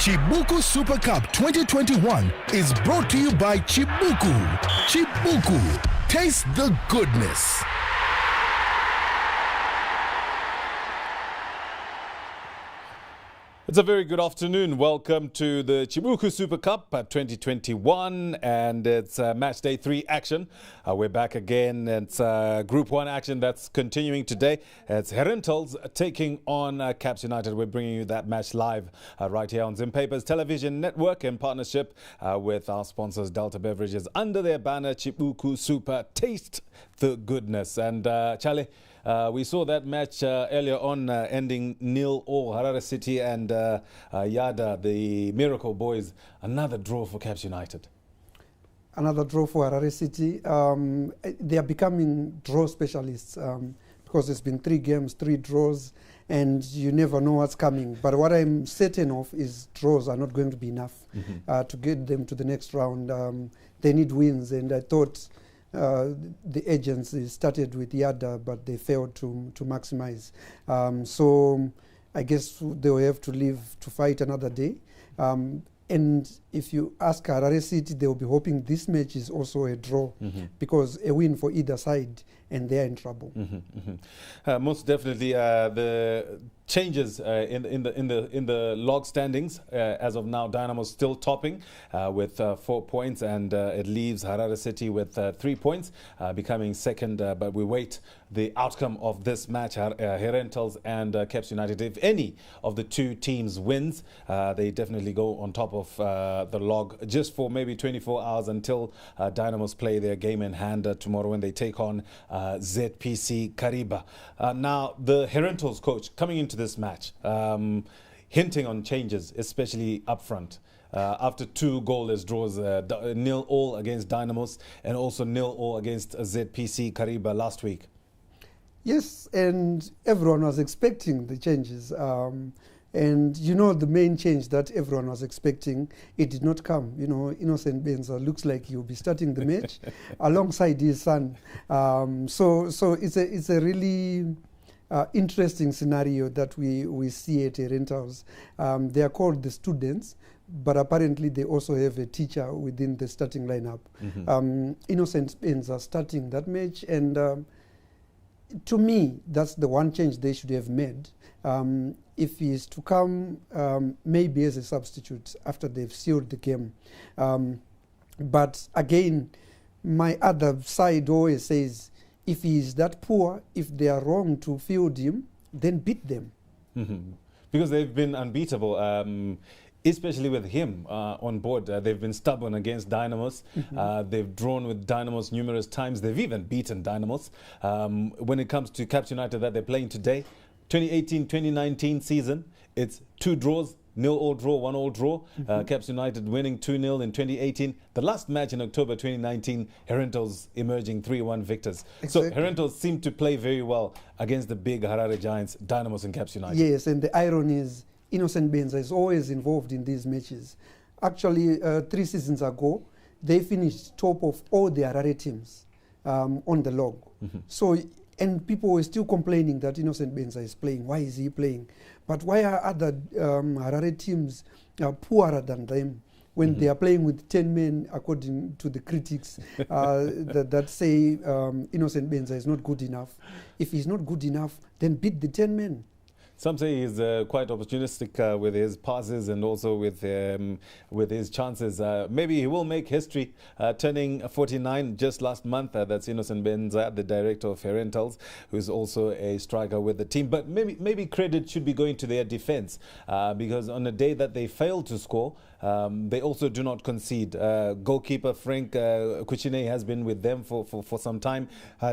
Chibuku Super Cup 2021 is brought to you by Chibuku. Chibuku, taste the goodness. It's a very good afternoon. Welcome to the CHIBUKU Super Cup 2021, and it's match day 3 action. We're back again. It's Group 1 action that's continuing today. It's HERENTALS taking on Caps United. We're bringing you that match live right here on Zim Papers Television Network in partnership with our sponsors Delta Beverages under their banner CHIBUKU Super. Taste the goodness. And Charlie, we saw that match earlier on ending 0-0. Harare City and Yada, the Miracle Boys, another draw for Caps United. Another draw for Harare City. They are becoming draw specialists because there's been 3 games, 3 draws, and you never know what's coming. But what I'm certain of is draws are not going to be enough to get them to the next round. They need wins, and I thought the agency started with Yada, but they failed to maximize. So I guess they will have to live to fight another day. And if you ask Harare City, they will be hoping this match is also a draw because a win for either side and they're in trouble. Most definitely, the changes in the log standings as of now. Dynamo still topping with 4 points, and it leaves Harare City with 3 points, becoming second. But we wait the outcome of this match, HERENTALS and Caps United. If any of the 2 teams wins, they definitely go on top of the log just for maybe 24 hours until Dynamos play their game in hand tomorrow when they take on ZPC Kariba. Now, the HERENTALS coach coming into this match, hinting on changes, especially up front. After 2 goalless draws, 0-0 against Dynamos and also 0-0 against ZPC Kariba last week. Yes, and everyone was expecting the changes. And you know, the main change that everyone was expecting, it did not come. You know, Innocent Benza looks like he'll be starting the match alongside his son. So it's a really interesting scenario that we see at HERENTALS. They are called the students, but apparently they also have a teacher within the starting lineup. Innocent Benza starting that match, and to me, that's the one change they should have made. If he is to come maybe as a substitute after they've sealed the game. But again, my other side always says, if he is that poor, if they are wrong to field him, then beat them. Because they've been unbeatable. Especially with him on board. They've been stubborn against Dynamos. They've drawn with Dynamos numerous times. They've even beaten Dynamos. When it comes to Caps United that they're playing today, 2018-2019 season, it's 2 draws, 0-0 draw, 1-0 draw. Caps United winning 2-0 in 2018. The last match in October 2019, HERENTALS emerging 3-1 victors. Exactly. So HERENTALS seem to play very well against the big Harare Giants, Dynamos and Caps United. Yes, and the irony is Innocent Benza is always involved in these matches. Actually, 3 seasons ago, they finished top of all the Harare teams on the log. So, and people were still complaining that Innocent Benza is playing. Why is he playing? But why are other Harare teams poorer than them when they are playing with 10 men, according to the critics that say Innocent Benza is not good enough? If he's not good enough, then beat the 10 men. Some say he's quite opportunistic with his passes and also with his chances. Maybe he will make history, turning 49 just last month. That's Innocent Benza, the director of HERENTALS, who's also a striker with the team. But maybe credit should be going to their defense because on a day that they fail to score, they also do not concede. Goalkeeper Frank Kuchine has been with them for some time.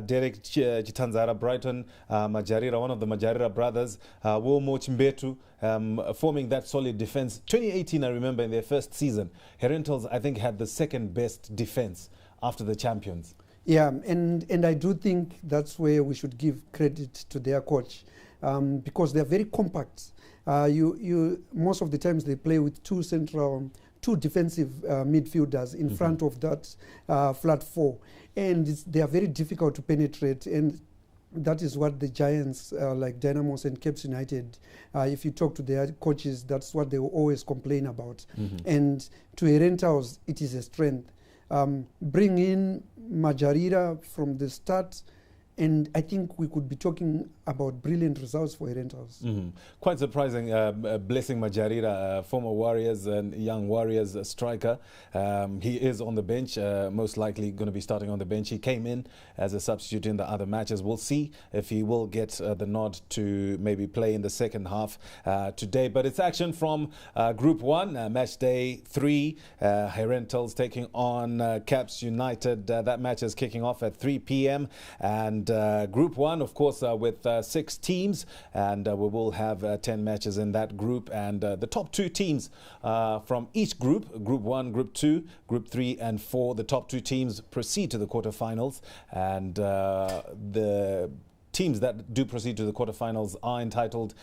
Derek Chitanzara Brighton, Majarira, one of the Majarira brothers, Womo Chimbetu, forming that solid defense. 2018, I remember, in their first season, HERENTALS, I think, had the second best defense after the champions. Yeah, and I do think that's where we should give credit to their coach because they're very compact. Most of the times they play with 2 defensive midfielders in front of that flat 4, and they are very difficult to penetrate. And that is what the giants like Dynamos and Caps United, if you talk to their coaches, that's what they will always complain about. And to Herentals, it is a strength. Bring in Majarira from the start, and I think we could be talking about brilliant results for Herentals. Quite surprising, Blessing Majarira, former Warriors and Young Warriors striker. He is on the bench, most likely going to be starting on the bench. He came in as a substitute in the other matches. We'll see if he will get the nod to maybe play in the second half today. But it's action from Group 1, match day 3. Herentals taking on Caps United. That match is kicking off at 3 p.m. And Group 1, of course, with 6 teams, and we will have 10 matches in that group, and the top 2 teams from each group, Group 1, Group 2, Group 3 and 4, the top 2 teams proceed to the quarterfinals, and the teams that do proceed to the quarterfinals are entitled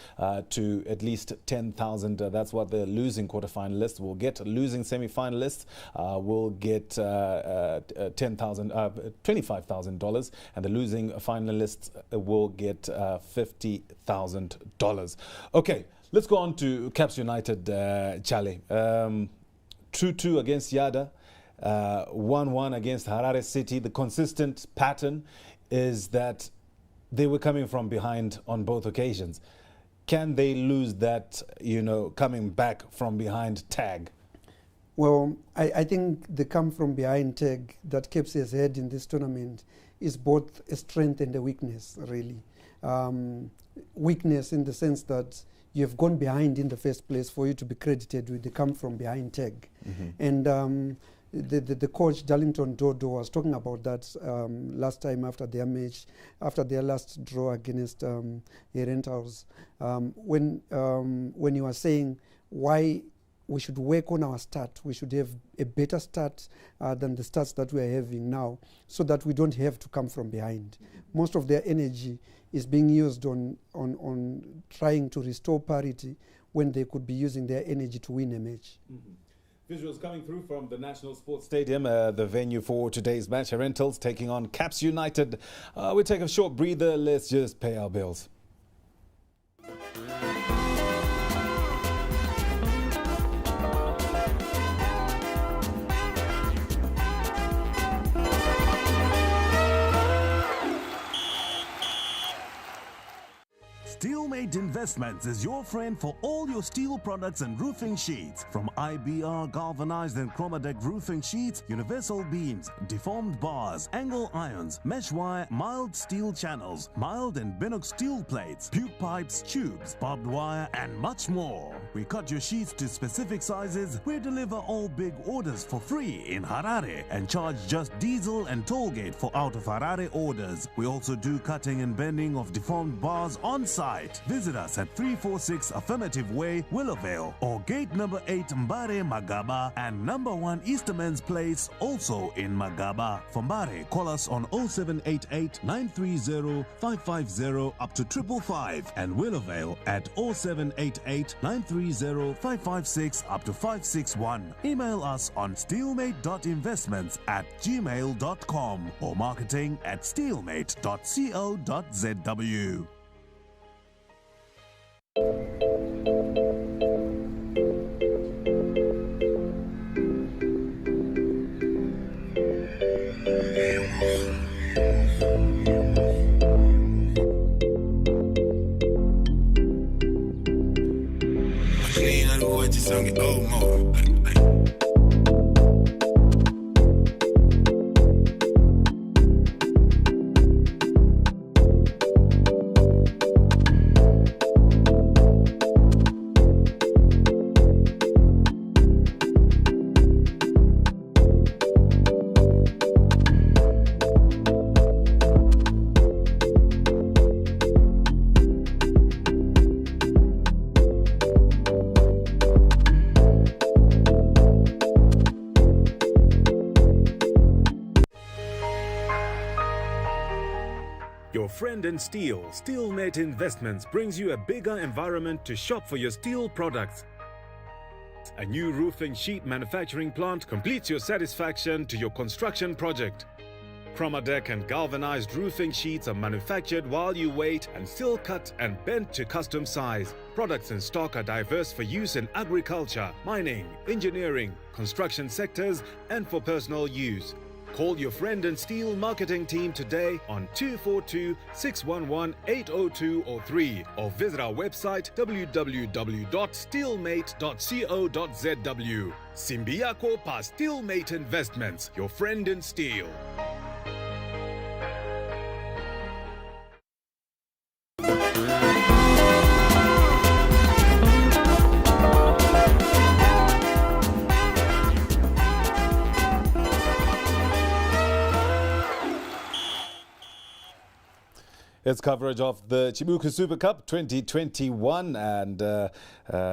to at least 10,000. That's what the losing quarterfinalists will get. Losing semi-finalists will get $25,000, and the losing finalists will get $50,000. Okay, let's go on to Caps United, Chale. 2-2 against Yada, 1-1 against Harare City. The consistent pattern is that they were coming from behind on both occasions. Can they lose that, coming back from behind tag? Well, I think the come from behind tag that Caps has had in this tournament is both a strength and a weakness, really. Weakness in the sense that you have gone behind in the first place for you to be credited with the come from behind tag. And the coach, Darlington Dodo, was talking about that last time after their match, after their last draw against Herentals, when he was saying why we should work on our start. We should have a better start than the starts that we are having now, so that we don't have to come from behind. Most of their energy is being used on trying to restore parity when they could be using their energy to win a match. Visuals coming through from the National Sports Stadium, the venue for today's match. Herentals taking on Caps United. We'll take a short breather. Let's just pay our bills. Steelmate Investments is your friend for all your steel products and roofing sheets. From IBR galvanized and chromadeck roofing sheets, universal beams, deformed bars, angle irons, mesh wire, mild steel channels, mild and Binox steel plates, puke pipes, tubes, barbed wire, and much more. We cut your sheets to specific sizes. We deliver all big orders for free in Harare and charge just diesel and tollgate for out of Harare orders. We also do cutting and bending of deformed bars on site. Visit us at 346 Affirmative Way, Willowvale, or gate number 8 Mbare, Magaba, and number 1 Easterman's Place, also in Magaba. For Mbare, call us on 0788 930 550 up to 555, and Willowvale at 0788 930 556 up to 561. Email us on steelmate.investments@gmail.com or marketing@steelmate.co.zw. Your friend in steel, Steelmate Investments, brings you a bigger environment to shop for your steel products. A new roofing sheet manufacturing plant completes your satisfaction to your construction project. ChromaDeck and galvanized roofing sheets are manufactured while you wait and still cut and bent to custom size. Products in stock are diverse for use in agriculture, mining, engineering, construction sectors, and for personal use. Call your friend and steel marketing team today on 242-611-80203 or visit our website www.steelmate.co.zw. Simbiako pa Steelmate Investments, your friend in steel. It's coverage of the CHIBUKU Super Cup 2021 and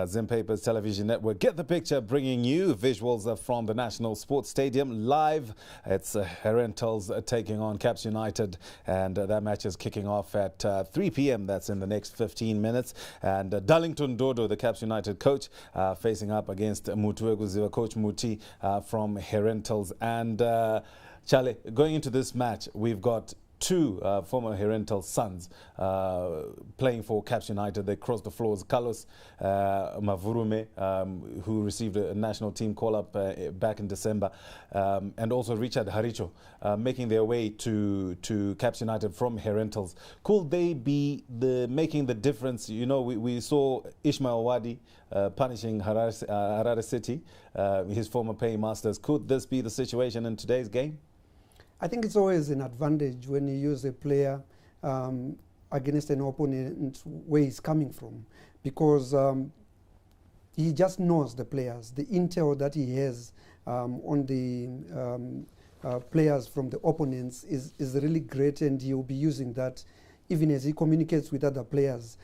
Zim Papers Television Network. Get the picture, bringing you visuals from the National Sports Stadium live. It's HERENTALS taking on Caps United, and that match is kicking off at 3 p.m. That's in the next 15 minutes. And Darlington Dodo, the Caps United coach, facing up against Mutueguziwa coach Muti from HERENTALS. And Charlie, going into this match, we've got two former HERENTAL sons playing for Caps United. They crossed the floors. Carlos Mavurume, who received a national team call-up back in December, and also Richard Haricho, making their way to Caps United from HERENTALS. Could they be making the difference? You know, we saw Ismail Wadi punishing Harare City, his former paymasters. Could this be the situation in today's game? I think it's always an advantage when you use a player against an opponent where he's coming from, because he just knows the players. The intel that he has on the players from the opponents is really great, and he'll be using that even as he communicates with other players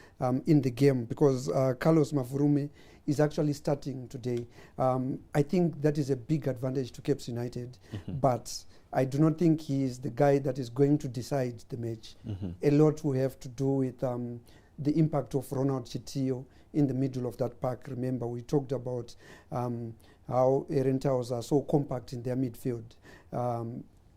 in the game, because Carlos Mavurume is actually starting today. I think that is a big advantage to Caps United, but I do not think he is the guy that is going to decide the match. A lot will have to do with the impact of Ronald Chitio in the middle of that pack. Remember, we talked about how HERENTALS are so compact in their midfield.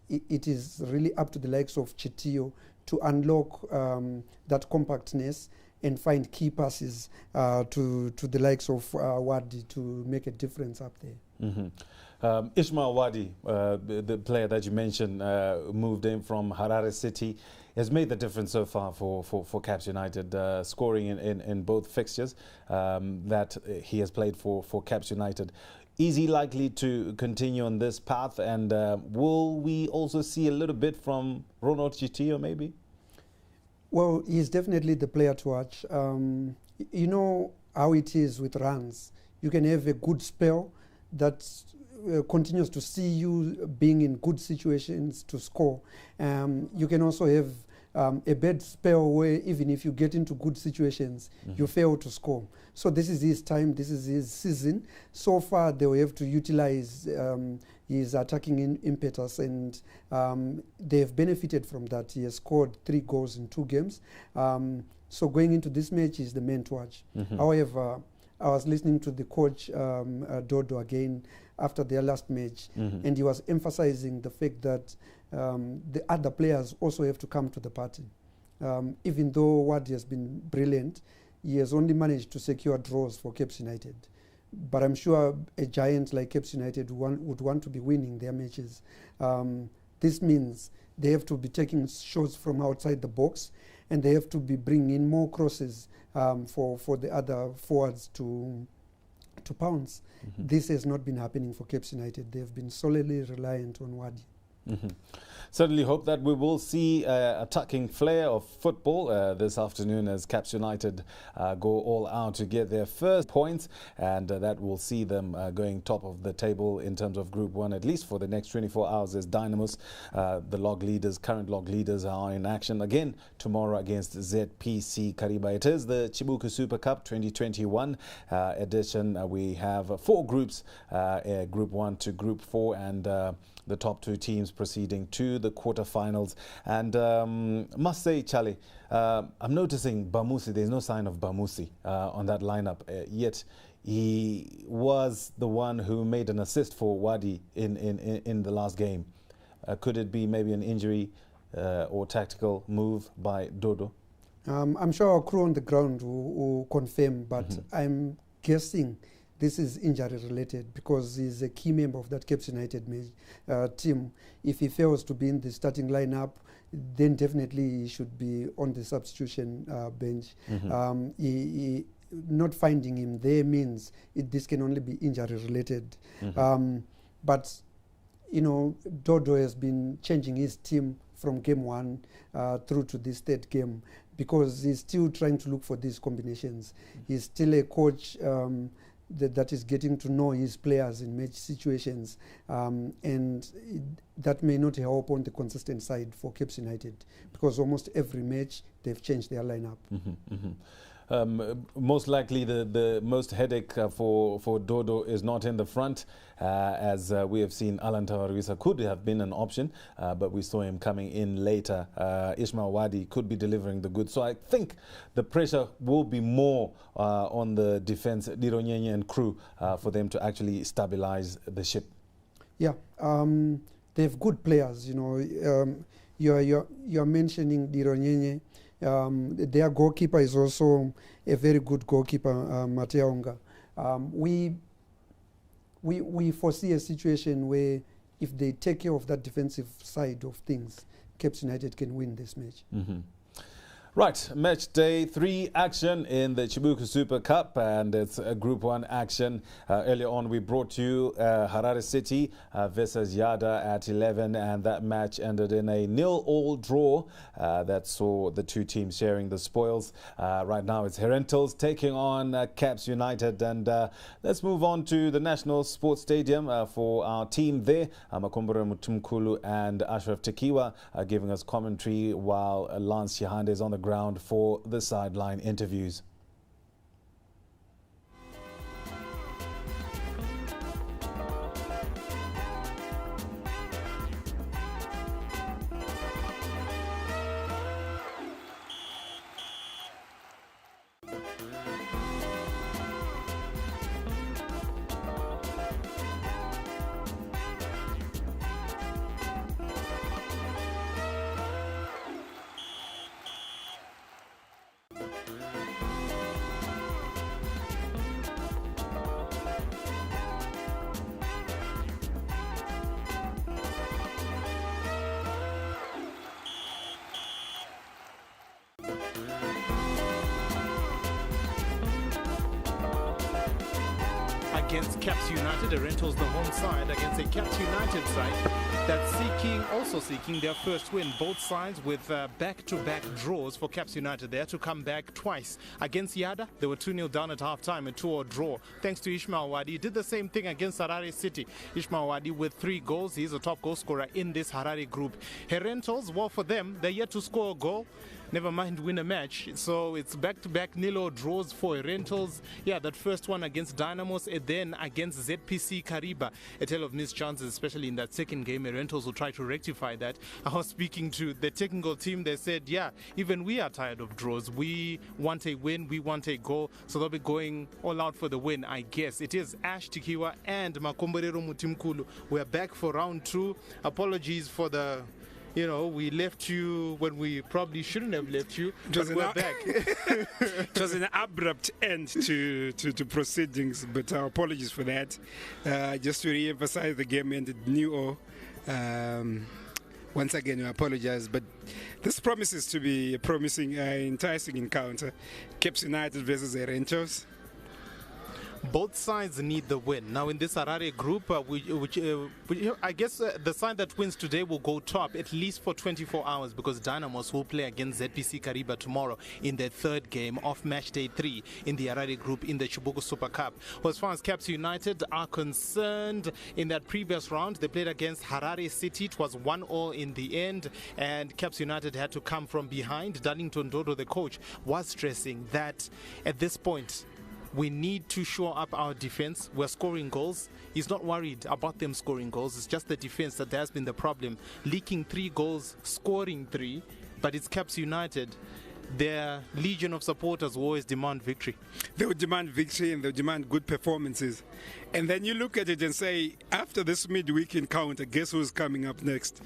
It is really up to the likes of Chitio to unlock that compactness and find key passes to the likes of Wadi to make a difference up there. Ismail Wadi, the player that you mentioned, moved in from Harare City, has made the difference so far for Caps United, scoring in both fixtures that he has played for Caps United. Is he likely to continue on this path, and will we also see a little bit from Ronald Chitio maybe? Well, he's definitely the player to watch. You know how it is with runs. You can have a good spell that continues to see you being in good situations to score. You can also have a bad spell where even if you get into good situations, you fail to score. So this is his time, this is his season. So far, they will have to utilize his attacking impetus, and they have benefited from that. He has scored 3 goals in 2 games. So going into this match, he's the man to watch. However, I was listening to the coach, Dodo, again after their last match, and he was emphasizing the fact that the other players also have to come to the party. Even though Wadi has been brilliant, he has only managed to secure draws for Caps United. But I'm sure a giant like Caps United would want to be winning their matches. This means they have to be taking shots from outside the box, and they have to be bringing in more crosses for the other forwards to pounce. This has not been happening for Caps United. They have been solely reliant on Wadi. Certainly hope that we will see attacking flair of football this afternoon as Caps United go all out to get their first points, and that will see them going top of the table in terms of Group 1, at least for the next 24 hours, as Dynamos, the current log leaders, are in action again tomorrow against ZPC Kariba. It is the CHIBUKU Super Cup 2021 edition. We have 4 groups, Group 1 to Group 4, and the top 2 teams proceeding to the quarterfinals. And must say, Charlie, I'm noticing Bamusi. There's no sign of Bamusi on that lineup, yet he was the one who made an assist for Wadi in the last game. Could it be maybe an injury or tactical move by Dodo? I'm sure our crew on the ground will confirm, but I'm guessing this is injury related because he's a key member of that Caps United team. If he fails to be in the starting lineup, then definitely he should be on the substitution bench. Not finding him there means this can only be injury related. But you know, Dodo has been changing his team from game 1 through to this third game because he's still trying to look for these combinations. He's still a coach that is getting to know his players in match situations, and that may not help on the consistent side for Caps United because almost every match they've changed their lineup. Most likely the most headache for Dodo is not in the front, as we have seen Alan Tawarisa could have been an option, but we saw him coming in later. Ismail Wadi could be delivering the goods. So I think the pressure will be more on the defense, Dironyenye and crew, for them to actually stabilize the ship. Yeah, they have good players. You know, you're mentioning Dironyenye. Their goalkeeper is also a very good goalkeeper, Mateaonga. We foresee a situation where if they take care of that defensive side of things, Caps United can win this match. Right, match day 3 action in the Chibuku Super Cup, and it's a Group 1 action. Earlier on, we brought you Harare City versus Yada at 11, and that match ended in a 0-0 draw that saw the two teams sharing the spoils. Right now, it's Herentals taking on Caps United, and let's move on to the National Sports Stadium for our team there. Makombore Mutumkulu and Ashraf Tekiwa are giving us commentary while Lance Shihande is on the ground for the sideline interviews. Against Caps United, Herentals the home side against a Caps United side that's also seeking their first win. Both sides with back-to-back draws for Caps United. They had to come back twice. Against Yada, they were 2-0 down at half-time, a 2-0 draw. Thanks to Ismail Wadi. He did the same thing against Harare City. Ismail Wadi with 3 goals. He's a top goal scorer in this Harare group. Herentals, well, for them, they're yet to score a goal. Never mind win a match. So it's back-to-back 0-0 draws for Herentals. Yeah, that first one against Dynamos and then against ZPC Kariba. A tale of missed chances, especially in that second game. Herentals will try to rectify that. I was speaking to the technical team. They said, yeah, even we are tired of draws. We want a win. We want a goal. So they'll be going all out for the win, I guess. It is Ash Tikiwa and Makomborero Mutimkulu. We're back for round 2. Apologies for the... You know, we left you when we probably shouldn't have left you, but we're back. It was an abrupt end to proceedings, but apologies for that. Just to re-emphasize, the game ended 0-0. Once again, we apologize, but this promises to be a promising, enticing encounter. Caps United versus Herentals. Both sides need the win. Now, in this Harare group, I guess the side that wins today will go top, at least for 24 hours, because Dynamos will play against ZPC Kariba tomorrow in their third game of match day 3 in the Harare group in the Chibuku Super Cup. Well, as far as Caps United are concerned, in that previous round, they played against Harare City. It was 1-0 in the end, and Caps United had to come from behind. Darlington Dodo, the coach, was stressing that at this point, we need to shore up our defense. We're scoring goals. He's not worried about them scoring goals. It's just the defense that has been the problem. Leaking 3 goals, scoring 3, but it's Caps United. their legion of supporters will always demand victory. They would demand victory and they would demand good performances. And then you look at it and say, after this midweek encounter, guess who's coming up next?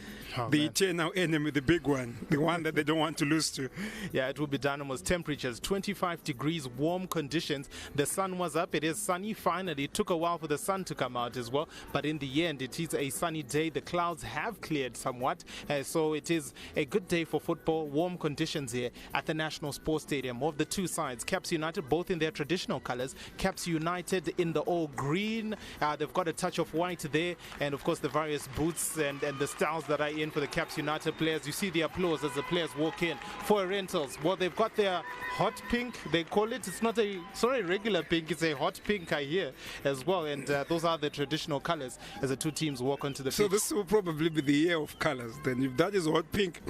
The eternal enemy, the big one, the one that they don't want to lose to. Yeah, it will be Dynamo's temperatures, 25 degrees, warm conditions. The sun was up. It is sunny finally. It took a while for the sun to come out as well. But in the end, it is a sunny day. The clouds have cleared somewhat. So it is a good day for football. Warm conditions here at the National Sports Stadium of the two sides. Caps United, both in their traditional colors. Caps United in the all green. They've got a touch of white there, and of course the various boots and the styles that are in for the Caps United players. You see the applause as the players walk in. For Herentals, well, they've got their hot pink, they call it. It's not a regular pink, it's a hot pink, I hear, as well. And those are the traditional colors as the two teams walk onto the pitch. So this will probably be the year of colors then, if that is hot pink.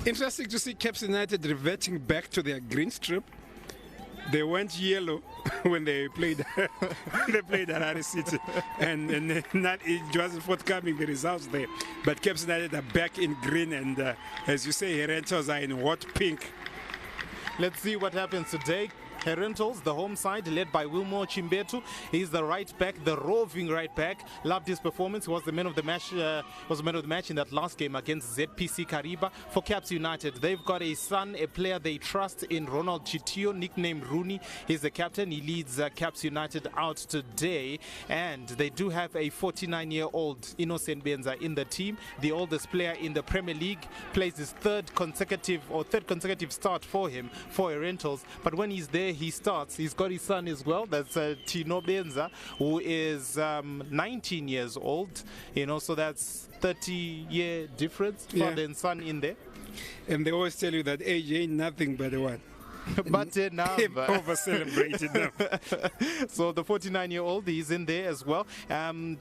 Interesting to see Caps United reverting back to their green strip. They went yellow when they played Harare City, and it wasn't forthcoming, the results there. But Caps United are back in green, and as you say, Herentals are in hot pink. Let's see what happens today. Herentals, the home side, led by Wilmore Chimbetu. He's the right back, the roving right back. Loved his performance. He was the man of the match. In that last game against ZPC Kariba. For Caps United, they've got a son, a player they trust in Ronald Chitio, nicknamed Rooney. He's the captain. He leads Caps United out today, and they do have a 49-year-old Innocent Benza in the team, the oldest player in the Premier League. Plays his third consecutive start for him for Herentals. But when he's there, he starts. He's got his son as well. That's Tino Benza, who is 19 years old. So that's 30-year difference, father and son in there. And they always tell you that age ain't nothing but what? But number. Over-celebrated now. So the 49-year-old is in there as well.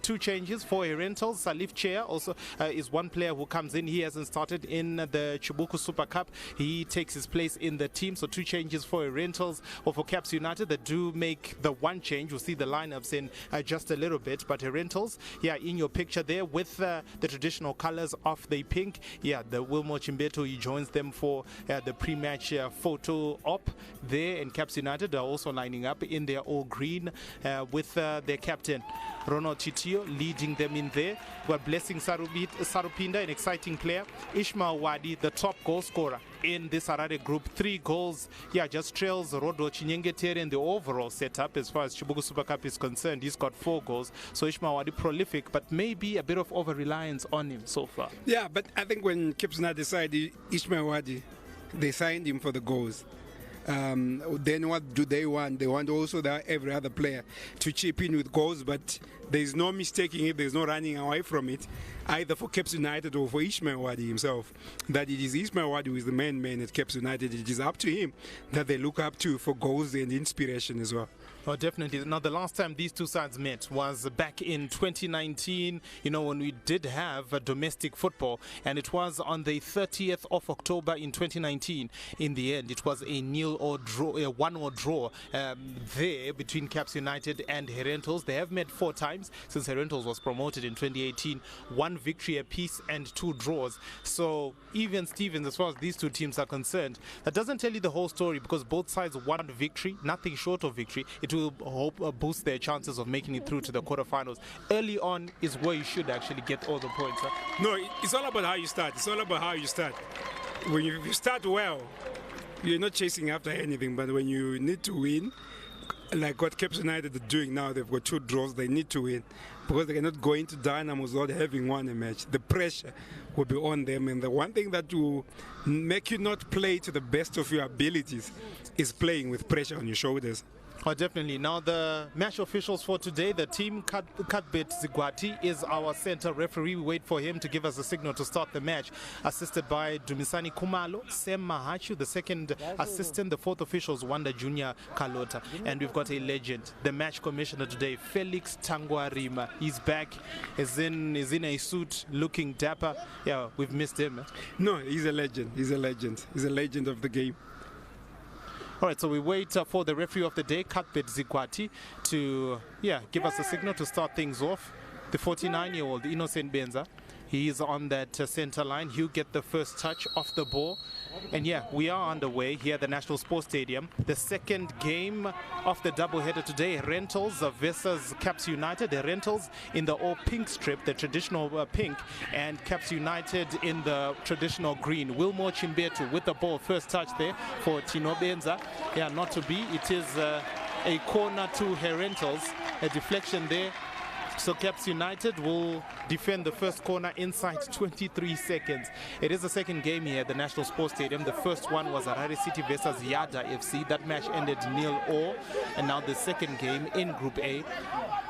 Two changes for Herentals. Salif Chair also is one player who comes in. He hasn't started in the CHIBUKU Super Cup. He takes his place in the team. So two changes for Herentals or for Caps United that do make the one change. We'll see the lineups in just a little bit. But Herentals, in your picture there with the traditional colors of the pink. The Wilmore Chimbetu, he joins them for the pre-match photo op there. And Caps United are also lining up in their all green with their captain Ronald Chitio leading them in there. We're blessing Sarupinda, an exciting player. Ishmael Wadi, the top goal scorer in this Harare group, 3 goals. Just trails Rodo Chinyengetere in the overall setup as far as CHIBUKU Super Cup is concerned. He's got 4 goals. So Ishmael Wadi prolific, but maybe a bit of over-reliance on him so far. But I think when Caps United decided Ishmael Wadi, they signed him for the goals. Then what do they want? They want also every other player to chip in with goals, but there's no mistaking it, there's no running away from it, either for Caps United or for Ishmael Wadi himself, that it is Ishmael Wadi who is the main man at Caps United. It is up to him that they look up to for goals and inspiration as well. Oh, definitely. Now, the last time these two sides met was back in 2019, when we did have domestic football, and it was on the 30th of October in 2019. In the end, it was a 1-1 draw there between Caps United and Herentals. They have met 4 times since Herentals was promoted in 2018. 1 victory apiece and 2 draws. So, even Stevens, as far as these two teams are concerned, that doesn't tell you the whole story, because both sides won victory, nothing short of victory. It will boost their chances of making it through to the quarterfinals. Early on is where you should actually get all the points. No, it's all about how you start. It's all about how you start. When you start well, you're not chasing after anything, but when you need to win, like what Caps United are doing now, they've got 2 draws, they need to win, because they cannot go into Dynamos without having won a match. The pressure will be on them, and the one thing that will make you not play to the best of your abilities is playing with pressure on your shoulders. Oh, definitely. Now, the match officials for today, the team Katbet Zigwati is our center referee. We wait for him to give us a signal to start the match. Assisted by Dumisani Kumalo, Sem Mahachu, the second assistant. The fourth official is Wanda Junior Kalota. And we've got a legend, the match commissioner today, Felix Tangwarima. He's back. He's in a suit, looking dapper. We've missed him. No, he's a legend. He's a legend. He's a legend of the game. All right, so we wait for the referee of the day, Katbet Zikwati, to give us a signal to start things off. The 49-year-old Innocent Benza, he is on that center line. He'll get the first touch off the ball And yeah, we are underway here at the National Sports Stadium. The second game of the doubleheader today, Herentals versus Caps United. Herentals in the all-pink strip, the traditional pink, and Caps United in the traditional green. Wilmore Chimbetu with the ball. First touch there for Tino Benza. Yeah, not to be. It is a corner to Herentals. A deflection there. So Caps United will defend the first corner inside 23 seconds. It is the second game here at the National Sports Stadium. The first one was Harare City versus Yada FC. That match ended 0-0. And now the second game in Group A.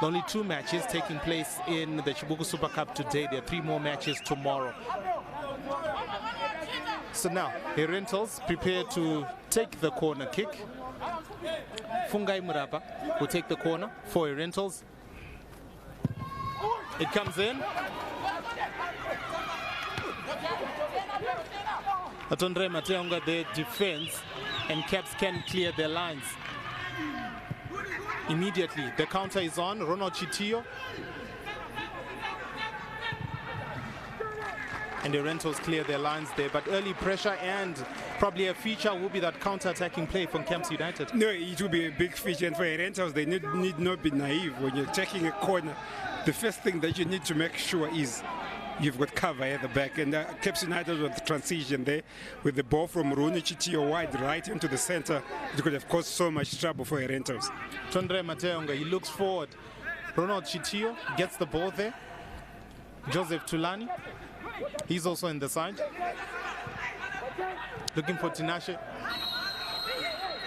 Only 2 matches taking place in the Chibuku Super Cup today. There are 3 more matches tomorrow. So now, Herentals prepare to take the corner kick. Fungai Murapa will take the corner for Herentals. It comes in. Atondre Mateonga there defends, and Caps can clear their lines. Immediately, the counter is on. Ronald Chitio. And the Rentals clear their lines there, but early pressure and probably a feature will be that counter-attacking play from Caps United. No, it will be a big feature, and for Rentals, they need not be naive. When you're taking a corner, the first thing that you need to make sure is you've got cover at the back. And Caps United with the transition there, with the ball from Runi Chitio wide right into the center, it could have caused so much trouble for Rentals. Tondre Mateonga, he looks forward. Ronald Chitio gets the ball there. Joseph Tulani, he's also in the side. Looking for Tinashe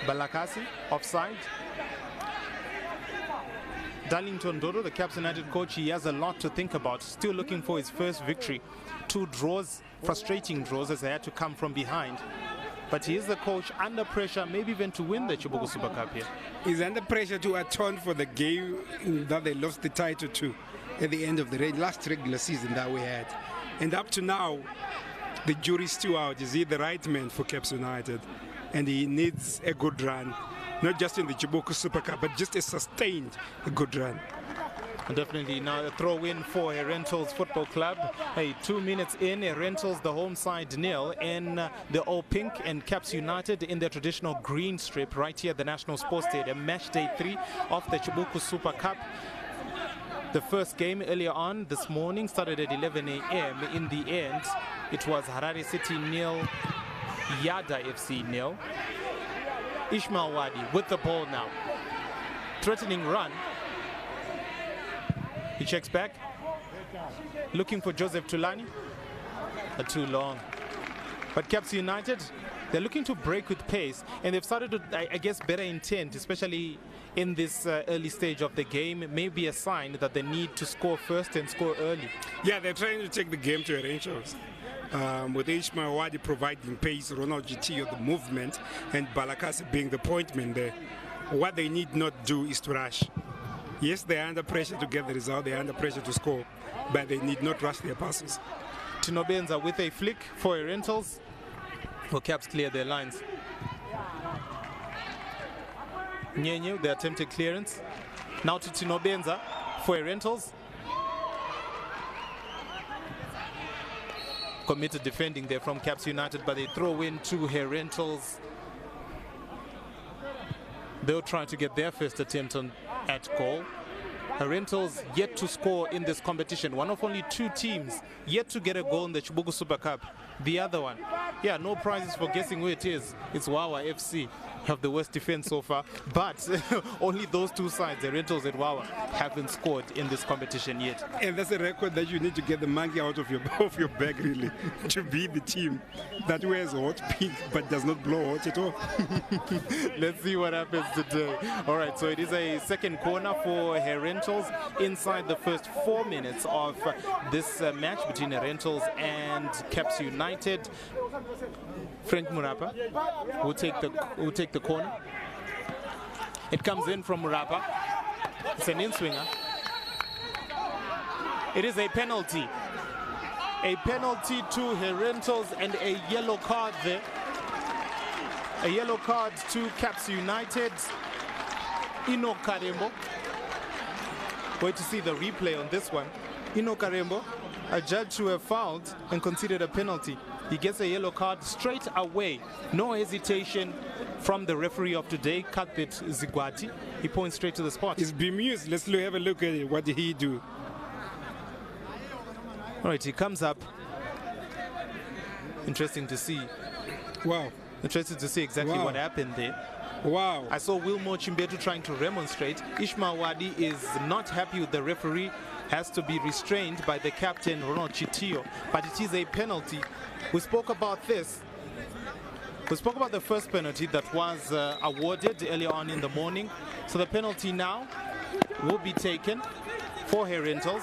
Balakasi, offside. Darlington Dodo, the Caps United coach, he has a lot to think about. Still looking for his first victory. 2 draws, frustrating draws as they had to come from behind. But he is the coach under pressure, maybe even to win the Chibuku Super Cup here. He's under pressure to atone for the game that they lost the title to at the end of the last regular season that we had. And up to now, the jury's still out. Is he the right man for Caps United? And he needs a good run. Not just in the Chibuku Super Cup, but just a sustained good run. Definitely now a throw-in for Herentals Football Club. Hey, 2 minutes in, Herentals the home side 0 in the all-pink, and Caps United in their traditional green strip right here at the National Sports Stadium. Match day 3 of the Chibuku Super Cup. The first game earlier on this morning started at 11 a.m. In the end, it was Harare City 0, Yada FC 0. Ishmael Wadi with the ball now. Threatening run. He checks back. Looking for Joseph Tulani. Too long. But Caps United, they're looking to break with pace, and they've started to, I guess, better intent, especially in this early stage of the game. Maybe a sign that they need to score first and score early. Yeah, they're trying to take the game to Herentals. With Ishmael Wadi providing pace, Ronald Gitio the movement, and Balakasi being the point man there. What they need not do is to rush. Yes, they're under pressure to get the result, they're under pressure to score, but they need not rush their passes. Tino Benza with a flick for Herentals. For Caps clear their lines. Nyenye, the attempted clearance. Now to Tino Benza for Herentals. Committed defending there from Caps United, but they throw in to Herentals. They'll try to get their first attempt at goal. Herentals yet to score in this competition. One of only 2 teams yet to get a goal in the Chibuku Super Cup. The other one, yeah, no prizes for guessing who it is. It's Wawa FC. Have the worst defense so far, but only those 2 sides, the Herentals and Wawa, haven't scored in this competition yet. And that's a record that you need to get the monkey out of your bag, really, to be the team that wears hot pink but does not blow hot at all. Let's see what happens today. All right, so it is a second corner for Herentals inside the first 4 minutes of this match between Herentals and Caps United. Frank Murapa will take the corner. It comes in from Murapa. It's an in-swinger. It is a penalty. A penalty to Herentals and a yellow card there. A yellow card to Caps United. Ino Karembo. Wait to see the replay on this one. Ino Karembo, a judge who have fouled and considered a penalty. He gets a yellow card straight away. No hesitation from the referee of today, Cuthbert Zigwati. He points straight to the spot. He's bemused. Let's have a look at it. What did he do? All right, he comes up. Interesting to see. Wow. Interested to see exactly what happened there. Wow. I saw Wilmo Chimbetu trying to remonstrate. Ishmael Wadi is not happy with the referee, has to be restrained by the captain, Ronald Chitio, but it is a penalty. We spoke about this. We spoke about the first penalty that was awarded earlier on in the morning. So the penalty now will be taken for Herentals.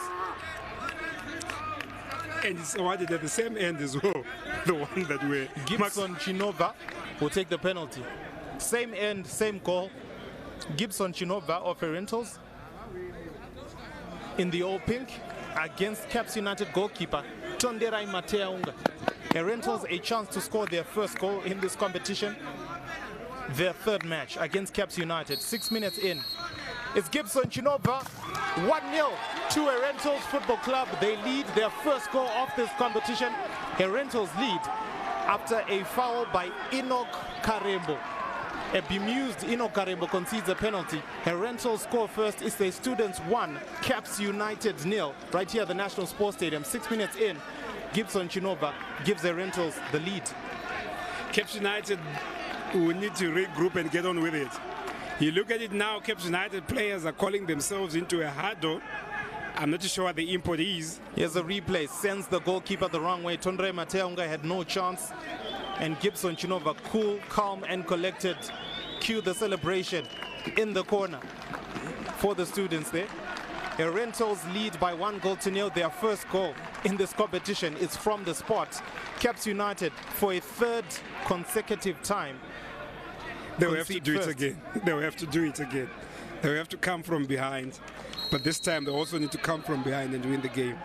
And it's awarded at the same end as well. The one that we're... Gibson Chinova will take the penalty. Same end, same goal. Gibson Chinova of Herentals in the all pink against Caps United goalkeeper Tonderai Mateaunga. Herentals a chance to score their first goal in this competition. Their third match against Caps United. 6 minutes in. It's Gibson Chinova. 1-0 to Herentals Football Club. They lead their first goal of this competition. Herentals lead after a foul by Enoch Karembo. A bemused Enoch Karembo concedes a penalty. Herentals score first. It's the Students 1, Caps United 0. Right here at the National Sports Stadium. 6 minutes in. Gibson Chinova gives Herentals the lead. Caps United will need to regroup and get on with it. You look at it now, Caps United players are calling themselves into a huddle. I'm not too sure what the import is. Here's a replay, sends the goalkeeper the wrong way. Tondre Mateaunga had no chance. And Gibson Chinova, cool, calm and collected. Cue the celebration in the corner for the students there. Herentals lead by 1-0. Their first goal in this competition is from the spot. Caps United for a third consecutive time. They will have to do it again. They will have to do it again. They will have to come from behind. But this time they also need to come from behind and win the game.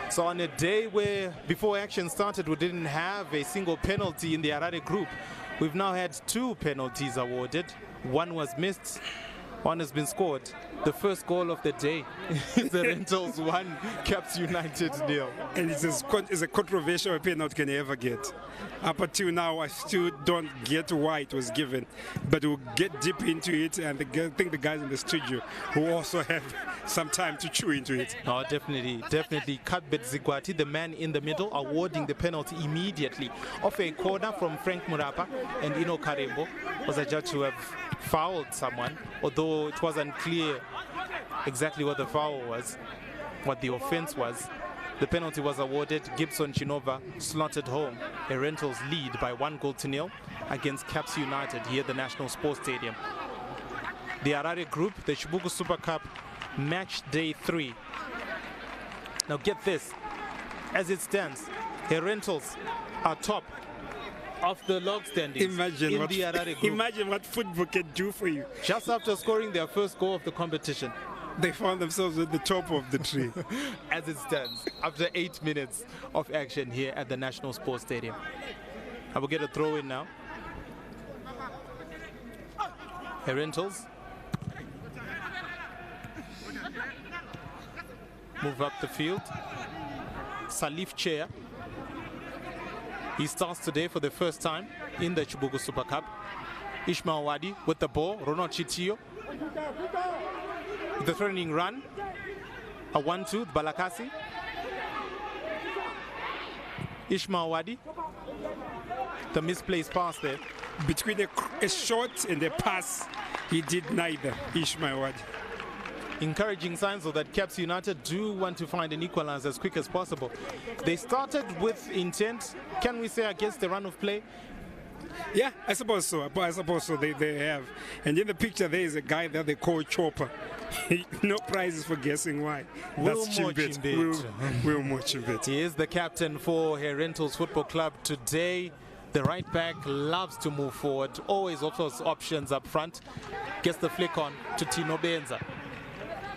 So on a day where before action started we didn't have a single penalty in the Harare group, we've now had 2 penalties awarded. One was missed, one has been scored. The first goal of the day is the Herentals 1, Caps United 0. And it's a controversial penalty can ever get. Up until now, I still don't get why it was given. But we'll get deep into it, and I think the guys in the studio will also have some time to chew into it. Oh, definitely. Cuthbert Zigwati, the man in the middle, awarding the penalty immediately. Off a corner from Frank Murapa, and Eno Karembo was adjudged to have fouled someone, although it was unclear exactly what the foul was, what the offense was. The penalty was awarded. Gibson Chinova slotted home. Herentals lead by 1-0 against Caps United here at the National Sports Stadium. The Harare Group, the CHIBUKU Super Cup, match day 3. Now get this, as it stands, Herentals are top of the log standings in the Harare Group. Imagine what football can do for you. Just after scoring their first goal of the competition, they found themselves at the top of the tree. As it stands, after 8 minutes of action here at the National Sports Stadium. I will get a throw in now. Herentals move up the field. Salif Chair. He starts today for the first time in the CHIBUKU Super Cup. Ishmael Wadi with the ball. Ronald Chitio. The threatening run. A 1-2, Balakasi. Ishmael Wadi. The misplaced pass there. Between a shot and a pass, he did neither, Ishmael Wadi. Encouraging signs of that Caps United do want to find an equalizer as quick as possible. They started with intent, can we say, against the run of play? Yeah, I suppose so. They have. And in the picture, there is a guy that they call Chopper. No prizes for guessing why. That's Chimbet. Will Chimbet. He is the captain for Herentals Football Club today. The right back loves to move forward, always offers options up front. Gets the flick on to Tino Benza.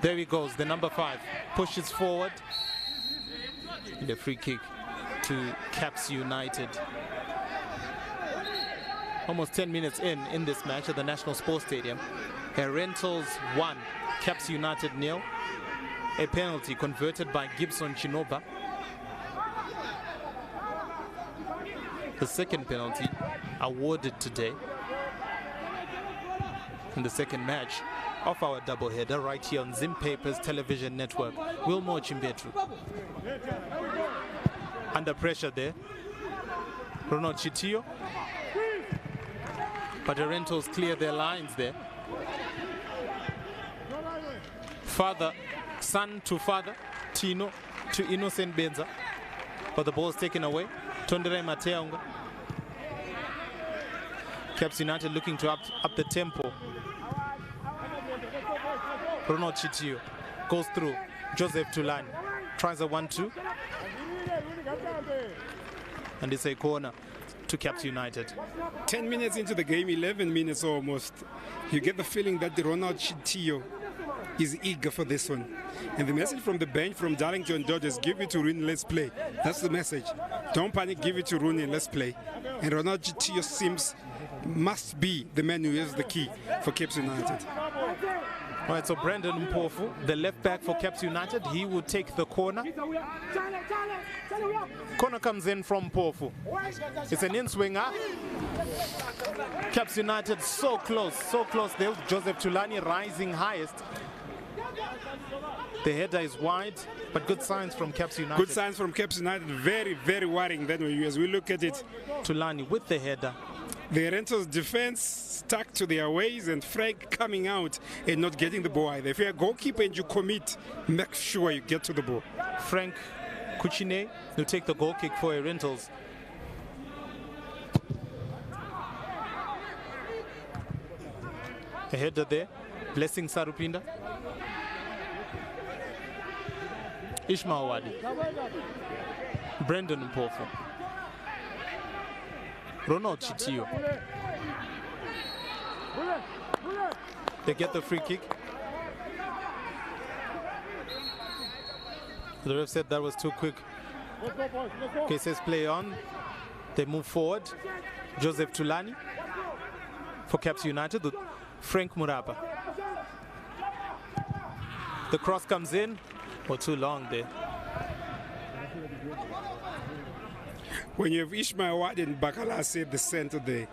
There he goes, the number 5. Pushes forward. And a free kick to Caps United. Almost 10 minutes in this match at the National Sports Stadium. Herentals 1, Caps United 0. A penalty converted by Gibson Chinova. the second penalty awarded today in the second match of our doubleheader right here on Zim Papers Television Network. Wilmore Chimbetru under pressure there. Ronald Chitio, but the Herentals clear their lines there. Son to father, Tino to Innocent Benza, but the ball is taken away. Tondere Mateaunga. Caps United looking to up the tempo. Ronald Chitio goes through. Joseph Tulani tries a 1-2. And it's a corner to Caps United. 10 minutes into the game, 11 minutes almost, you get the feeling that the Ronald Chitio is eager for this one. And the message from the bench from Darlington Dodgers, give it to Rooney, let's play. That's the message. Don't panic, give it to Rooney, let's play. And Ronald Chitio must be the man who is the key for Caps United. All right, so Brandon Mpofu, the left back for Caps United, he will take the corner. Corner comes in from Mpofu. It's an in-swinger. Caps United so close there. Joseph Tulani rising highest. The header is wide, but good signs from Caps United. Good signs from Caps United. Very, very worrying then as we look at it. Tulani with the header. The Herentals defense stuck to their ways, and Frank coming out and not getting the ball either. If you're a goalkeeper and you commit, make sure you get to the ball. Frank Kuchine will take the goal kick for Herentals. A header there. Blessing Sarupinda. Ishmael Wadi. Brendan Mpofu. Ronald Chitio. They get the free kick. The ref said that was too quick. Okay, says play on. They move forward. Joseph Tulani for Caps United. Frank Murapa. The cross comes in. Oh, too long there. When you have Ishmael Wad and Bakala at the center there,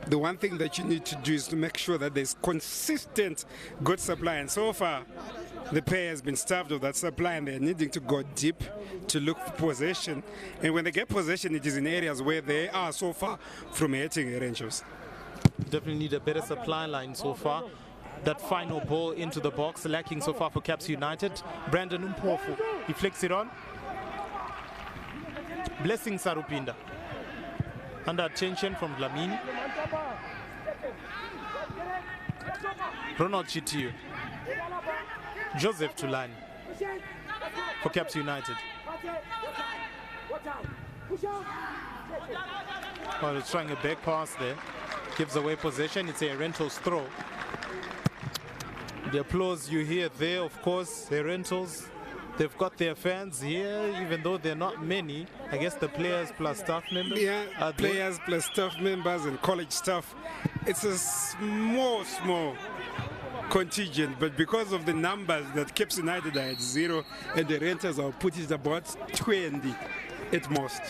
the one thing that you need to do is to make sure that there's consistent good supply. And so far, the pair has been starved of that supply, and they're needing to go deep to look for possession. And when they get possession, it is in areas where they are so far from hitting Herentals. Definitely need a better supply line so far. That final ball into the box, lacking so far for Caps United. Brandon Mpofu, he flicks it on. Blessing Sarupinda. Under attention from Dlamini. Ronald Chitio. Joseph Tulani for Caps United. Well, it's trying a back pass there. Gives away possession. It's a Herentals throw. The applause you hear there, of course, Herentals, they've got their fans here, even though they're not many. I guess the players plus staff members. Yeah, players plus staff members and college staff. It's a small contingent, but because of the numbers that Caps United are at 0 and the Herentals are put it about 20 at most.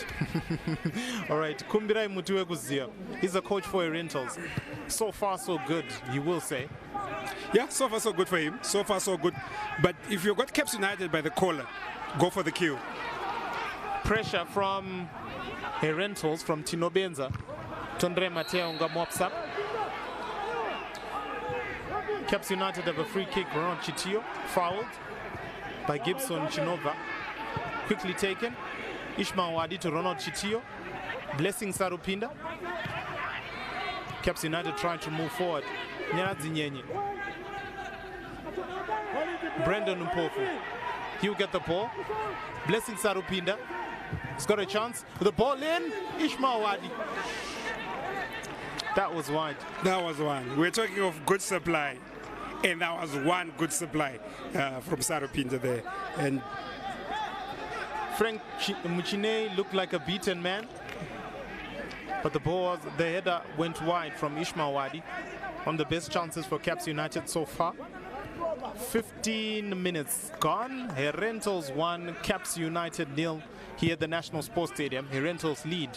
All right, Kumbirai Mutuwe Kuzia. He's a coach for Herentals. So far, so good, you will say. Yeah, so far so good for him. So far so good. But if you've got Caps United by the collar, go for the kill. Pressure from Herentals, from Tino Benza. Tondre Mateaunga mops up. Caps United have a free kick. Ronald Chitio fouled by Gibson Chinova. Quickly taken. Ishmael Wadi to Ronald Chitio. Blessing Sarupinda. Caps United trying to move forward. Nyaradzi Nyenye. Brendan Mpofu. He'll get the ball. Blessing Sarupinda. He's got a chance. The ball in. Ishmael Wadi. That was wide. That was one. We're talking of good supply. And that was one good supply from Sarupinda there. And Frank Muchine looked like a beaten man. But the header went wide from Ishmael Wadi. One of the best chances for Caps United so far. 15 minutes gone. Herentals 1, Caps United 0 here at the National Sports Stadium. Herentals lead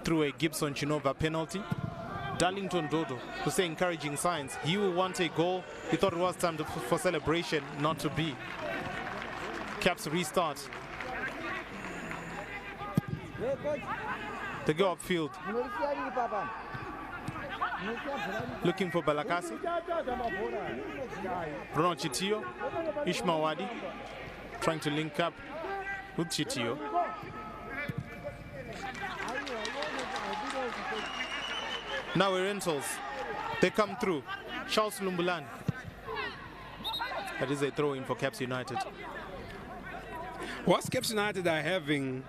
through a Gibson Chinova penalty. Darlington Dodo was saying encouraging signs. He will want a goal. He thought it was time for celebration, not to be. Caps restart. They go upfield. Looking for Balakasi. Ronald Chitio. Ishmawadi. Trying to link up with Chitio. Now Herentals. They come through. Charles Lumbulan. That is a throw-in for Caps United. Whilst Caps United are having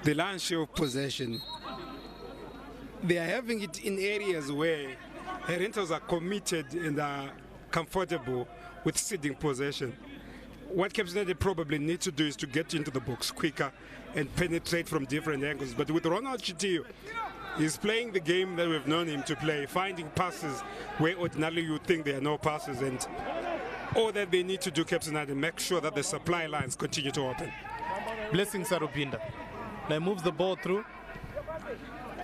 the lion's share of possession, they are having it in areas where Herentals are committed and are comfortable with ceding possession. What Caps United probably need to do is to get into the box quicker and penetrate from different angles. But with Ronald Chitio, he's playing the game that we've known him to play, finding passes where ordinarily you think there are no passes, and all that they need to do, Caps United, make sure that the supply lines continue to open. Blessing Sarupinda. Now moves the ball through.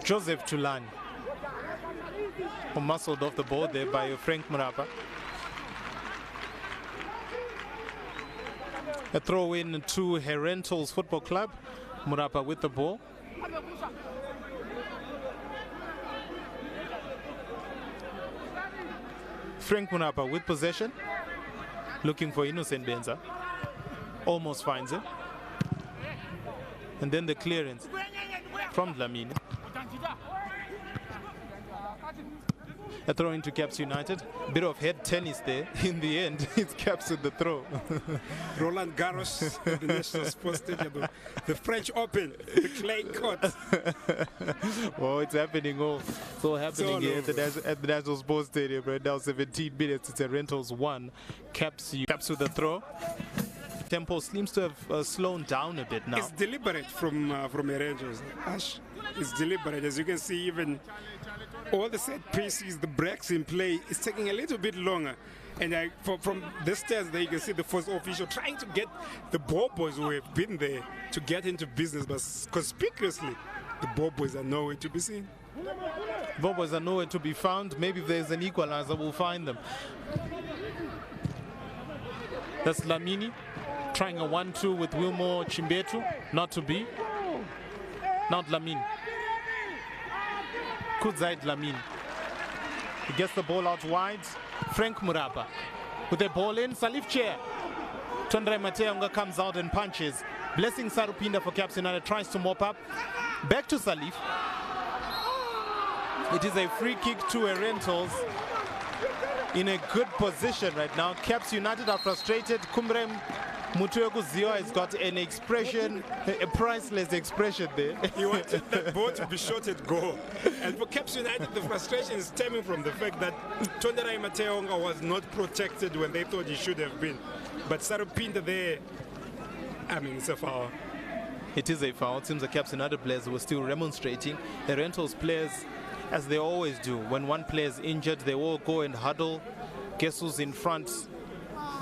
Joseph Tulani. Muscled off the ball there by Frank Murapa. A throw in to Herentals Football Club. Murapa with the ball. Frank Murapa with possession. Looking for Innocent Benza. Almost finds it. And then the clearance from Dlamini. A throw into Caps United. Bit of head tennis there. In the end, it's Caps with the throw. Roland Garros at the National Sports Stadium, the French Open, the clay court. Oh, it's happening all. It's all happening here at the National Sports Stadium right now. 17 minutes. It's Herentals 1. Caps with the throw. Tempo seems to have slowed down a bit now. It's deliberate from Herentals. Ash, it's deliberate. As you can see, even all the set pieces, the breaks in play, it's taking a little bit longer. And from the stairs there, you can see the first official trying to get the ball boys who have been there to get into business, but conspicuously, the ball boys are nowhere to be seen. Ball boys are nowhere to be found. Maybe if there's an equalizer, we'll find them. That's Lamini trying a 1-2 with Wilmore Chimbetu, not to be. Not Lamini. Kudzai Dlamini. He gets the ball out wide. Frank Murapa with the ball in. Salif Chair. Tondre Mateonga comes out and punches. Blessing Sarupinda for Caps United tries to mop up. Back to Salif. It is a free kick to Herentals. In a good position right now. Caps United are frustrated. Kumrem Mutuegu Zio has got an expression, a priceless expression there. He wanted that ball to be shot at goal. And for Caps United, the frustration is stemming from the fact that Tonderai Mateonga was not protected when they thought he should have been. But Sarupinda there, I mean, it's a foul. It is a foul. It seems the Caps United players were still remonstrating. The Herentals players, as they always do, when one player is injured, they all go and huddle. Guess who's in front?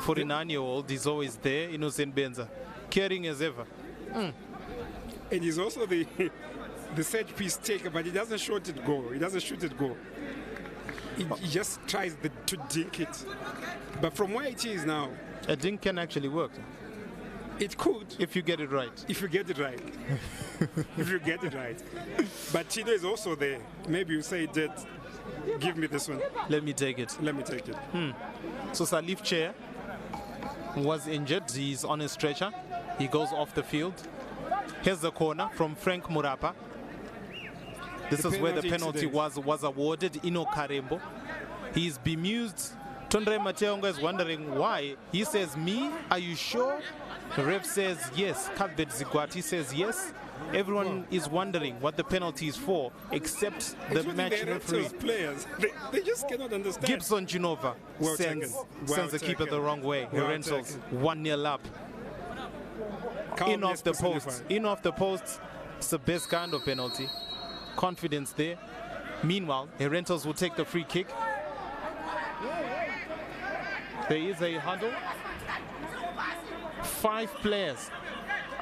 49-year-old is always there, Innocent Benza, caring as ever. And he's also the set piece taker, but he doesn't shoot it goal. He doesn't shoot it goal. He just tries to dink it. But from where it is now, a dink can actually work. It could. If you get it right. If you get it right. If you get it right. But Chido is also there. Maybe you say that, give me this one. Let me take it. Let me take it. So Salif Chair was injured. He's on a stretcher. He goes off the field. Here's the corner from Frank Murapa. This is where the penalty was awarded. Ino Karembo. He's bemused. Tondre Mateonga is wondering why. He says, me? Are you sure? The ref says yes. Kadbet Zigwati says yes. Everyone is wondering what the penalty is for, except the match referee. Players, they just cannot understand. Gibson Genova sends the keeper the wrong way. Herentals 1-0 up. In off the post. In off the post. It's the best kind of penalty. Confidence there. Meanwhile, Herentals will take the free kick. There is a huddle. 5 players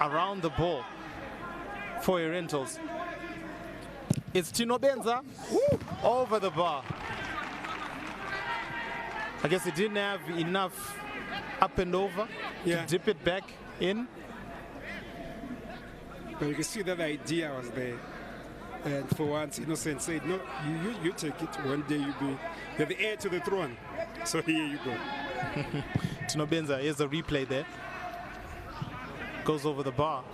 around the ball for Herentals. It's Tino Benza over the bar. I guess he didn't have enough up and over to dip it back in. But you can see that the idea was there. And for once, Innocent said, no, you take it. One day you're the heir to the throne. So here you go. Tino Benza, here's a replay there. Goes over the bar.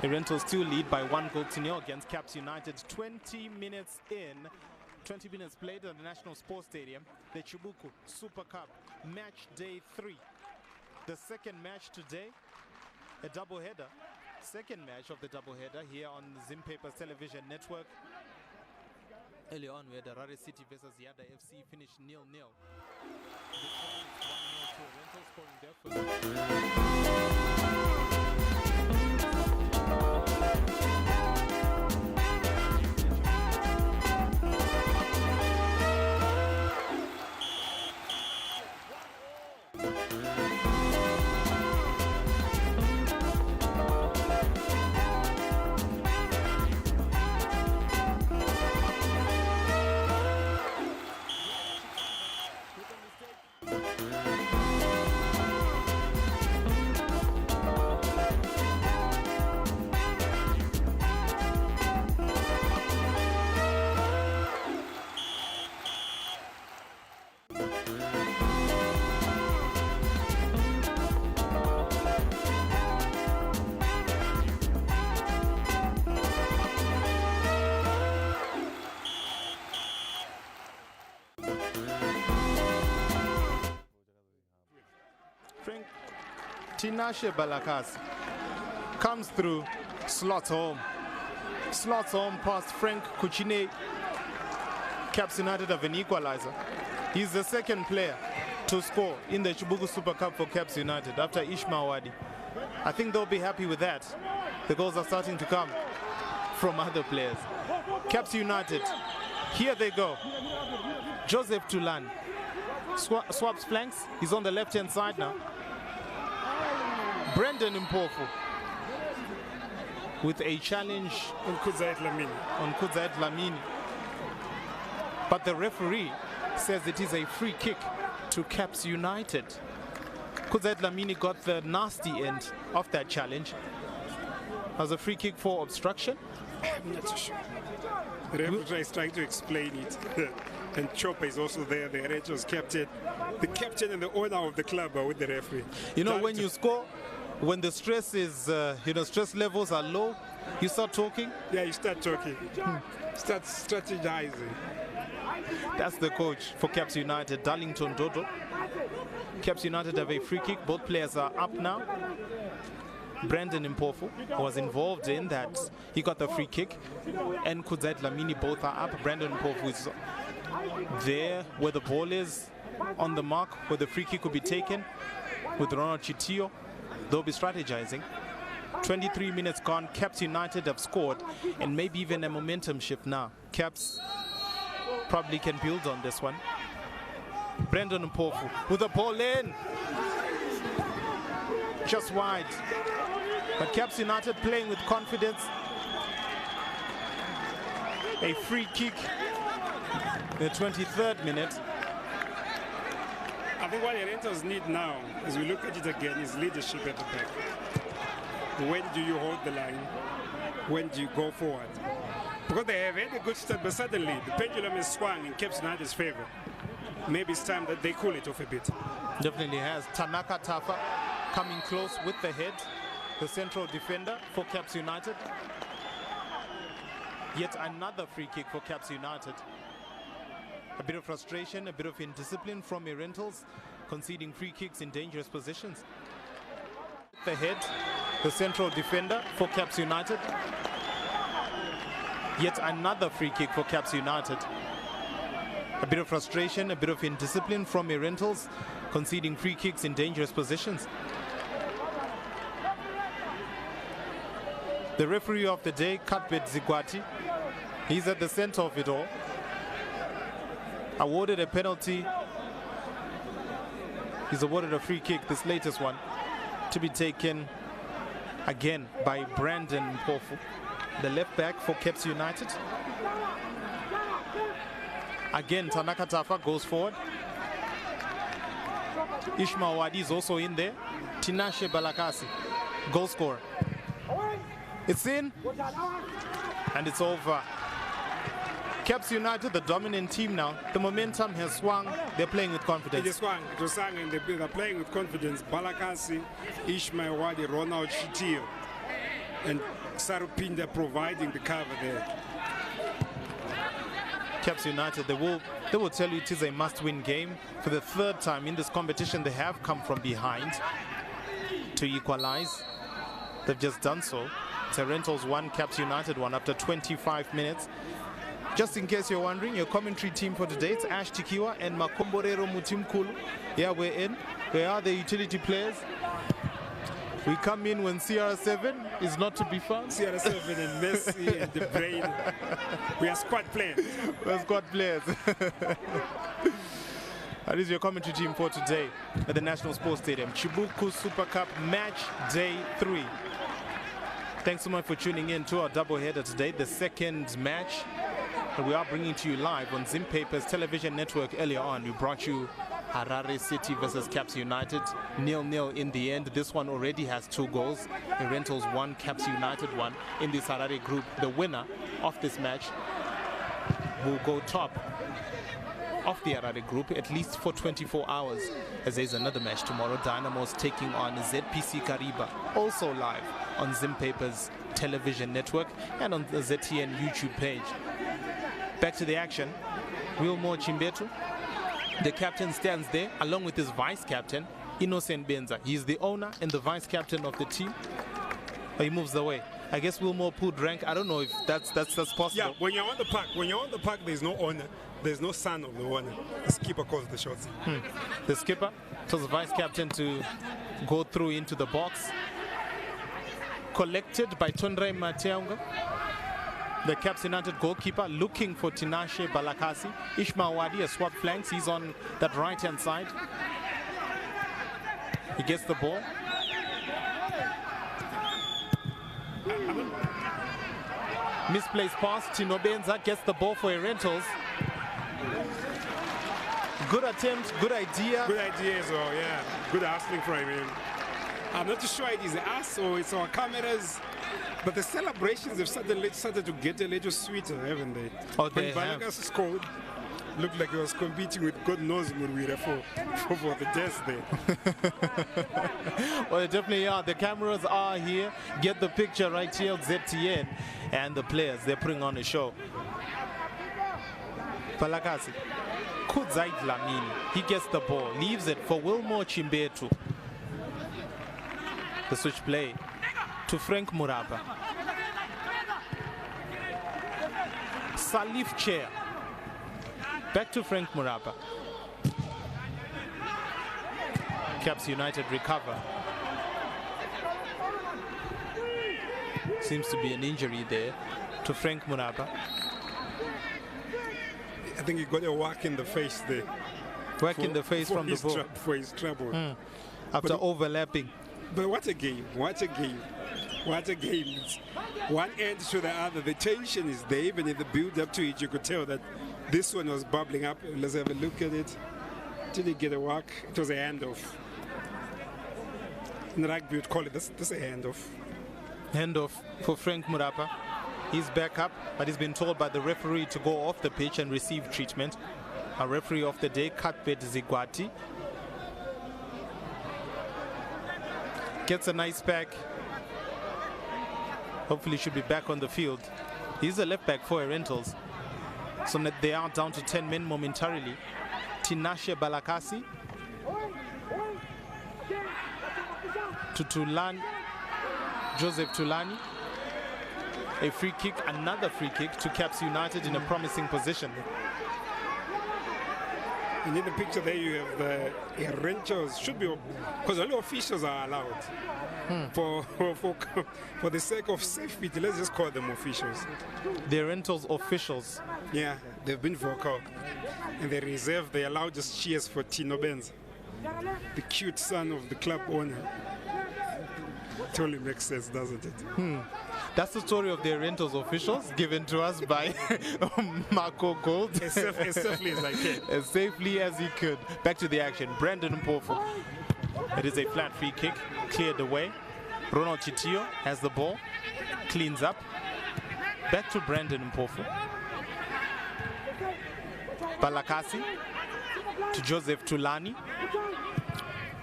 HERENTALS still lead by 1-0 against Caps United. 20 minutes in. 20 minutes played at the National Sports Stadium. The CHIBUKU Super Cup match day 3. The second match today, a doubleheader. Second match of the doubleheader here on Zim Papers Television Network. Earlier on, we had Harare City versus Yada FC finished 0-0. This one is 1-0 to HERENTALS scoring their first. Frank Tinashe Balakasi comes through, slots home past Frank Kuchine. Caps United have an equalizer. He's the second player to score in the CHIBUKU Super Cup for Caps United after Ishmael Wadi. I think they'll be happy with that. The goals are starting to come from other players. Caps United, here they go. Joseph Tulan swaps flanks. He's on the left-hand side now. Brendan Mpofu with a challenge On Kudzait Lamini. But the referee says it is a free kick to Caps United. Kudzait Lamini got the nasty end of that challenge. As a free kick for obstruction. I'm not too sure. The referee is trying to explain it. And Chopper is also there, the HERENTALS captain. The captain and the owner of the club are with the referee. You know, when you score, when the stress is, stress levels are low, you start talking. Yeah, you start talking. Start strategizing. That's the coach for Caps United, Darlington Dodo. Caps United have a free kick. Both players are up now. Brandon Mpofu was involved in that. He got the free kick. And Kudzait Lamini both are up. Brandon Mpofu is there where the ball is, on the mark where the free kick will be taken with Ronald Chitio. They'll be strategizing. 23 minutes gone. Caps United have scored and maybe even a momentum shift now. Caps probably can build on this one. Brandon Mpofu with the ball in. Just wide. But Caps United playing with confidence. A free kick in the 23rd minute. I think what HERENTALS need now, as we look at it again, is leadership at the back. When do you hold the line? When do you go forward? Because they have had a good start, but suddenly the pendulum is swung in Caps United's favor. Maybe it's time that they cool it off a bit. Definitely has. Tanaka Tafa coming close with the head, the central defender for Caps United. Yet another free kick for Caps United. A bit of frustration, a bit of indiscipline from HERENTALS, conceding free kicks in dangerous positions. The head, the central defender for Caps United. Yet another free kick for Caps United. A bit of frustration, a bit of indiscipline from HERENTALS, conceding free kicks in dangerous positions. The referee of the day, Cuthbert Zigwati, he's at the center of it all. Awarded a penalty. He's awarded a free kick, this latest one, to be taken again by Brandon Mpofu. the left back for Caps United. Again, Tanaka Tafa goes forward. Ishmael Wadi is also in there. Tinashe Balakasi, goal scorer. It's in, and it's over. Caps United, the dominant team now. The momentum has swung. They're playing with confidence. It is swung. It was swung, and they're playing with confidence. Balakasi, Ishmael Wadi, Ronald Shitio, and Sarupinda providing the cover there. Caps United, they will tell you it is a must-win game. For the third time in this competition, they have come from behind to equalize. They've just done so. HERENTALS 1, Caps United 1 after 25 minutes. Just in case you're wondering, your commentary team for today, it's Ash Tikiwa and Makomborero Mutimkulu. Yeah, we're in. Where are the utility players? We come in when CR7 is not to be found. CR7 and Messi and De Bruyne. We are squad players. We're squad players. That is your commentary team for today at the National Sports Stadium. Chibuku Super Cup Match Day 3. Thanks so much for tuning in to our doubleheader today, the second match. And we are bringing to you live on Zim Papers television network. Earlier on, we brought you Harare City versus Caps United, 0-0 in the end. This one already has 2 goals. HERENTALS 1, Caps United 1 in this Harare group. The winner of this match will go top of the Harare group at least for 24 hours, as there's another match tomorrow. Dynamos taking on ZPC Kariba, also live on Zim Papers television network and on the ZTN YouTube page. Back to the action. Wilmore Chimbetu, the captain, stands there along with his vice captain Innocent Benza. He's the owner and the vice captain of the team. He moves away. I guess Wilmore pulled rank. I don't know if that's possible. Yeah, when you're on the park, there's no owner, there's no son of the owner. The skipper calls the shots. The skipper tells the vice captain to go through into the box. Collected by Tondre Mateunga, the Caps United goalkeeper, looking for Tinashe Balakasi. Ishmael Wadi, a swap flanks. He's on that right-hand side. He gets the ball. Misplaced pass. Tino Benza gets the ball for HERENTALS. Good attempt, good idea. Good idea as well, yeah. Good hustling from him. I'm not too sure it is us or it's our cameras, but the celebrations have suddenly started to get a little sweeter, haven't they? Oh, they when have. Balakas scored, looked like he was competing with God knows Murwira for the death there. Well, they definitely are. The cameras are here. Get the picture right here, ZTN. And the players, they're putting on a show. Balakasi. Kudzaid Lamini. He gets the ball. Leaves it for Wilmore Chimbetu. The switch play to Frank Muraba. Salif Chair. Back to Frank Muraba. Caps United recover. Seems to be an injury there to Frank Muraba. I think he got a whack in the face there. Whack in the face from the ball. For his trouble. After overlapping. But what a game, what a game, what a game. It's one end to the other. The tension is there. Even in the build-up to it, you could tell that this one was bubbling up. Let's have a look at it. Did he get a whack? It was a handoff. In rugby, you'd call it, that's a handoff. Handoff for Frank Murapa. He's back up, but he's been told by the referee to go off the pitch and receive treatment. Our referee of the day, Cuthbert Zigwati, gets a nice pack. Hopefully should be back on the field. He's a left back for HERENTALS. So they are down to 10 men momentarily. Tinashe Balakasi to Tulani, Joseph Tulani. A free kick, another free kick to Caps United in a promising position. And in the picture there you have the HERENTALS, should be, because only officials are allowed. For the sake of safety, let's just call them officials. The HERENTALS officials. Yeah, they've been vocal. And they reserve, they allow just cheers for Tino Benza, the cute son of the club owner. Totally makes sense, doesn't it? That's the story of the Herentals officials, given to us by Marco Gold. As safely as I can. As safely as he could. Back to the action. Brandon Mpofu. It is a flat free kick, cleared away. Ronald Chitio has the ball, cleans up. Back to Brandon Mpofu. Balakasi to Joseph Tulani.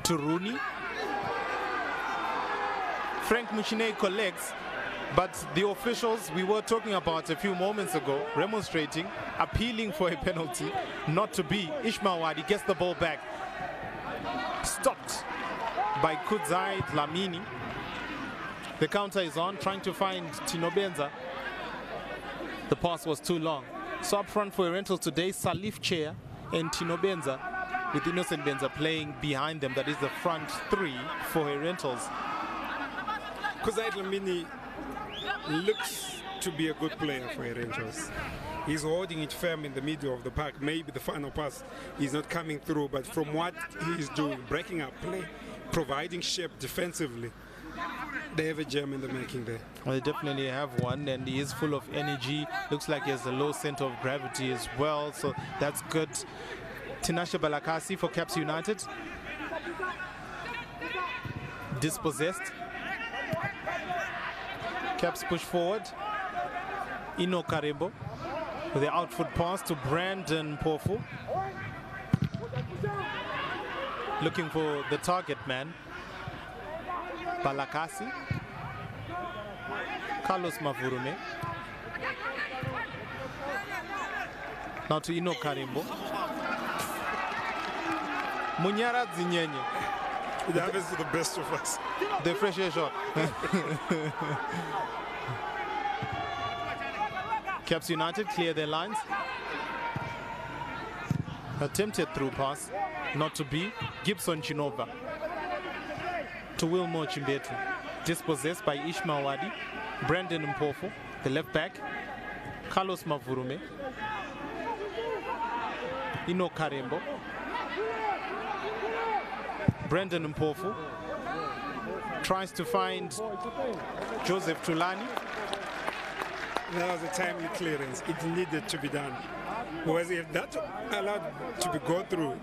To Rooney. Frank Mushine collects, but the officials we were talking about a few moments ago, remonstrating, appealing for a penalty, not to be. Ishmael Wadi gets the ball back. Stopped by Kudzai Dlamini. The counter is on, trying to find Tino Benza. The pass was too long. So up front for Herentals today, Salif Chair and Tino Benza, with Innocent Benza playing behind them. That is the front three for Herentals. Kudzai Dlamini looks to be a good player for Herentals. He's holding it firm in the middle of the park. Maybe the final pass is not coming through, but from what he's doing, breaking up play, providing shape defensively, they have a gem in the making there. Well, they definitely have one, and he is full of energy. Looks like he has a low center of gravity as well, so that's good. Tinashe Balakasi for Caps United. Dispossessed. Caps push forward. Ino Karembo with the outfoot pass to Brandon Mpofu. Looking for the target man. Balakasi. Carlos Mavurume. Now to Ino Karembo. Munyara Zinyenye. It happens to the best of us. The fresh air shot. Caps United clear their lines. Attempted through pass, not to be. Gibson Chinova to Wilmore Chimbetu. Dispossessed by Ishmael Wadi. Brandon Mpofu, the left back. Carlos Mavurume. Ino Karembo. Brandon Mpofu tries to find Joseph Tulani. That was a timely clearance. It needed to be done. Because if that allowed to be go through,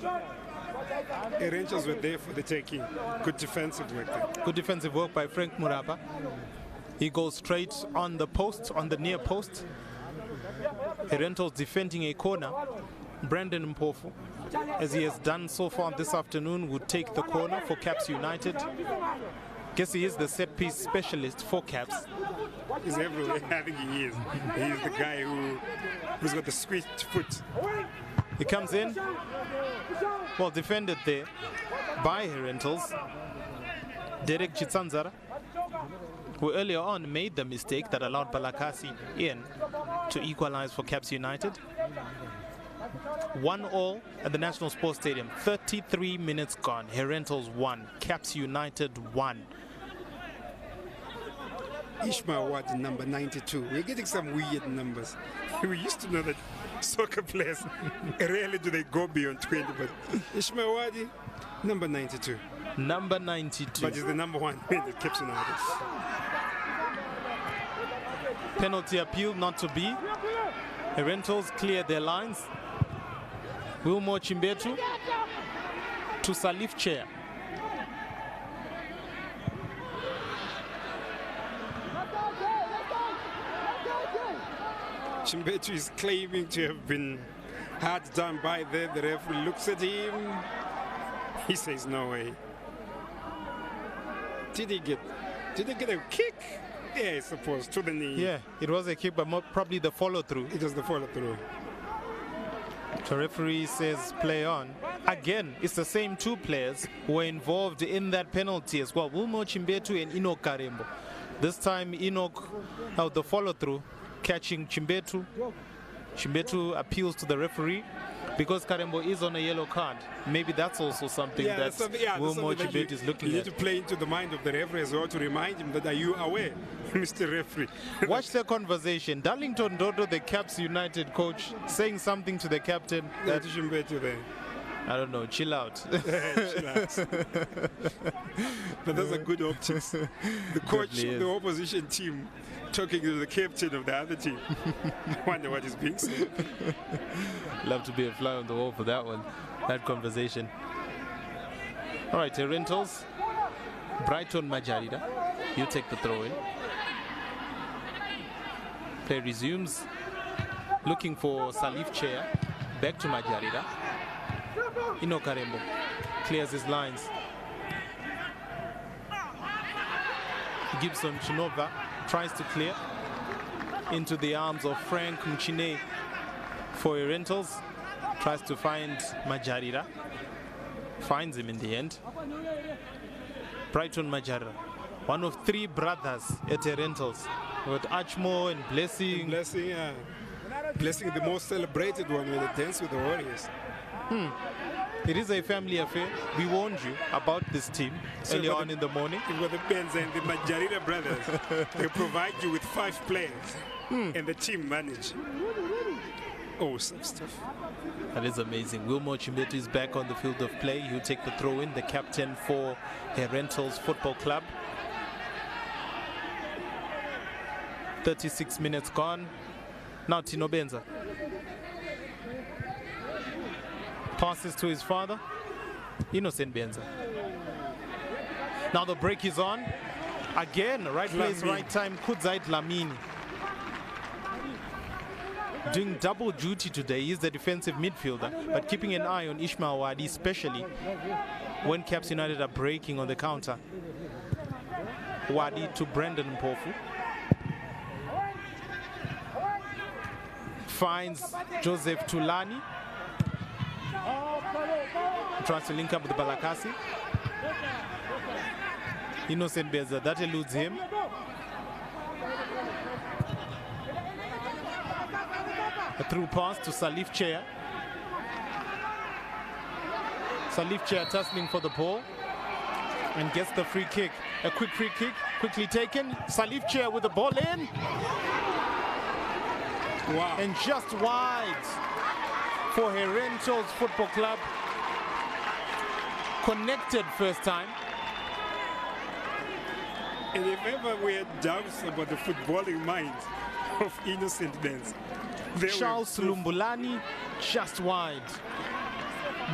Herentals were there for the taking. Good defensive work there. Good defensive work by Frank Murapa. He goes straight on the post, on the near post. Herentals defending a corner. Brandon Mpofu, as he has done so far this afternoon, would take the corner for Caps United. Guess he is the set piece specialist for Caps. He's everywhere. I think he is. He's the guy who's got the sweet foot. He comes in, well defended there by Herentals. Derek Chitsanzara, who earlier on made the mistake that allowed Balakasi in to equalize for Caps United. 1-1 at the National Sports Stadium. 33 minutes gone. Herentals 1, Caps United 1. Ishmael Wadi, number 92. We're getting some weird numbers. We used to know that soccer players, rarely do they go beyond 20, but Ishmael Wadi, number 92. Number 92. But he's the number one that Caps United. Penalty appeal not to be. Herentals clear their lines. Wilmore Chimbetu to Salif Chair. Chimbetu is claiming to have been hard done by there. The referee looks at him. He says, no way. Did he get a kick? Yeah, I suppose, to the knee. Yeah, it was a kick, but probably the follow-through. It was the follow-through. The referee says play on. Again, it's the same two players who were involved in that penalty as well. Wilmore Chimbetu and Enoch Karembo. This time Enoch, the follow-through, catching Chimbetu. Chimbetu appeals to the referee because Karembo is on a yellow card. Maybe that's also something that Wilmore Chimbetu is looking at. You need to play into the mind of the referee as well to remind him that, are you aware, Mr. Referee? Watch the conversation. Darlington Dodo, the Caps United coach, saying something to the captain. That Chimbetu there. I don't know, chill out. Chill out. But that's a good optics. The coach of the opposition team talking to the captain of the other team. I wonder what is being said. Love to be a fly on the wall for that one, that conversation. All right, Herentals, Brighton Majarida, you take the throw in. Play resumes, looking for Salif Chair, back to Majarida. Ino Karembo clears his lines. Gibson Chinova tries to clear into the arms of Frank Mchine for Herentals. Tries to find Majarida. Finds him in the end. Brighton Majarida, one of 3 brothers at Herentals, with Achmo and Blessing. Blessing, the most celebrated one when they dance with the Warriors. It is a family affair. We warned you about this team earlier on in the morning. It was the Benz and the Majarida brothers. They provide you with 5 players, and the team manage. Awesome stuff. That is amazing. Wilmore Chimbetu is back on the field of play. He'll take the throw in, the captain for Herentals Football Club. 36 minutes gone. Now Tino Benza passes to his father, Innocent Benza. Now the break is on. Again, right place, right time, Kudzait Lamini. Doing double duty today. He's the defensive midfielder, but keeping an eye on Ishmael Wadi, especially when Caps United are breaking on the counter. Wadi to Brandon Mpofu. Finds Joseph Tulani. Tries to link up with Balakasi. Innocent Beza, that eludes him. A through pass to Salif Chair. Salif Chair tussling for the ball and gets the free kick. A quick free kick, quickly taken. Salif Chair with the ball in. Wow. And just wide for Herentals Football Club. Connected first time. And if ever we had doubts about the footballing mind of Innocent Benz, Charles Lumbulani just wide.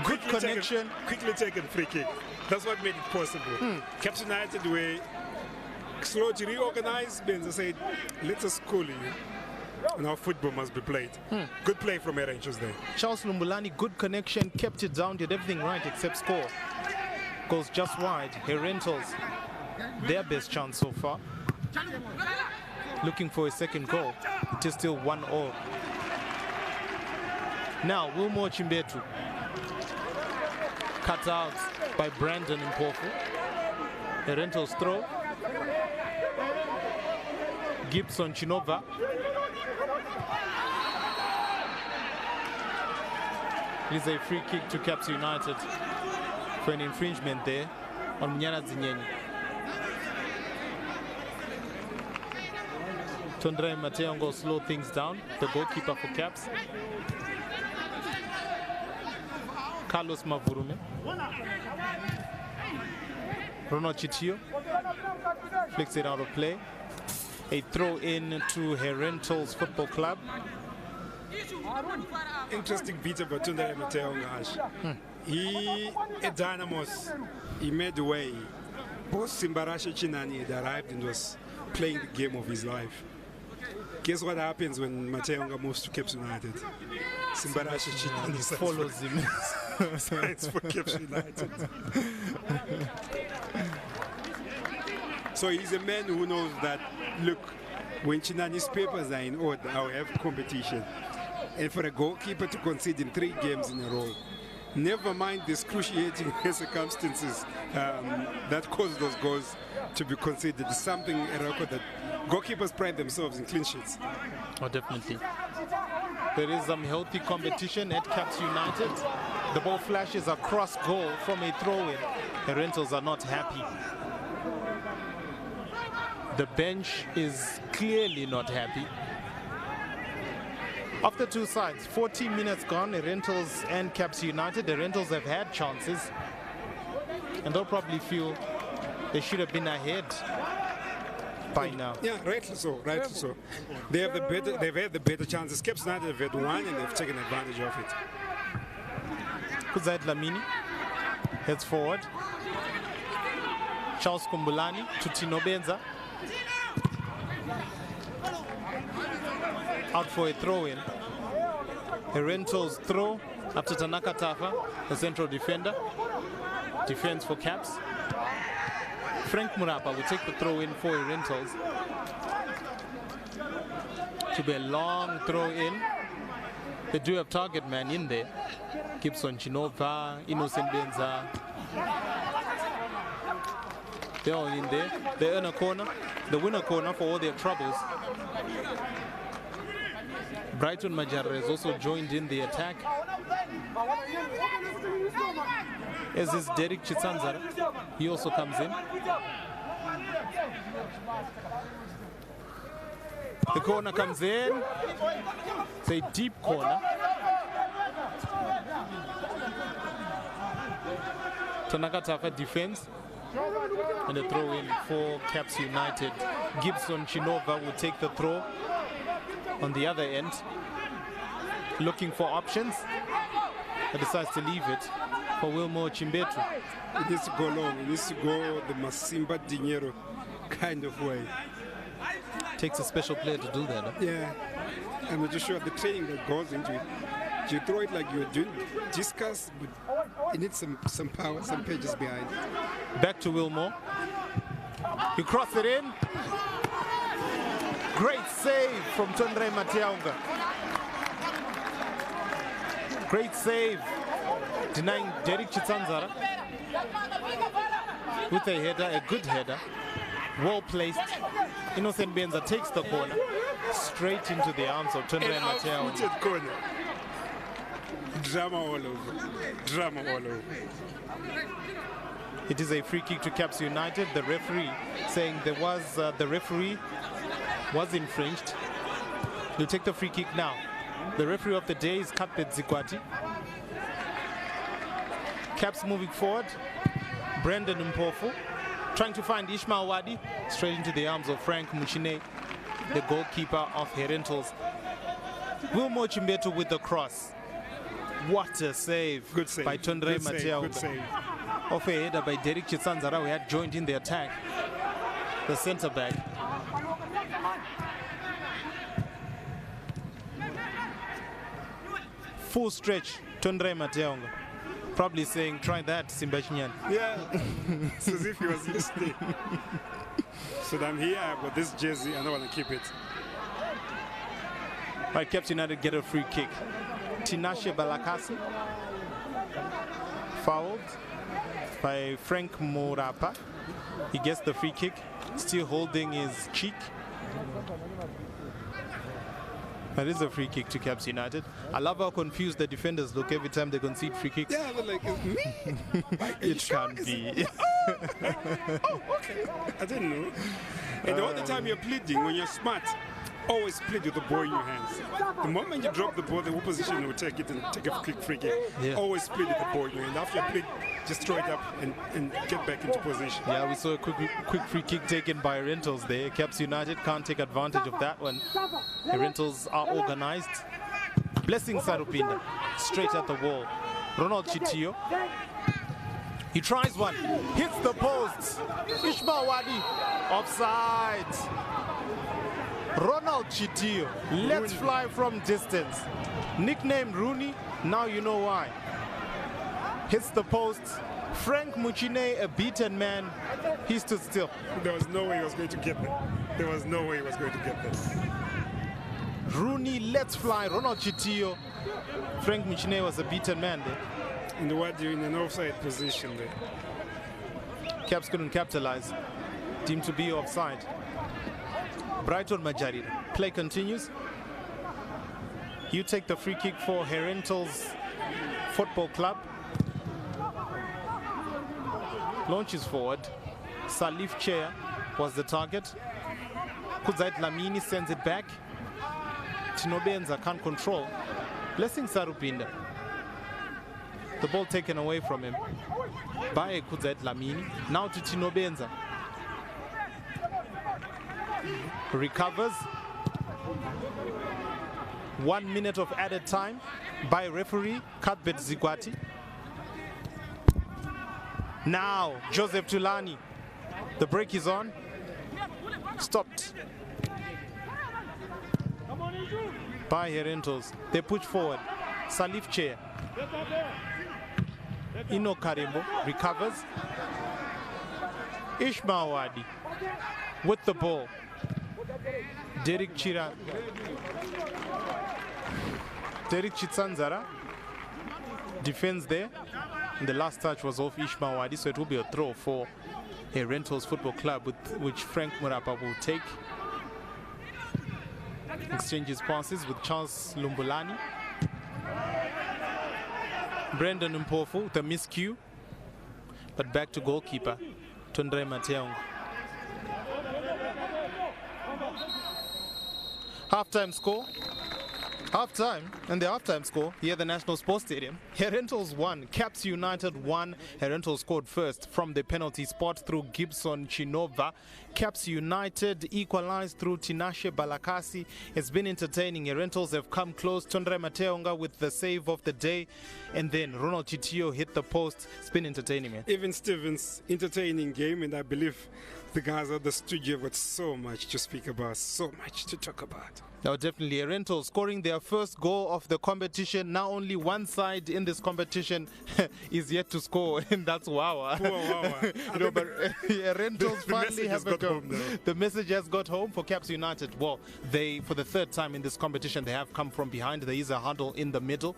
Good connection. Quickly taken free kick. That's what made it possible. Caps United were slow to reorganize. Benz said, let us school you. Now football must be played. Good play from Herentals there. Charles Lumbulani, good connection, kept it down, did everything right except score. Goes just wide. Herentals, their best chance so far. Looking for a second goal. It is still 1-1. Now, Wilmore Chimbetu. Cut out by Brandon Mpofu. Herentals throw. Gibson Chinova. It is a free kick to Caps United for an infringement there on Mnyana Zinyenyi. Tondre Mateongo will slow things down, the goalkeeper for Caps. Carlos Mavurume. Ronald Chitio flicks it out of play. A throw in to Herentals Football Club. Interesting bit about Tundra Mateonga. He, at Dynamos, he made the way. Both Simbarasha Chinani had arrived and was playing the game of his life. Guess what happens when Mateonga moves to Caps United? Simbarasha Chinani follows him. Signs for Caps United. So he's a man who knows that, look, when Chinani's papers are in order, I'll have competition. And for a goalkeeper to concede in 3 games in a row, never mind the excruciating circumstances that caused those goals to be conceded, is something, a record that goalkeepers pride themselves in clean sheets. Oh, definitely. There is some healthy competition at Caps United. The ball flashes across goal from a throw-in. The Herentals are not happy. The bench is clearly not happy. After 2 sides, 14 minutes gone, the Herentals and Caps United. The Herentals have had chances, and they'll probably feel they should have been ahead by now. Yeah, rightly so, rightly so. They've had the better chances. Caps United have had one and they've taken advantage of it. Kuzait Lamini heads forward. Charles Kumbulani to Tino Benza. Out for a throw-in. Herentals throw after Tanaka Tafa, the central defender. Defense for Caps. Frank Murapa will take the throw-in for Herentals. To be a long throw-in. They do have target man in there. Gibson Chinova, Innocent Benza. They're all in there. They earn a corner, the winner corner for all their troubles. Brighton Majara has also joined in the attack. As is Derek Chitsanzara, he also comes in. The corner comes in. It's a deep corner. Tanaka Tafa defense. And a throw in for Caps United. Gibson Chinova will take the throw on the other end. Looking for options. But decides to leave it for Wilmore Chimbetu. It needs to go long. It needs to go the Masimba Dinero kind of way. Takes a special player to do that. Huh? Yeah. I'm not sure the training that goes into it. You throw it like you're doing discus, but it needs some power, some pages behind. Back to Wilmore. You cross it in. Great save from Tondre Matiaunga. Great save. Denying Derek Chitsanzara. With a header, a good header. Well placed. Innocent Benza takes the corner. Straight into the arms of Tondre Matiaunga. Corner. Drama all over. Drama all over. It is a free kick to Caps United. The referee saying the referee was infringed. He'll take the free kick now. The referee of the day is Kapet Zikwati. Caps moving forward. Brendan Mpofu trying to find Ishmael Wadi. Straight into the arms of Frank Muchine, the goalkeeper of Herentals. Wilmore Chimbetu with the cross. What a save, good save by Tondre Matiaunga. Good save. Off a header by Derek Chitsanzara, who had joined in the attack. The centre back. Full stretch, Tondre Matiaunga. Probably saying, try that, Simbashinyan. Yeah, it's as if he was listening. So I'm here, I've got this jersey, I don't want to keep it. Right, Caps United get a free kick. Tinashe Balakasi fouled by Frank Murapa. He gets the free kick, still holding his cheek. That is a free kick to Caps United. I love how confused the defenders look every time they concede free kicks. Yeah, they're like, it's me? It can't be. Oh, okay. I didn't know. And all the time you're pleading, when you're smart, always plead with the ball in your hands. The moment you drop the ball, the opposition will take it and take a quick free kick. Yeah. Always plead with the ball in your hand. After you plead, just throw it up and get back into position. Yeah, we saw a quick free kick taken by Rentals there. Caps United can't take advantage of that one. The Rentals are organized. Blessing Sarupinda, straight at the wall. Ronald Chitio. He tries one, hits the post. Ishmael Wadi, offside. Ronald Chitio, let's fly from distance. Nicknamed Rooney, now you know why. Hits the post. Frank Muchine, a beaten man, he stood still. There was no way he was going to get there. There was no way he was going to get there. Rooney, let's fly. Ronald Chitio. Frank Muchine was a beaten man there. And what you're in an offside position there. Caps couldn't capitalize. Deemed to be offside. Brighton Majari. Play continues. You take the free kick for Herentals Football Club. Launches forward. Salif Chair was the target. Kuzait Lamini sends it back. Tinobenza can't control. Blessing Sarupinda. The ball taken away from him by Kuzait Lamini. Now to Tinobenza. recovers. 1 minute of added time by referee Cuthbert Zigwati. Now Joseph Tulani. The break is on. Stopped by Herentals. They push forward. Salif Chair. Ino Karimbo recovers. Ishmael Wadi with the ball. Derek Chitsanzara defends there. And the last touch was off Ishmael Wadi, so it will be a throw for Herentals Football Club, which Frank Murapa will take. Exchanges passes with Charles Lumbulani. Brendan Mpofu, the miscue. But back to goalkeeper, Tundre Mateong. Halftime score. Halftime, and the halftime score here at the National Sports Stadium. Herentals 1, Caps United 1. Herentals scored first from the penalty spot through Gibson Chinova. Caps United equalized through Tinashe Balakasi. It's been entertaining. Herentals have come close. Tondre Mateonga with the save of the day. And then Ronald Chitio hit the post. It's been entertaining, man. Even Stevens, entertaining game, and I believe the guys at the studio got so much to speak about, so much to talk about. Now, definitely, Herentals scoring their first goal of the competition. Now only one side in this competition is yet to score, and that's Wawa. Poor Wawa. No, but Herentals finally have a goal. The message has got home for Caps United. Well, they, for the third time in this competition, they have come from behind. There is a huddle in the middle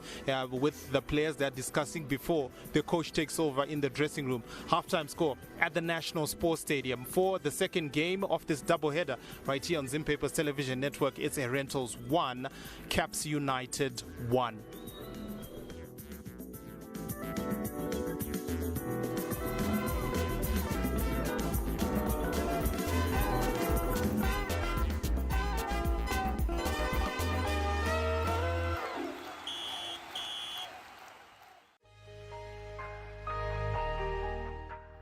with the players they're discussing before the coach takes over in the dressing room. Halftime score at the National Sports Stadium for the second game of this doubleheader right here on Zimpapers Television Network. It's Herentals 1, Caps United 1.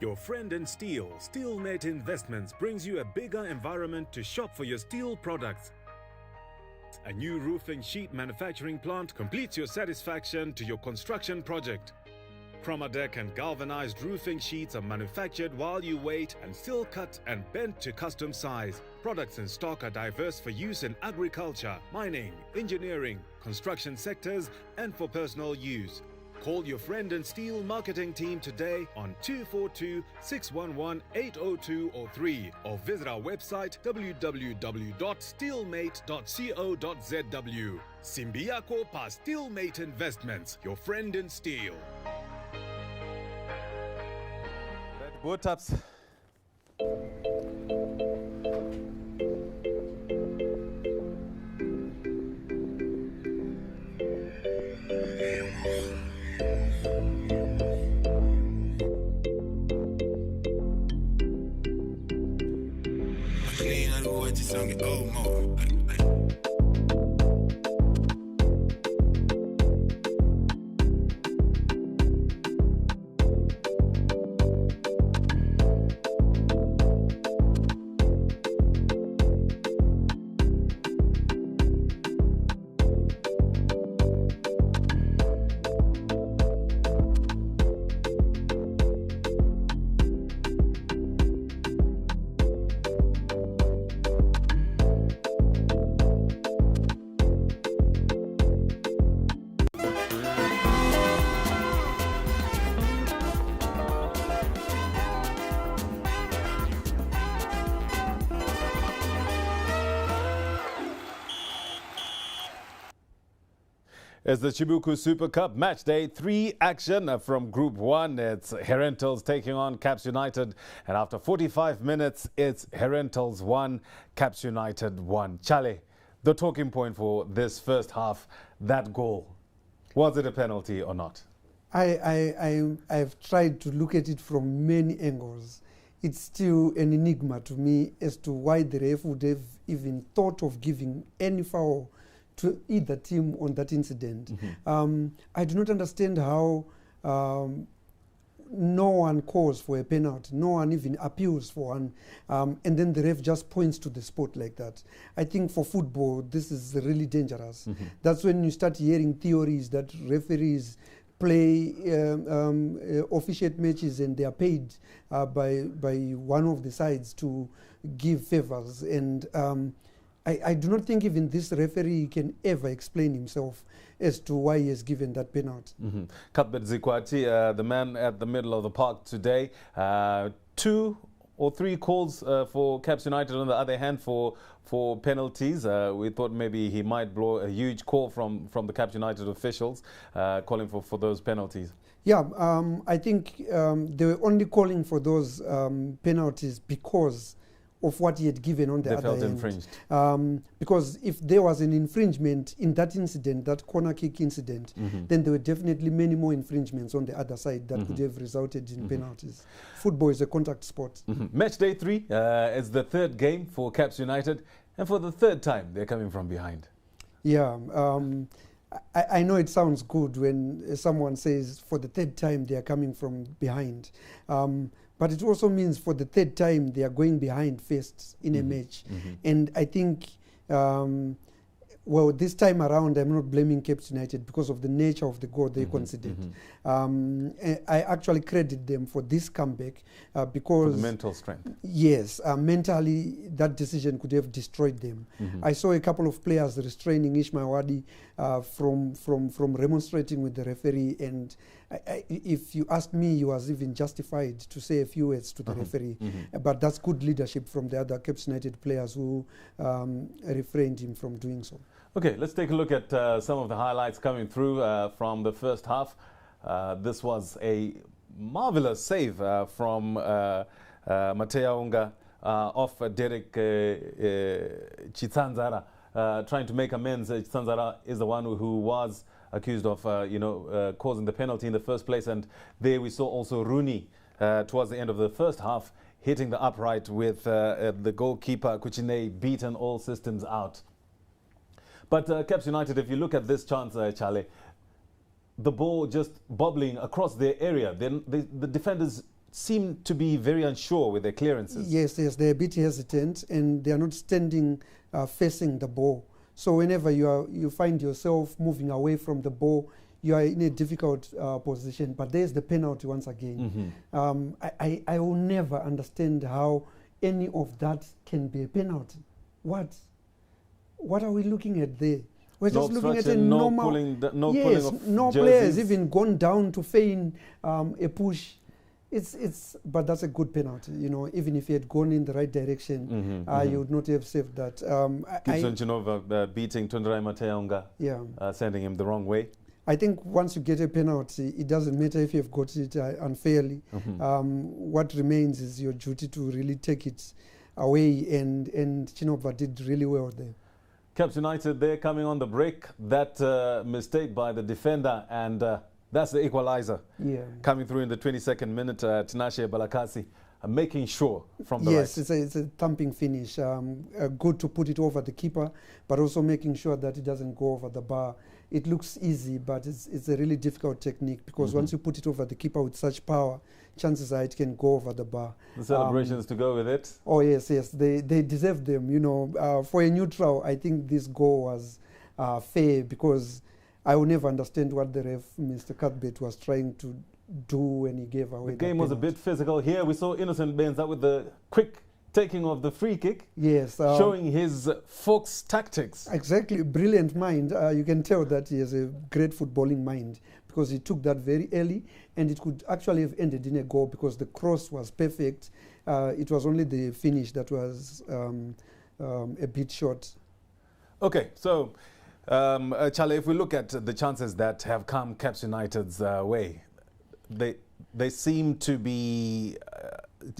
Your friend in steel, Steelmate Investments, brings you a bigger environment to shop for your steel products. A new roofing sheet manufacturing plant completes your satisfaction to your construction project. ChromaDeck and galvanized roofing sheets are manufactured while you wait and still cut and bent to custom size. Products in stock are diverse for use in agriculture, mining, engineering, construction sectors, and for personal use. Call your friend and steel marketing team today on 242-611-80203 or visit our website www.steelmate.co.zw. Simbiako pa Steelmate Investments, your friend in steel. Red Bull taps. It's the Chibuku Super Cup Match Day 3 action from Group 1. It's Herentals taking on Caps United. And after 45 minutes, it's Herentals 1, Caps United 1. Chale, the talking point for this first half, that goal. Was it a penalty or not? I've tried to look at it from many angles. It's still an enigma to me as to why the ref would have even thought of giving any foul to either team on that incident. I do not understand how no one calls for a penalty, no one even appeals for one, and then the ref just points to the spot like that. I think for football, this is really dangerous. That's when you start hearing theories that referees play officiate matches and they are paid by one of the sides to give favors, and I do not think even this referee can ever explain himself as to why he has given that penalty. Cuthbert Zikwati, the man at the middle of the park today, 2 or 3 calls for Caps United. On the other hand, for penalties, we thought maybe he might blow a huge call from the Caps United officials calling for those penalties. Yeah, I think they were only calling for those penalties because of what he had given on the other felt end. Infringed. Because if there was an infringement in that incident, that corner kick incident, then there were definitely many more infringements on the other side that could have resulted in penalties. Football is a contact sport. Match day 3 is the 3rd game for Caps United, and for the 3rd time they're coming from behind. Yeah, I know it sounds good when someone says for the 3rd time they are coming from behind. But it also means for the 3rd time they are going behind first in a match. And I think, well, this time around I'm not blaming Cape United because of the nature of the goal they conceded. I actually credit them for this comeback because... For the mental strength. Yes, mentally that decision could have destroyed them. I saw a couple of players restraining Ishmael Wadi from remonstrating with the referee, and if you ask me, he was even justified to say a few words to the referee. But that's good leadership from the other Cape United players who refrained him from doing so. Okay, let's take a look at some of the highlights coming through from the first half. This was a marvelous save from Mateo Unga off Derek Chitsanzara, trying to make amends. Chitsanzara is the one who was accused of, causing the penalty in the first place. And there we saw also Rooney towards the end of the first half hitting the upright with the goalkeeper Kuchine beaten all systems out. But Caps United, if you look at this chance, Charlie, the ball just bobbling across their area. The defenders seem to be very unsure with their clearances. Yes, they're a bit hesitant and they are not standing facing the ball. So whenever you find yourself moving away from the ball, you are in a difficult position. But there's the penalty once again. I will never understand how any of that can be a penalty. What are we looking at there? We're just looking at a normal... No players even gone down to feign a push. But that's a good penalty, even if he had gone in the right direction, you would not have saved that. Gibson Chinova beating Tundrai Mateaunga, sending him the wrong way. I think once you get a penalty, it doesn't matter if you've got it unfairly. What remains is your duty to really take it away, and Chinova did really well there. Caps United, they're coming on the break. That mistake by the defender, and that's the equalizer. Coming through in the 22nd minute, Tinashe Balakasi making sure from the right. Yes, it's a thumping finish. Good to put it over the keeper, but also making sure that it doesn't go over the bar. It looks easy, but it's a really difficult technique because once you put it over the keeper with such power, chances are it can go over the bar. The celebrations to go with it? Oh, yes, they deserve them. For a neutral, I think this goal was fair because I will never understand what the ref, Mr. Cuthbert, was trying to do when he gave away. The game was a bit physical here. We saw Innocent Benza with the quick taking of the free kick. Yes. Showing his Fox tactics. Exactly. Brilliant mind. You can tell that he has a great footballing mind because he took that very early and it could actually have ended in a goal because the cross was perfect. It was only the finish that was a bit short. Okay, so Charlie, if we look at the chances that have come Caps United's way, they seem to be...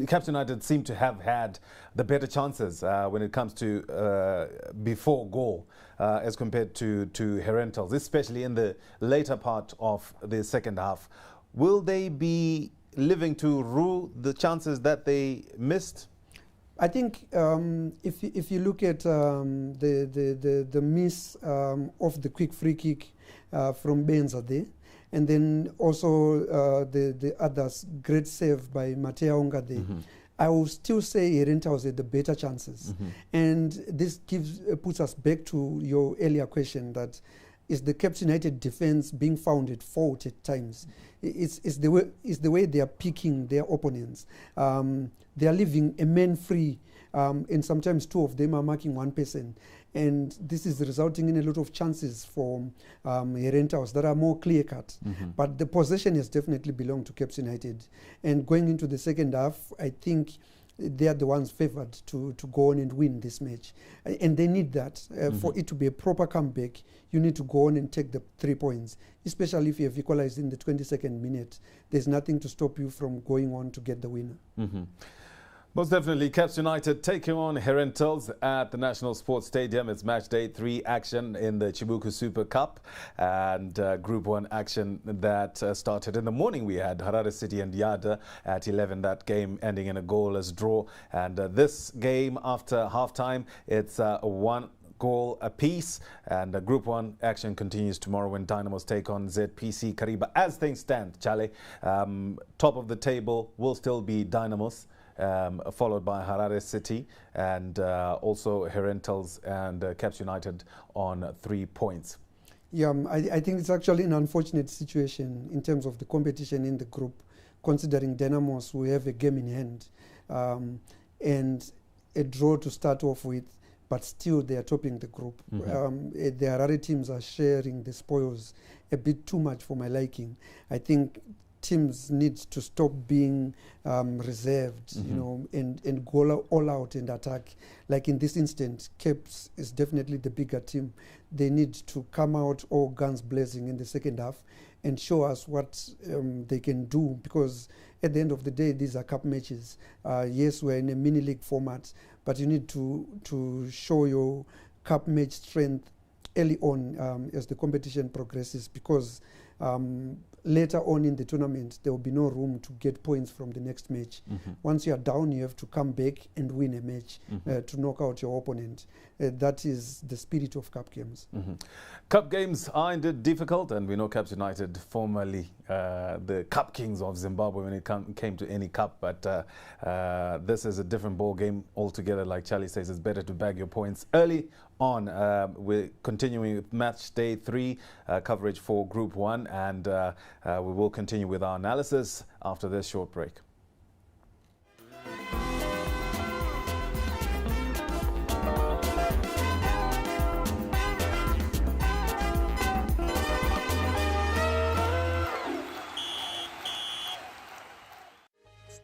Caps United seem to have had the better chances when it comes to before goal as compared to Herentals, especially in the later part of the second half. Will they be living to rue the chances that they missed? I think if you look at the miss of the quick free kick from Benza there, And then also the others, great save by Matea Ongade. I will still say HERENTALS had the better chances. And this puts us back to your earlier question that is the Cape United defense being found at fault at times. It's the way they are picking their opponents. They are leaving a man free, and sometimes two of them are marking one person. And this is resulting in a lot of chances for HERENTALS that are more clear-cut. But the possession has definitely belonged to Cape United. And going into the second half, I think they are the ones favoured to go on and win this match. And they need that. For it to be a proper comeback, you need to go on and take the 3 points, especially if you have equalized in the 22nd minute. There's nothing to stop you from going on to get the winner. Most definitely, Caps United taking on HERENTALS at the National Sports Stadium. It's match day 3 action in the CHIBUKU Super Cup and Group 1 action that started in the morning. We had Harare City and Yada at 11, that game ending in a goalless draw. And this game after halftime, it's a 1 goal apiece, and Group 1 action continues tomorrow when Dynamos take on ZPC Kariba. As things stand, Chale, top of the table will still be Dynamos, followed by Harare City, and also HERENTALS and Caps United on 3 points. Yeah, I think it's actually an unfortunate situation in terms of the competition in the group, considering Dynamos will have a game in hand and a draw to start off with, but still they are topping the group. The Harare teams are sharing the spoils a bit too much for my liking. I think teams need to stop being reserved, you know, and go all out and attack. Like in this instance, Capes is definitely the bigger team. They need to come out all guns blazing in the second half and show us what they can do, because at the end of the day, these are cup matches. Yes, we're in a mini league format, but you need to show your cup match strength early on as the competition progresses, because later on in the tournament, there will be no room to get points from the next match. Once you are down, you have to come back and win a match to knock out your opponent. That is the spirit of cup games. Cup games are indeed difficult, and we know Caps United, formerly the Cup Kings of Zimbabwe when it came to any cup, but this is a different ball game altogether. Like Charlie says, it's better to bag your points early on. We're continuing with match day 3 coverage for Group 1, and we will continue with our analysis after this short break.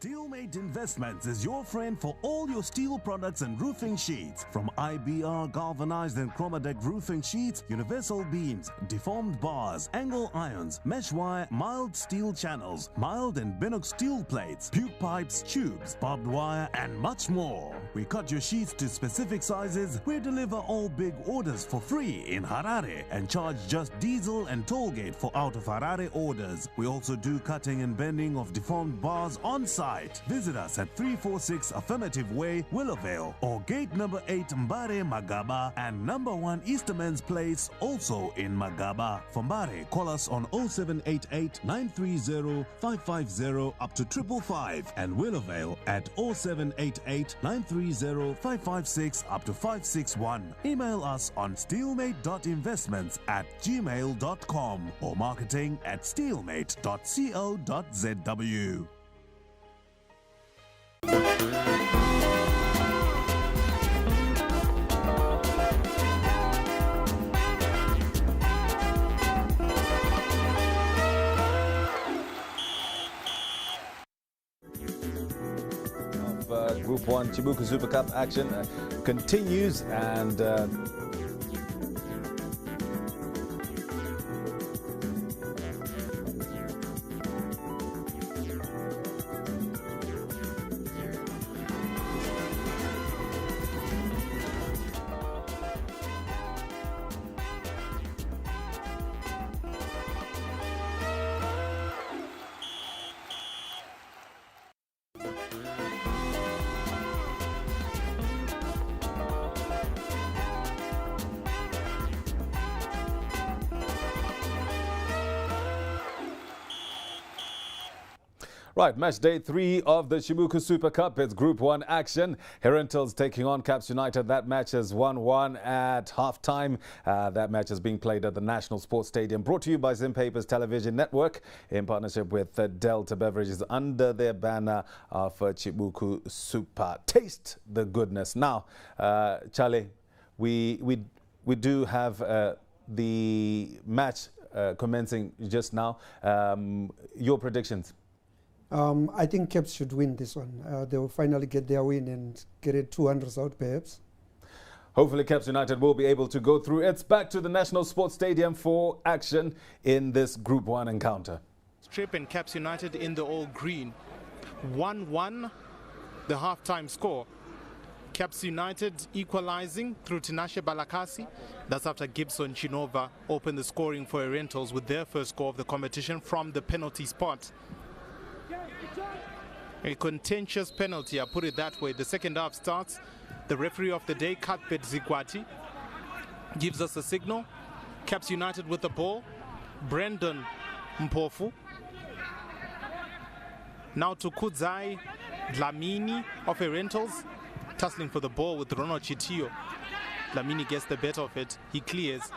Steelmate Investments is your friend for all your steel products and roofing sheets. From IBR galvanized and chromadeck roofing sheets, universal beams, deformed bars, angle irons, mesh wire, mild steel channels, mild and Binox steel plates, puke pipes, tubes, barbed wire, and much more. We cut your sheets to specific sizes. We deliver all big orders for free in Harare and charge just diesel and tollgate for out of Harare orders. We also do cutting and bending of deformed bars on site. Visit us at 346 Affirmative Way, Willowvale, or gate number 8 Mbare, Magaba, and number 1 Easterman's Place, also in Magaba. For Mbare, call us on 0788 930 550 up to 555, and Willowvale at 0788 930 556 up to 561. Email us on steelmate.investments@gmail.com or marketing@steelmate.co.zw. Group 1 CHIBUKU Super Cup action continues, and Right, match day 3 of the CHIBUKU Super Cup. It's Group 1 action. HERENTALS taking on Caps United. That match is 1-1 at half-time. That match is being played at the National Sports Stadium. Brought to you by Zim Papers Television Network in partnership with Delta Beverages under their banner of CHIBUKU Super. Taste the goodness. Now, Charlie, we do have the match commencing just now. Your predictions? I think Caps should win this one. They will finally get their win and get it 200 out perhaps. Hopefully Caps United will be able to go through. It's back to the National Sports Stadium for action in this Group 1 encounter. Strip and Caps United in the all green. 1-1, the half-time score. Caps United equalizing through Tinashe Balakasi. That's after Gibson Chinova opened the scoring for HERENTALS with their first score of the competition from the penalty spot. A contentious penalty, I put it that way. The second half starts. The referee of the day, Cuthbert Zigwati, gives us a signal. Caps United with the ball. Brendan Mpofu. Now to Kudzai Dlamini of HERENTALS, tussling for the ball with Ronald Chitio. Dlamini gets the better of it. He clears.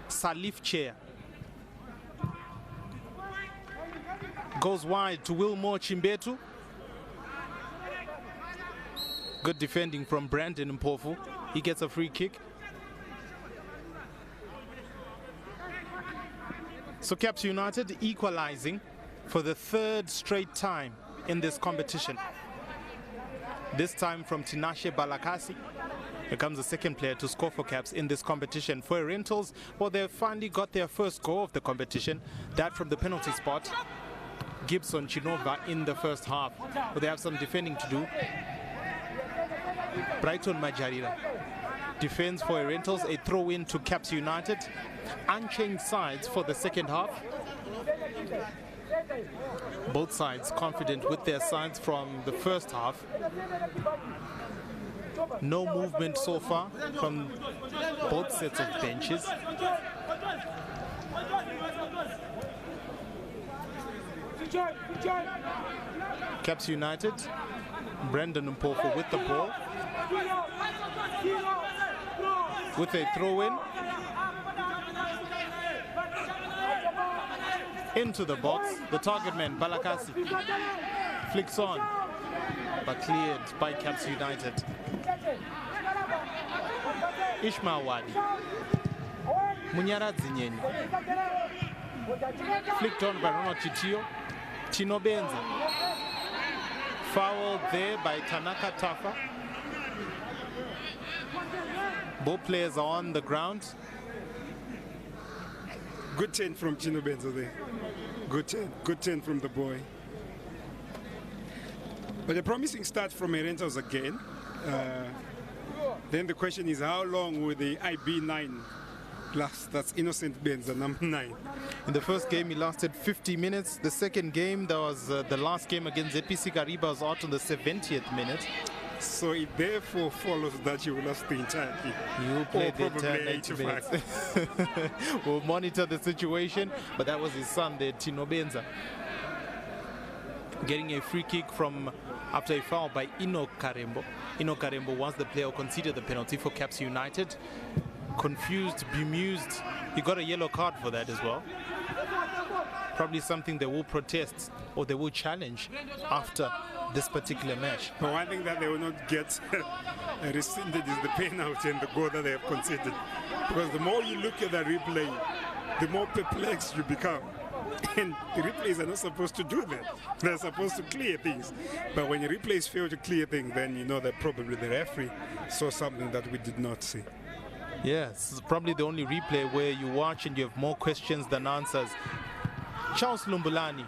Salif Chair goes wide to Wilmore Chimbetu. Good defending from Brandon Mpofu. He gets a free kick. So Caps United equalizing for the third straight time in this competition. This time from Tinashe Balakasi. Here comes the second player to score for Caps in this competition. For HERENTALS, well, they finally got their first goal of the competition. That from the penalty spot. Gibson Chinova in the first half. But they have some defending to do. Brighton Majarira defends for HERENTALS, a throw-in to Caps United. Unchanged sides for the second half. Both sides confident with their sides from the first half. No movement so far from both sets of benches. Caps United, Brendan Mpofu with the ball. With a throw-in. Into the box. The target man, Balakasi, flicks on, but cleared by Caps United. Ishmael Wadi. Munyaradzi Nyenyi. Flicked on by Ronald Chitio. Tino Benza. Fouled there by Tanaka Tafa. Both players are on the ground. Good turn from Chino Benzo there. Good turn from the boy. But a promising start from HERENTALS again. Then the question is, how long will the IB9 last? That's Innocent Benza, number 9. In the first game, he lasted 50 minutes. The second game, that was the last game against ZPC Gariba, was out on the 70th minute. So it therefore follows that you will last the entire game. You will play the entire 90 minutes. We'll monitor the situation, but that was his son there, Tino Benza. Getting a free kick from after a foul by Ino Karembo. Ino Karembo was the player who conceded the penalty for Caps United. Confused, bemused. He got a yellow card for that as well. Probably something they will protest or they will challenge after this particular match. But one thing that they will not get rescinded is the penalty and the goal that they have conceded. Because the more you look at the replay, the more perplexed you become. And the replays are not supposed to do that. They're supposed to clear things. But when the replays fail to clear things, then you know that probably the referee saw something that we did not see. Yes, it's probably the only replay where you watch and you have more questions than answers. Charles Lumbulani.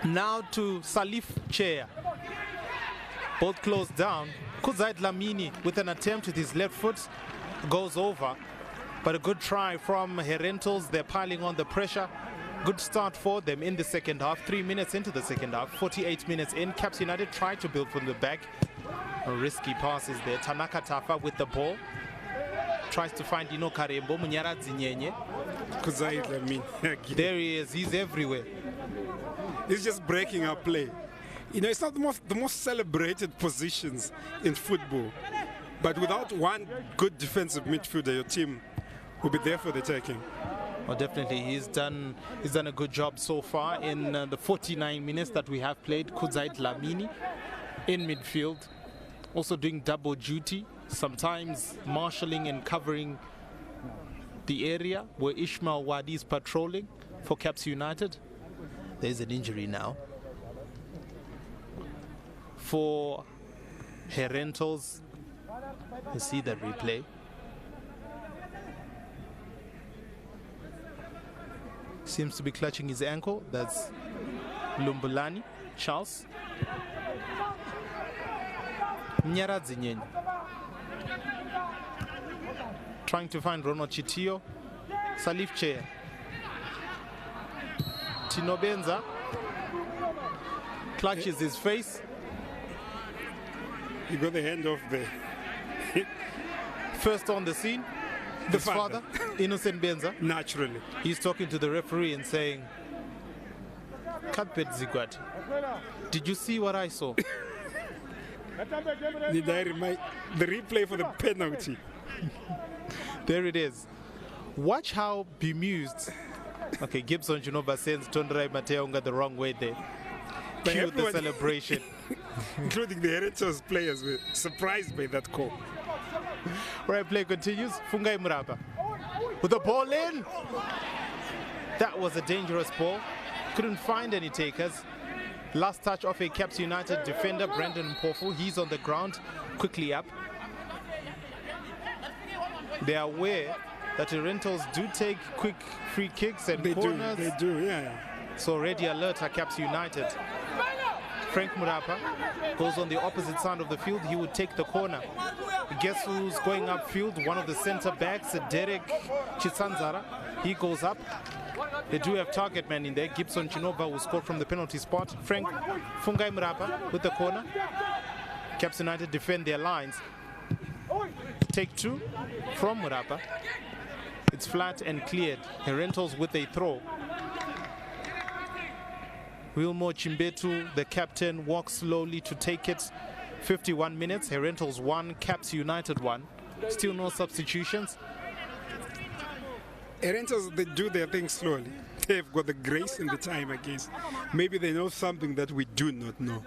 Now to Salif Chair. Both closed down. Kudzai Dlamini with an attempt with his left foot goes over. But a good try from HERENTALS. They're piling on the pressure. Good start for them in the second half. 3 minutes into the second half. 48 minutes in. Caps United tried to build from the back. Risky passes there. Tanaka Tafa with the ball. Tries to find Ino Karembo. Munyaradzi Nyenyi. Kudzai Dlamini. There he is. He's everywhere. It's just breaking our play. You know, it's not the most celebrated positions in football. But without one good defensive midfielder, your team will be there for the taking. Well, definitely, he's done a good job so far in the 49 minutes that we have played. Kudzai Dlamini in midfield, also doing double duty, sometimes marshalling and covering the area where Ishmael Wadi is patrolling for Caps United. There's an injury now for Herentals. You see that replay. Seems to be clutching his ankle. That's Lumbulani, Charles. Nyaradzinyen. Trying to find Ronald Chitio. Salif Chair. Tino Benza clutches his face. You got the hand of the first on the scene. His father, Innocent Benza. Naturally. He's talking to the referee and saying, Kapet Zigwat, did you see what I saw? Did I remind the replay for the penalty? There it is. Watch how bemused. Okay, Gibson Junova sends Tondrai Mateo got the wrong way there. Cue the celebration. Including the Herentals players were surprised by that call. Right, play continues. Fungai Muraba with the ball in. That was a dangerous ball. Couldn't find any takers. Last touch of a Caps United defender, Brandon Mpofu. He's on the ground, quickly up. They are aware that the Rentals do take quick free kicks and corners. They do, yeah. So already alert are Caps United. Frank Murapa goes on the opposite side of the field. He would take the corner. Guess who's going upfield? One of the center backs, Derek Chisanzara. He goes up. They do have target man in there. Gibson Chinova who scored from the penalty spot. Frank Fungai Murapa with the corner. Caps United defend their lines. Take two from Murapa. It's flat and cleared. Herentals with a throw. Wilmo Chimbetu, the captain, walks slowly to take it. 51 minutes, Herentals 1, Caps United 1. Still no substitutions. Herentals, they do their thing slowly. They've got the grace and the time against. Maybe they know something that we do not know.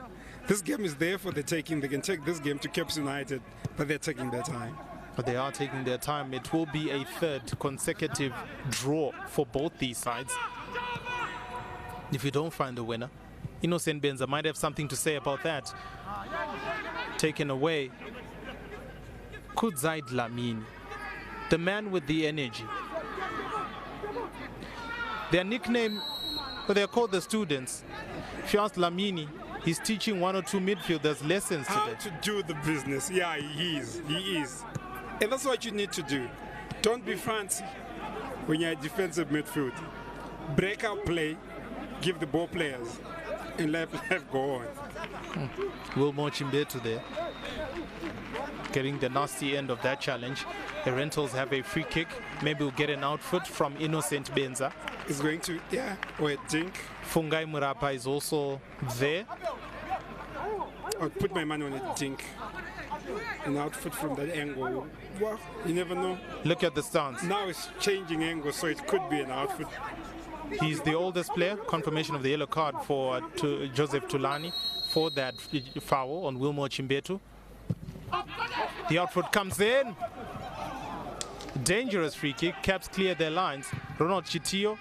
This game is there for the taking. They can take this game to Caps United, but they're taking their time. But they are taking their time. It will be a third consecutive draw for both these sides. If you don't find a winner, Innocent Benza might have something to say about that. Taken away, Kudzai Dlamini, the man with the energy. Their nickname, well, they're called the students. If you ask Dlamini, he's teaching one or two midfielders lessons How today. to do the business. Yeah, he is. And that's what you need to do. Don't be fancy when you're a defensive midfield. Break out play, give the ball players, and let go on. Wilmo Chimbetu there, getting the nasty end of that challenge. The Rentals have a free kick. Maybe we'll get an outfoot from Innocent Benza. It's going to, yeah, or a dink. Fungai Murapa is also there. I'll put my money on a dink. An outfoot from that angle. Well, you never know. Look at the stance. Now it's changing angle, so it could be an outfoot. He's the oldest player. Confirmation of the yellow card for Joseph Tulani for that foul on Wilmo Chimbetu. The outfoot comes in. Dangerous free kick. Caps clear their lines. Ronald Chitio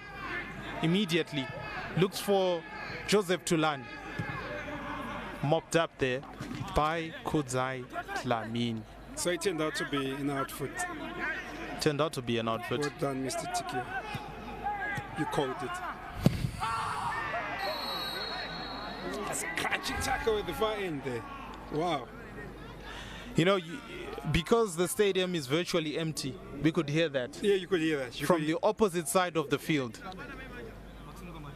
immediately looks for Joseph Tulani. Mopped up there by Kudzai Dlamini. So it turned out to be an outfoot. Turned out to be an outfoot. Well done, Mr. Tikio. You called it. It's a crunching tackle at the far end there. Wow. You know, because the stadium is virtually empty, we could hear that. Yeah, you could hear that. From the opposite side of the field.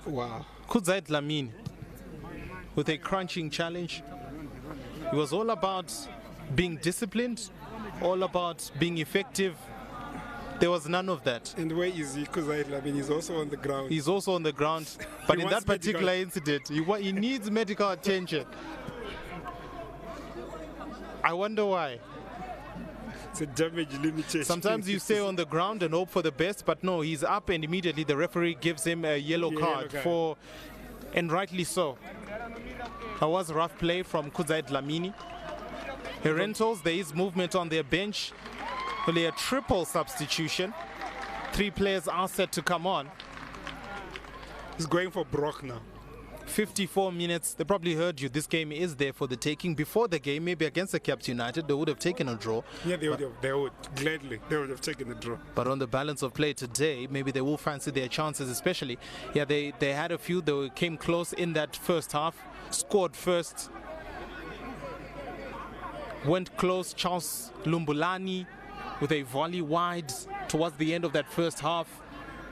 Wow. Kudzai Dlamini with a crunching challenge. It was all about being disciplined, all about being effective There was none of that. And where is he? Because I mean, he's also on the ground. He's also on the ground, but He in wants that particular medical- incident, he needs medical attention. I wonder why. It's a damage limitation. Sometimes you stay on the ground and hope for the best, but no, he's up and immediately the referee gives him a yellow card for, and rightly so. That was rough play from Kuzaid Lamini. Herentals, there is movement on their bench. Only a triple substitution. 3 players are set to come on. He's going for Brock now. 54 minutes. They probably heard you. This game is there for the taking. Before the game, maybe against the Caps United, they would have taken a draw. Yeah, they would gladly. They would have taken the draw. But on the balance of play today, maybe they will fancy their chances, especially. Yeah, they had a few. They came close in that first half. Scored first. Went close. Charles Lumbulani with a volley wide towards the end of that first half.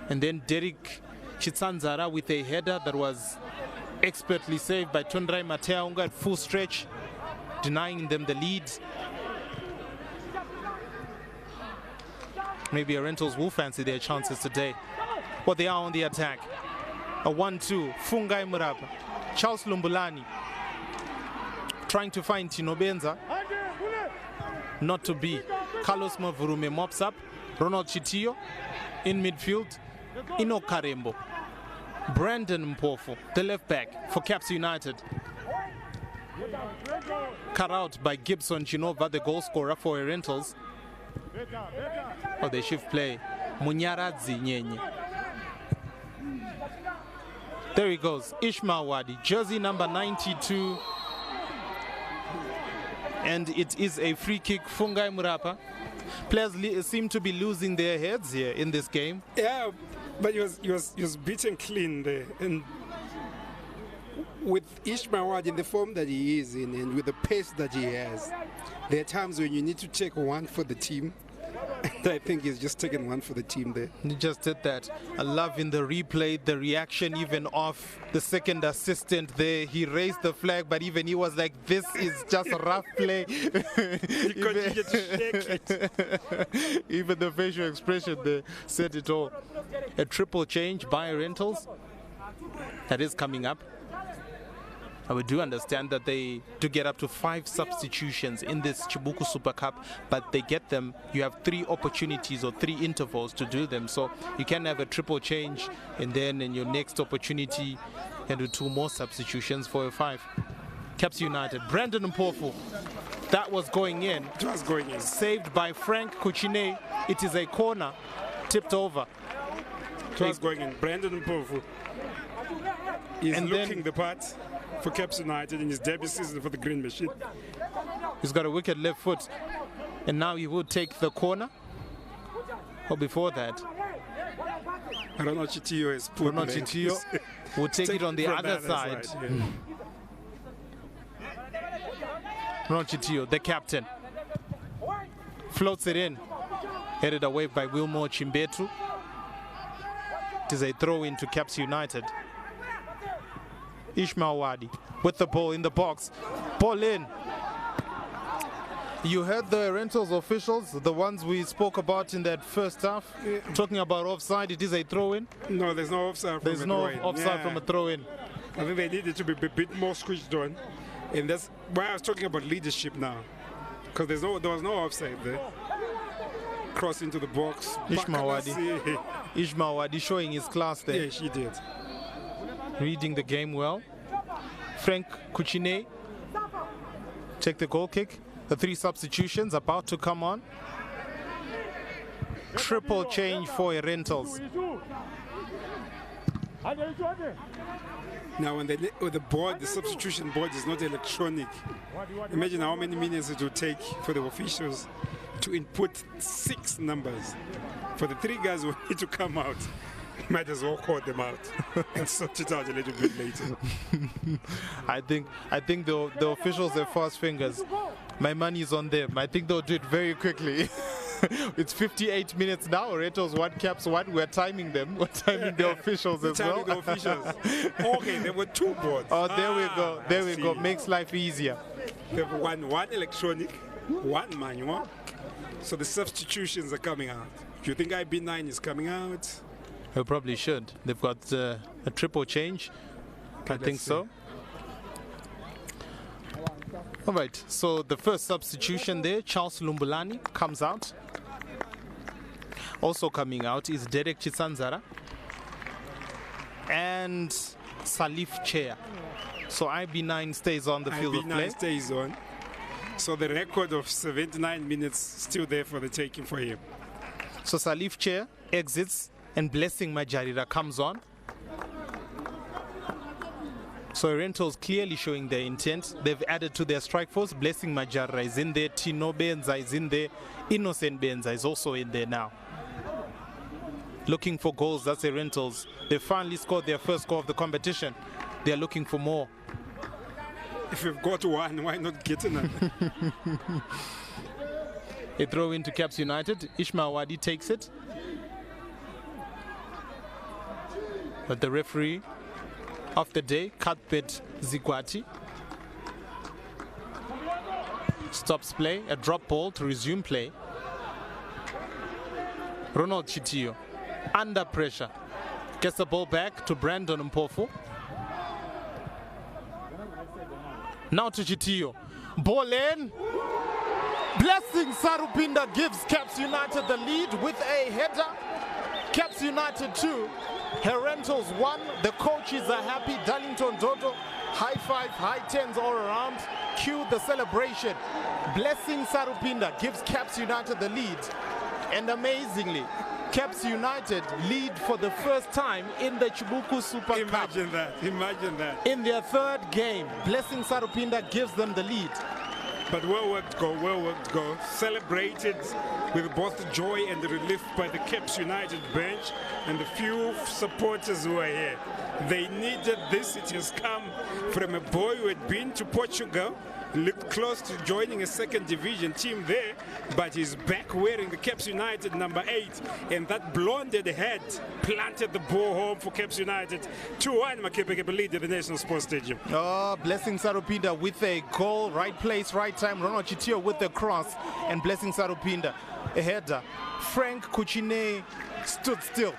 And then Derek Chitsanzara with a header that was expertly saved by Tundrai Mateaunga at full stretch, denying them the lead. Maybe Herentals will fancy their chances today. But they are on the attack. A 1-2, Fungai Muraba. Charles Lumbulani trying to find Tino Benza. Not to be. Carlos Mavurume mops up. Ronald Chitio in midfield. Ino Karembo. Brandon Mpofu, the left back for Caps United. Cut out by Gibson Chinova, the goal scorer for Herentals. Oh, they shift play. Munyaradzi Nyenye. There he goes. Ishmael Wadi, jersey number 92. And it is a free kick. Fungai Murapa. Players seem to be losing their heads here in this game. Yeah, but he was beaten clean there. And with Ishmael Wadi in the form that he is in and with the pace that he has, there are times when you need to take one for the team. And I think he's just taken one for the team there. He just did that. I love in the replay, the reaction even of the second assistant there. He raised the flag, but even he was like, this is just a rough play. He continued to shake it. Even the facial expression there said it all. A triple change by Herentals. That is coming up. And we do understand that they do get up to 5 substitutions in this Chibuku Super Cup, but they get them, you have 3 opportunities or 3 intervals to do them. So you can have a triple change and then in your next opportunity you can do 2 more substitutions for a 5. Caps United, Brandon Mpofu, that was going in. It was going in. Saved by Frank Kuchine. It is a corner, tipped over. It was going in. Brandon Mpofu is And looking then- the part for Caps United in his debut season for the Green Machine. He's got a wicked left foot. And now he will take the corner. Or before that, Ronald Chitio is put Ronald there. Chitio will take it on the from other side. yeah. Ronald Chitio, the captain, floats it in. Headed away by Wilmore Chimbetu. It is a throw into Caps United. Ishmael Wadi with the ball in the box. Ball in. You heard the Herentals officials, the ones we spoke about in that first half, talking about offside. It is a throw-in. No, there's no offside from There's a no throw-in. offside Yeah. from a throw-in. I think they needed to be a bit more switched on. And that's why I was talking about leadership now. Because there was no offside there. Cross into the box. Ishmael Wadi. Bakalasi. Ishmael Wadi showing his class there. Yeah, she did. Reading the game well. Frank Kuchine take the goal kick. The 3 substitutions about to come on. Triple change for Herentals. Now, when with the board, the substitution board is not electronic. Imagine how many minutes it would take for the officials to input 6 numbers. For the 3 guys who need to come out, might as well call them out and sort it out a little bit later. I think the officials have fast fingers. My money is on them. I think they'll do it very quickly. It's 58 minutes now. Herentals 1, Caps 1. We're timing them. We're timing the officials as well. The officials. Okay, there were 2 boards. Oh, there we go. There I we go. see. Makes life easier. They have one electronic, one manual, So the substitutions are coming out. Do you think IB9 is coming out? They probably should. They've got a triple change. I think so. All right, so the first substitution there, Charles Lumbulani comes out. Also coming out is Derek Chisanzara and Salif Chair. So IB9 stays on the field of play. IB9 stays on. So the record of 79 minutes still there for the taking for him. So Salif Chair exits and Blessing Majarira comes on. So Herentals clearly showing their intent. They've added to their strike force. Blessing Majarira is in there. Tino Benza is in there. Innocent Benza is also in there now. Looking for goals, that's Herentals. They finally scored their first goal of the competition. They're looking for more. If you've got one, why not get another? A throw into Caps United. Ishmael Wadi takes it. But the referee of the day, Cuthbert Zigwati, stops play. A drop ball to resume play. Ronald Chitio, under pressure, gets the ball back to Brandon Mpofu. Now to Chitio. Ball in. Blessing Sarupinda gives Caps United the lead with a header. Caps United 2, Herentals 1. The coaches are happy. Darlington Dodo, high five, high tens all around. Cue the celebration. Blessing Sarupinda gives Caps United the lead. And amazingly, Caps United lead for the first time in the Chibuku Super Cup. Imagine that, imagine that. In their third game, Blessing Sarupinda gives them the lead. But well worked goal, celebrated with both joy and relief by the Caps United bench and the few supporters who are here. They needed this. It has come from a boy who had been to Portugal, looked close to joining a second division team there, but he's back wearing the Caps United number 8, and that blonded head planted the ball home for Caps United. 2-1 Makepekepe lead at the National Sports Stadium. Oh, Blessing Sarupinda with a goal, right place, right time. Ronald Chitio with the cross, and Blessing Sarupinda, a header. Frank Kuchine stood still,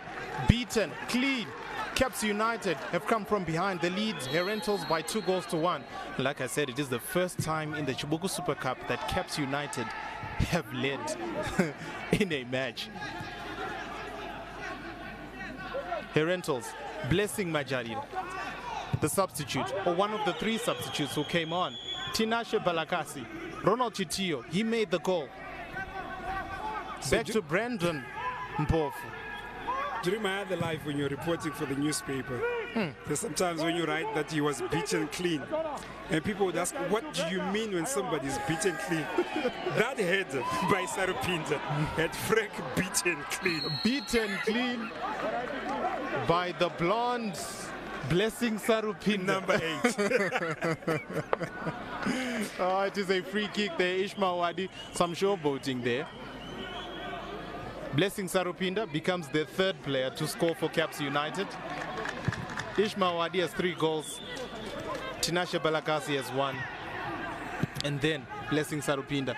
beaten, clean. Caps United have come from behind. The lead Herentals by 2-1. Like I said, it is the first time in the Chibuku Super Cup that Caps United have led in a match. Herentals, Blessing Majarira, the substitute, or one of the 3 substitutes who came on. Tinashe Balakasi, Ronald Chitio, he made the goal. Back to Brandon Mpofu. During my other life, when you're reporting for the newspaper, there's sometimes when you write that he was beaten clean, and people would ask, what do you mean when somebody's beaten clean? That header by Sarupinda had Frank beaten clean. Beaten clean by the blonde Blessing Sarupinda. Number 8. Oh, it is a free kick there. Ishmael Wadi, some showboating there. Blessing Sarupinda becomes the 3rd player to score for Caps United. Ishmael Wadi has 3 goals. Tinashe Balakasi has 1. And then Blessing Sarupinda,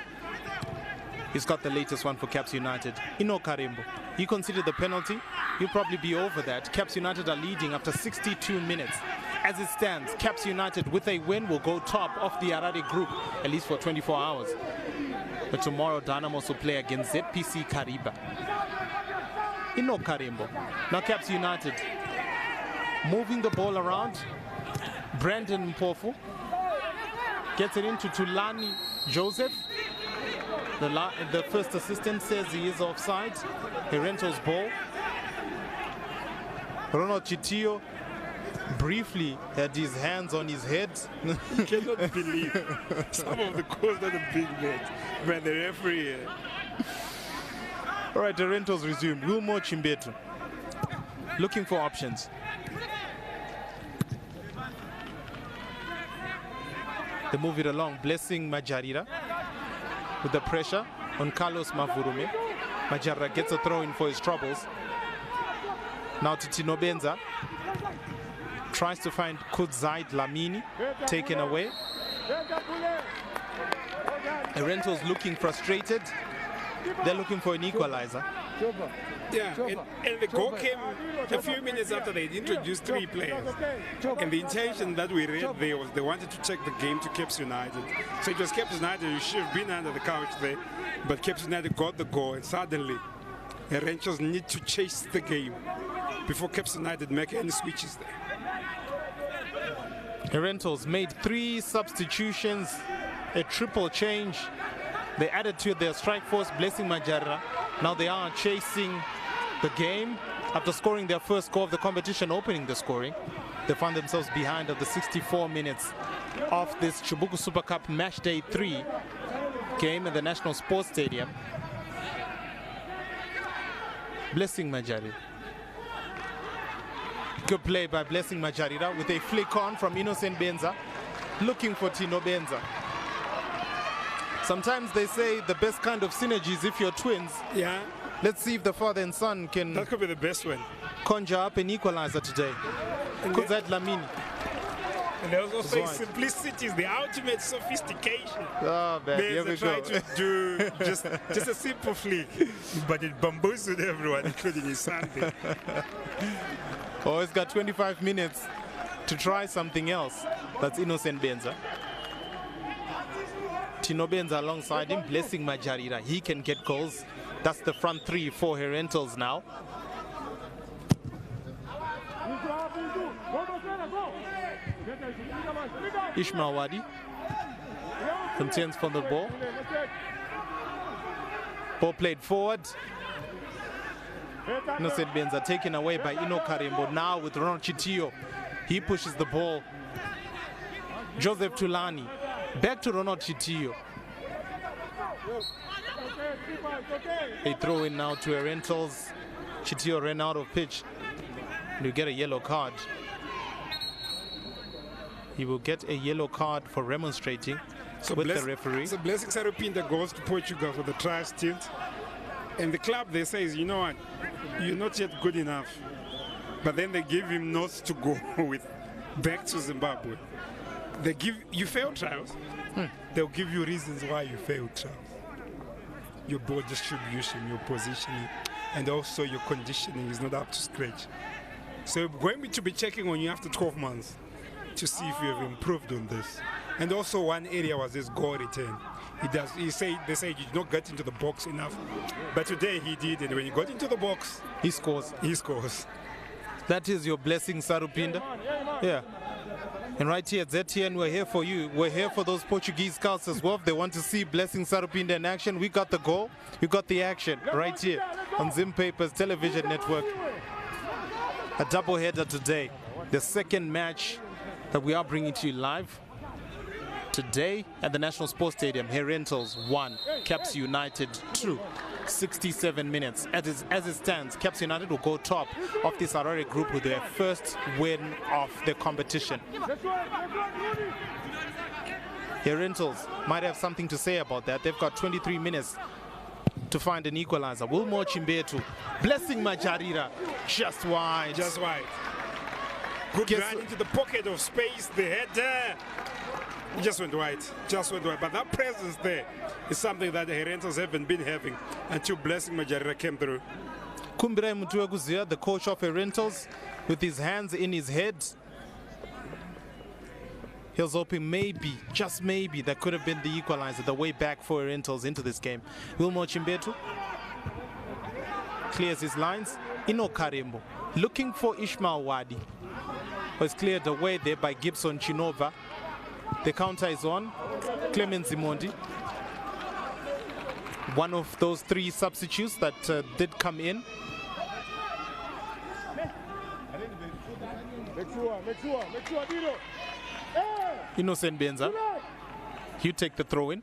he's got the latest one for Caps United. Ino Karimbo, he considered the penalty. He'll probably be over that. Caps United are leading after 62 minutes. As it stands, Caps United with a win will go top of the Harare group, at least for 24 hours. But tomorrow, Dynamos will play against ZPC Kariba. Ino Karimbo. Now Caps United moving the ball around. Brandon Mpofu gets it into Tulani Joseph. The first assistant says he is offside. Herentals ball. Ronald Chitio briefly had his hands on his head. You cannot believe some of the calls that are being made by the referee. All right, the Herentals resume. Wilmo Chimbetu looking for options. They move it along. Blessing Majarira with the pressure on Carlos Mavurume. Majarira gets a throw in for his troubles. Now to Tino Benza. Tries to find Kudzaid Lamini, taken away. Herentals looking frustrated. They're looking for an equalizer. Yeah, and the goal came a few minutes after they'd introduced 3 players. And the intention that we read there was they wanted to check the game to Caps United. So it was Caps United who should have been under the couch there, but Caps United got the goal, and suddenly the Rangers need to chase the game before Caps United make any switches there. Herentals made 3 substitutions, a triple change. They added to their strike force, Blessing Majarira. Now they are chasing the game after scoring their first goal of the competition, opening the scoring. They found themselves behind of the 64 minutes of this Chibuku Super Cup Match Day 3 game in the National Sports Stadium. Blessing Majarira. Good play by Blessing Majarira with a flick on from Innocent Benza, looking for Tino Benza. Sometimes they say the best kind of synergy is if you're twins. Yeah. Let's see if the father and son can That could be the best one. conjure up an equalizer today. Kuzat Lamini. And they also say simplicity is the ultimate sophistication. Oh, man, here we They try go. to do just a simple flick, but it bamboozled everyone, including his son there. Oh, he's got 25 minutes to try something else. That's Innocent Benza. Tino Benza alongside him, Blessing Majarira. He can get goals. That's the front 3 for Herentals now. Ishmael Wadi contends for the ball. Ball played forward. Innocent Benza taken away by Ino Karimbo. Now with Ronald Chitio, he pushes the ball. Joseph Tulani back to Ronald Chitio. They throw in now to Herentals. Chitio ran out of pitch. You get a yellow card. He will get a yellow card for remonstrating with the referee. So Blessing Sarupinda goes to Portugal for the trial stint. And the club, they say, you know what, you're not yet good enough. But then they give him notes to go with back to Zimbabwe. They give you failed trials. They'll give you reasons why you failed trials. Your ball distribution, your positioning, and also your conditioning is not up to scratch. So we're going to be checking on you after 12 months to see if you have improved on this. And also one area was his goal return. They say he did not get into the box enough. But today he did, and when he got into the box, He scores. he scores. That is your Blessing Sarupinda. Yeah. And right here at ZTN, we're here for you. We're here for those Portuguese scouts as well. If they want to see Blessing Sarupinda in action, we got the goal. You got the action right here on Zim Papers Television Network. A double header today. The second match that we are bringing to you live today at the National Sports Stadium. Herentals 1, Caps United 2. 67 minutes. As it stands, Caps United will go top of this Harare group with their first win of the competition. Herentals might have something to say about that. They've got 23 minutes to find an equalizer. Wilmore Chimbetu, Blessing Majarira, just wide. Just wide. Good Guess- run into the pocket of space. The header. It just went wide. Just went wide. But that presence there is something that the Herentals haven't been having until Blessing Majarira came through. Kumbirai Mutuaguzia, the coach of Herentals, with his hands in his head. He was hoping maybe, just maybe, that could have been the equalizer, the way back for Herentals into this game. Wilmore Chimbetu clears his lines. Ino Karembo looking for Ishmael Wadi. Was cleared away there by Gibson Chinova. The counter is on. Clement Zimondi, one of those 3 substitutes that did come in. Innocent Benza, you take the throw in.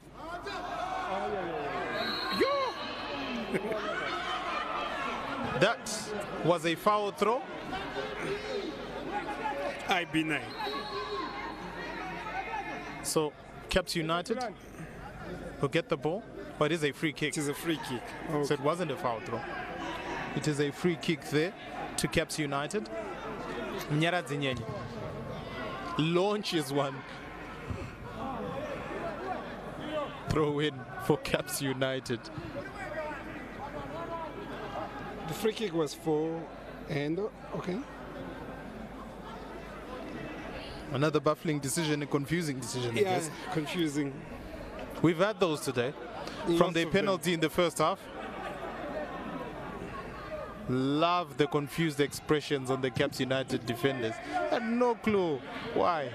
That was a foul throw. IB9. So Caps United will get the ball, but it is a free kick. It is a free kick. So it wasn't a foul throw. It is a free kick there to Caps United. Nyarazinyenye launches one. Throw in for Caps United. The free kick was for Endo. Okay. Another baffling decision, a confusing decision, I guess. Confusing. We've had those today. From the penalty in the first half. Love the confused expressions on the Caps United defenders. Had no clue why.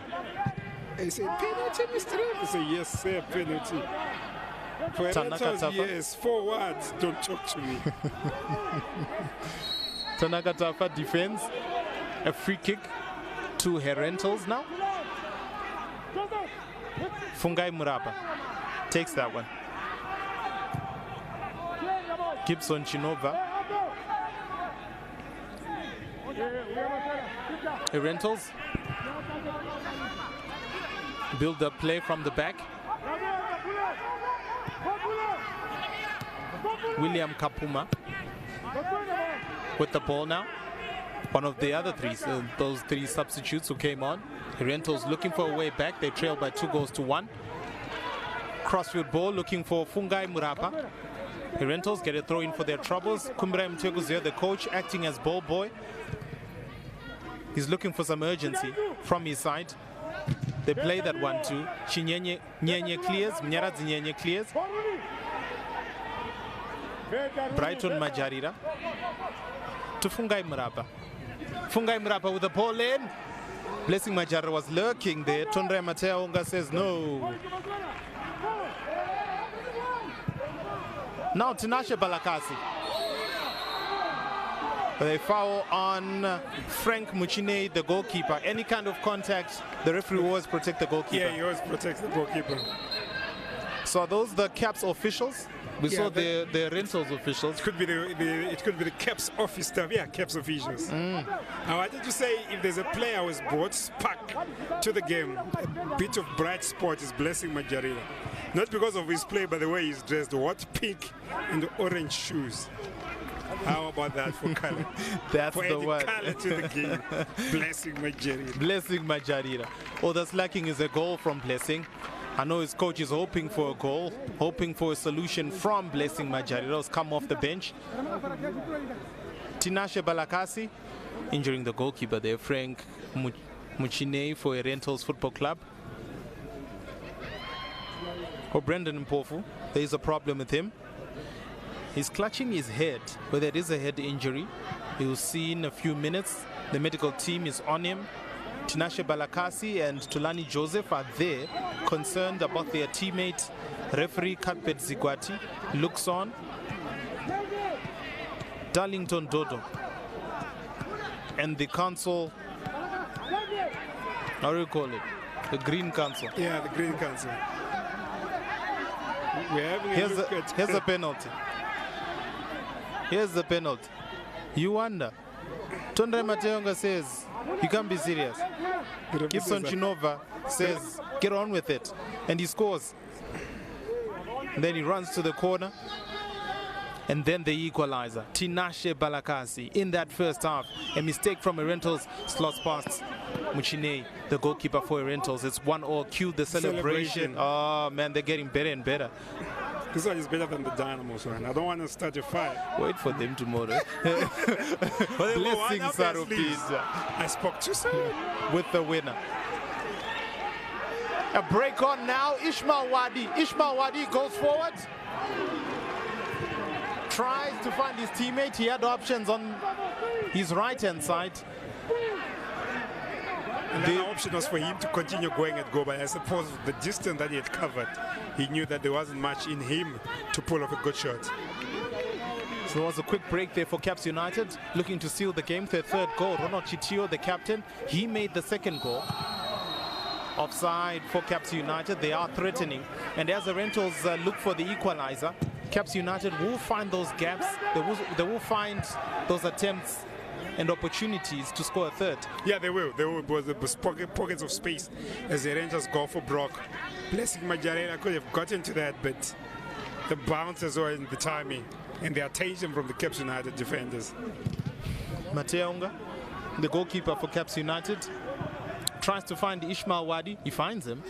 They say, penalty, Mr. Ref. I say, yes, sir, penalty. For Herentals, yes, for what? Don't talk to me. Tanaka Tafa defends. A free kick to Herentals now. Fungai Muraba takes that one. Gibson Chinova. Herentals build the play from the back. William Kapuma with the ball now. One of the other three, those three substitutes who came on. Herentals looking for a way back. They trail by 2-1. Crossfield ball looking for Fungai Murapa. Herentals get a throw in for their troubles. Kumbra Mteguzia, the coach, acting as ball boy. He's looking for some urgency from his side. They play that 1-2. Chinyenye Nyenye clears. Mnyaradzi Nyenye clears. Brighton Majarira to Fungai Murapa. Fungai Murapa with the ball in. Blessing Majarira was lurking there. Tondre Mateaonga says no. Now Tinashe Balakasi. They foul on Frank Muchine, the goalkeeper. Any kind of contact, the referee always protect the goalkeeper. Yeah, he always protects the goalkeeper. So are those the Caps officials? We saw the Rentals officials. It could be the Caps office staff. Yeah, Caps officials. I wanted to say, if there's a player who has brought spark to the game, a bit of bright spot is Blessing Majarira. Not because of his play, but the way he's dressed. What pink and orange shoes. How about that for color? That's for the one. Color to the game. Blessing Majarira. Blessing Majarira. All that's lacking is a goal from Blessing. I know his coach is hoping for a goal, hoping for a solution from Blessing Majarira, who's come off the bench. Tinashe Balakasi injuring the goalkeeper there, Frank Muchine for Herentals Football Club. For Brendan Mpofu, there is a problem with him. He's clutching his head, whether it is a head injury. He'll see in a few minutes. The medical team is on him. Tinashe Balakasi and Tulani Joseph are there, concerned about their teammate. Referee Katbet Zigwati looks on. Darlington Dodo and the council, how do you call it? The Green Council. Yeah, the Green Council. Here's a penalty. Here's the penalty. You wonder. Tondre Mateonga says, you can't be serious. Gibson Chinova says, get on with it. And he scores. And then he runs to the corner. And then the equalizer. Tinashe Balakasi in that first half. A mistake from Herentals, slots past Muchine, the goalkeeper for Herentals. It's 1-1. Cue the celebration. Oh man, they're getting better and better. This one is better than the Dynamos one. I don't want to start a fight. Wait for them tomorrow. Blessing Sarupija. I spoke too soon. With the winner. A break on now. Ishmael Wadi. Ishmael Wadi goes forward. Tries to find his teammate. He had options on his right-hand side. And the option was for him to continue going and go, but I suppose the distance that he had covered, he knew that there wasn't much in him to pull off a good shot. So there was a quick break there for Caps United, looking to seal the game. Their third goal, Ronald Chitio, the captain, he made the second goal. Offside for Caps United. They are threatening. And as the Rentals look for the equalizer, Caps United will find those gaps. They will find those attempts and opportunities to score a third. Yeah, they will. There was pockets of space as the Rangers go for Brock. Blessing Majarira could have gotten to that, but the bounce as well and the timing and the attention from the Caps United defenders. Mateaonga, the goalkeeper for Caps United, tries to find Ishmael Wadi. He finds him.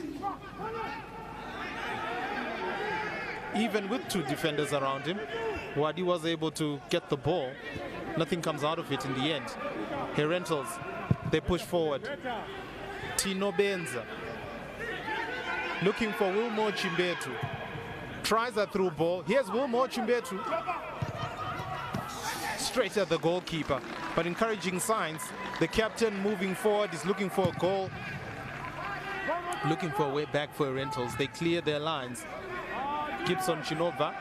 even with 2 defenders around him. Wadi was able to get the ball. Nothing comes out of it in the end. Herentals, they push forward. Tino Benza looking for Wilmore Chimbetu. Tries a through ball. Here's Wilmore Chimbetu. Straight at the goalkeeper. But encouraging signs. The captain moving forward is looking for a goal. Looking for a way back for Herentals. They clear their lines. Gibson Chinova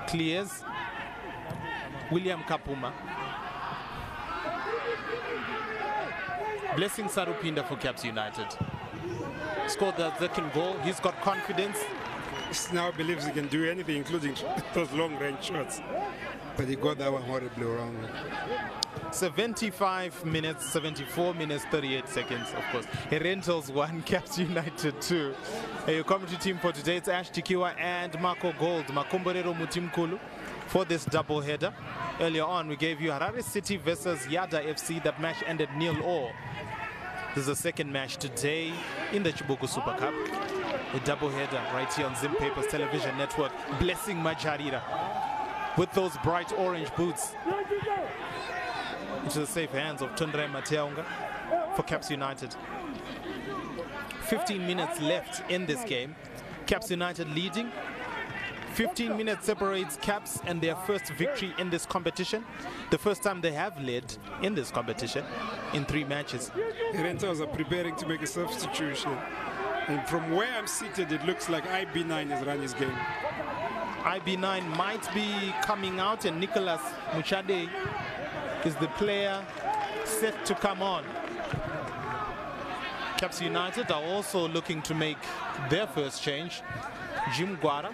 clears. William Kapuma. Blessing Sarupinda for Caps United. Scored the second goal. He's got confidence. He now believes he can do anything, including those long-range shots. But he got that one horribly wrong. 75 minutes, 74 minutes, 38 seconds, of course. Herentals 1, Caps United 2. Your commentary team for today, it's Ash Tikiwa and Marco Gold, Makomborero Mutimkulu for this double header. Earlier on, we gave you Harare City versus Yada FC. That match ended 0-0. This is the second match today in the Chibuku Super Cup. A double header right here on Zim Papers Television Network. Blessing Majarira with those bright orange boots into the safe hands of Tundre Mateaunga for Caps United. 15 minutes left in this game. Caps United leading. 15 minutes separates Caps and their first victory in this competition. The first time they have led in this competition in 3 matches. Herentals are preparing to make a substitution. And from where I'm seated, it looks like IB9 has run his game. IB9 might be coming out, and Nicholas Muchade is the player set to come on. Caps United are also looking to make their first change. Jim Guara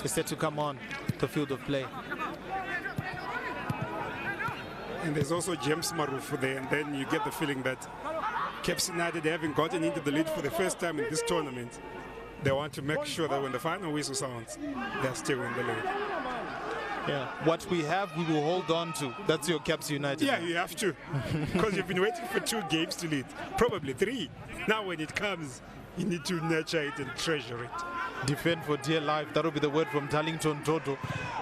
is set to come on the field of play. And there's also James Marufu there, and then you get the feeling that Caps United, having gotten into the lead for the first time in this tournament, they want to make sure that when the final whistle sounds, they're still in the lead. Yeah, what we have, we will hold on to. That's your Caps United. Yeah, you have to, because you've been waiting for 2 games to lead, probably 3. Now when it comes, you need to nurture it and treasure it. Defend for dear life. That will be the word from Darlington Dodo.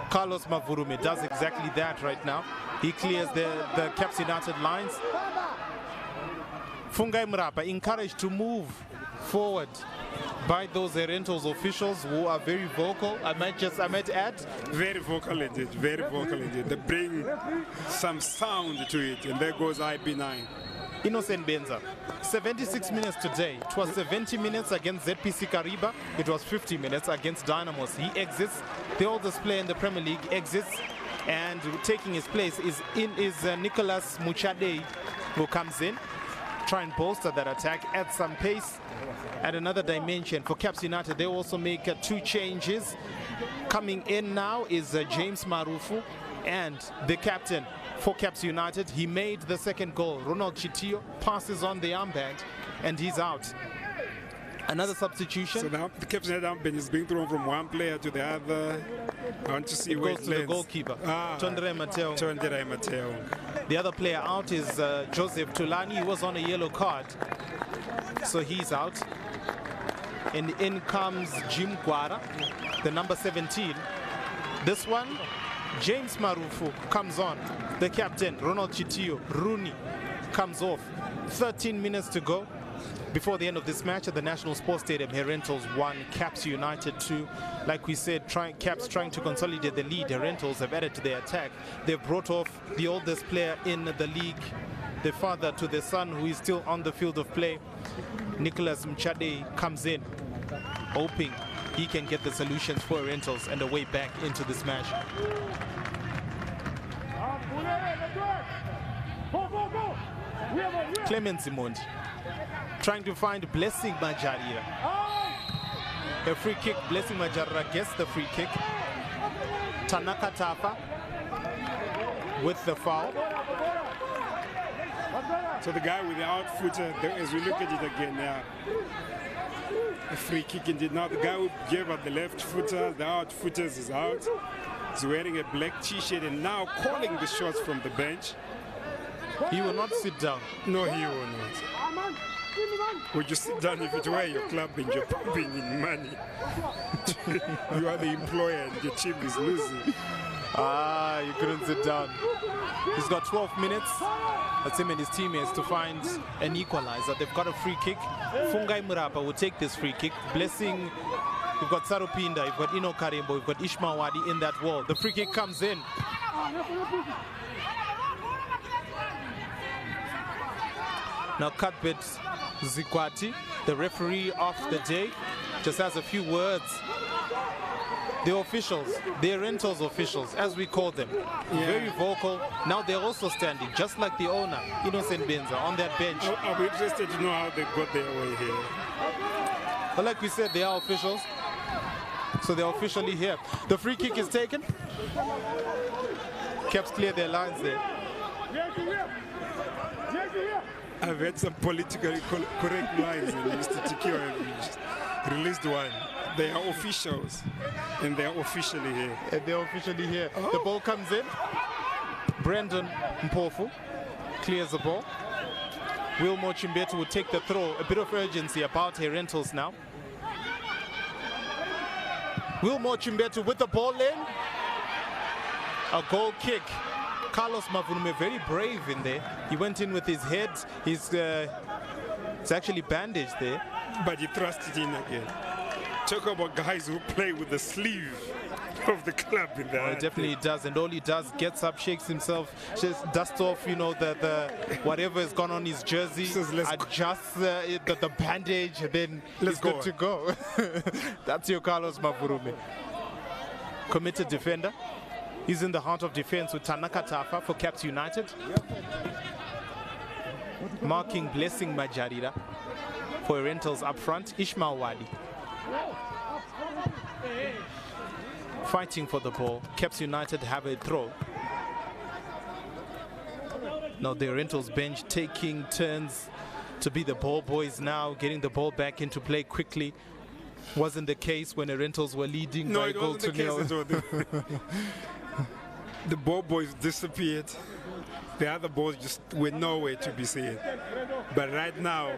Carlos Mavurume does exactly that right now. He clears the Caps United lines. Fungai Mrapa encouraged to move forward by those Herentals officials who are very vocal. I might add. Very vocal indeed, very vocal indeed. They bring some sound to it, and there goes IB9. Innocent Benza, 76 minutes today. It was 70 minutes against ZPC Kariba. It was 50 minutes against Dynamos. He exits. The oldest player in the Premier League exits, and taking his place is Nicholas Muchade, who comes in, try and bolster that attack, add some pace, add another dimension. For Caps United, they also make 2 changes. Coming in now is James Marufu, and the captain for Caps United. He made the second goal. Ronald Chitio passes on the armband, and he's out. Another substitution. So now the Caps United armband is being thrown from one player to the other. I want to see where it goes to the goalkeeper, Tondre Mateo. Tondre Mateo. The other player out is Joseph Tulani. He was on a yellow card, so he's out. And in comes Jim Guara, the number 17. This one, James Marufu comes on. The captain, Ronald Chitio, Rooney, comes off. 13 minutes to go before the end of this match at the National Sports Stadium. Herentals 1, Caps United 2. Like we said, Caps trying to consolidate the lead. Herentals have added to their attack. They've brought off the oldest player in the league, the father to the son, who is still on the field of play. Nicholas Mchade comes in, hoping he can get the solutions for Herentals and a way back into this match. Clement Zimondi trying to find Blessing Majarira. A free kick. Blessing Majarira gets the free kick. Tanaka Tafa with the foul. So the guy with the out footer, as we look at it again now, a free kick indeed. Now the guy who gave up the left footer, the out footers is out. He's wearing a black t-shirt and now calling the shots from the bench. He will not sit down. No, he will not. Would you sit down if it were your club and you're pumping in money? You are the employer and your team is losing. You couldn't sit down. He's got 12 minutes. That's him and his teammates to find an equalizer. They've got a free kick. Fungai Murapa will take this free kick. Blessing. We've got Sarupinda, we've got Ino Karimbo, we've got Ishmael Wadi in that wall. The free kick comes in. Now Cuthbert Zikwati, the referee of the day, just has a few words. The officials, the rentals officials, as we call them, very vocal. Now they're also standing, just like the owner, Innocent Benza, on that bench. I'll be interested to know how they got their way here. But like we said, they are officials. So they're officially here. The free kick is taken. Caps clear their lines there. I've had some politically correct lines and Mr. Tikio released one. They are officials and they are officially here. The ball comes in. Brandon Mpofu clears the ball. Wilmore Chimbetu will take the throw. A bit of urgency about Herentals now. Wilmore Chimbetu with the ball in. A goal kick. Carlos Mavunume very brave in there. He went in with his head. It's actually bandaged there. But he thrust it in again. Talk about guys who play with the sleeve of the club in there. It definitely does, and all he does, gets up, shakes himself, just dust off, you know, the whatever has gone on his jersey, adjusts the bandage, and then he's good to go. That's your Carlos Mavurume. Committed defender. He's in the heart of defense with Tanaka Tafa for Caps United. Marking Blessing Majarira for Rentals up front. Ishmael Wadi fighting for the ball. Caps United have a throw. Now the Rentals bench taking turns to be the ball boys now, getting the ball back into play quickly. Wasn't the case when the Rentals were leading by a goal to nil. The ball boys disappeared. The other balls just were nowhere to be seen. But right now,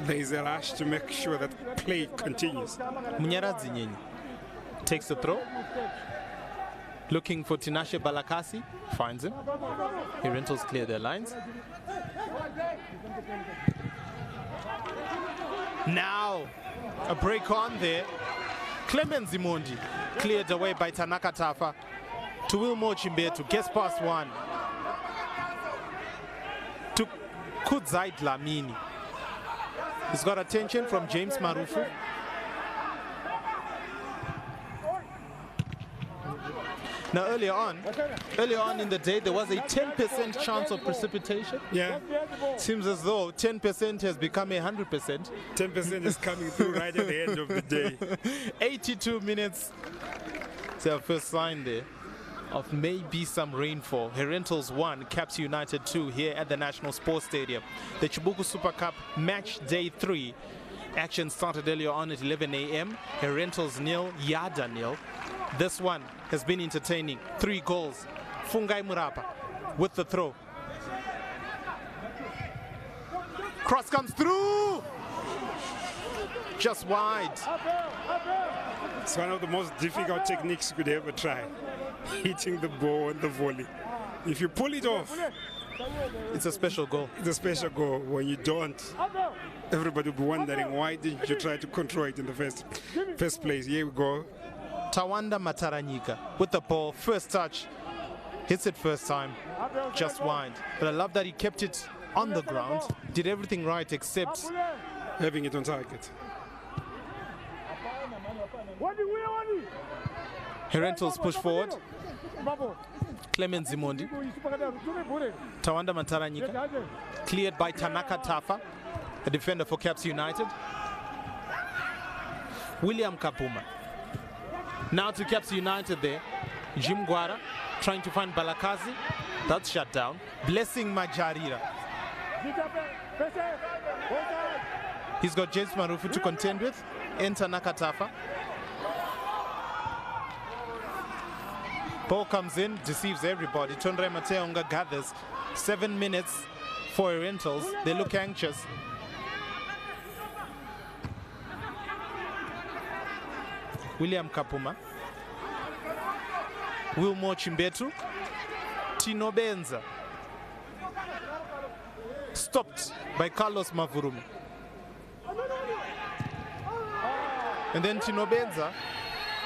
there is a rush to make sure that play continues. Munyaradzi Nyenyi takes the throw. Looking for Tinashe Balakasi. Finds him. The Rentals clear their lines. Now, a break on there. Clemens Zimondi cleared away by Tanaka Tafa to Wilmore Chimbetu. Gets past one. To Kudzai Dlamini. He's got attention from James Marufu. Now earlier on in the day, there was a 10% chance of precipitation. Yeah. Seems as though 10% has become 100%. 10% is coming through right at the end of the day. 82 minutes. It's our first sign there of maybe some rainfall. Herentals 1, Caps United 2 here at the National Sports Stadium. The Chibuku Super Cup match day 3. Action started earlier on at 11 a.m. Herentals 0, Yada 0. This one has been entertaining. 3 goals. Fungai Murapa with the throw. Cross comes through. Just wide. It's one of the most difficult techniques you could ever try. Hitting the ball on the volley. If you pull it off, it's a special goal. It's a special goal. When you don't, everybody will be wondering why didn't you try to control it in the first place. Here we go. Tawanda Mataranyika with the ball, first touch, hits it first time, just wide. But I love that he kept it on the ground, did everything right except having it on target. Herentals push forward. Clemens Zimondi. Tawanda Mataranyika. Cleared by Tanaka Tafa, a defender for Caps United. William Kapuma. Now to Caps United there. Jim Guara trying to find Balakazi. That's shut down. Blessing Majarira. He's got James Marufu to contend with. Enter Nakatafa. Ball comes in, deceives everybody. Tondre Mateonga gathers. 7 minutes for Herentals. They look anxious. William Kapuma, Wilmore Chimbetu, Tino Benza, stopped by Carlos Mavurumi. And then Tino Benza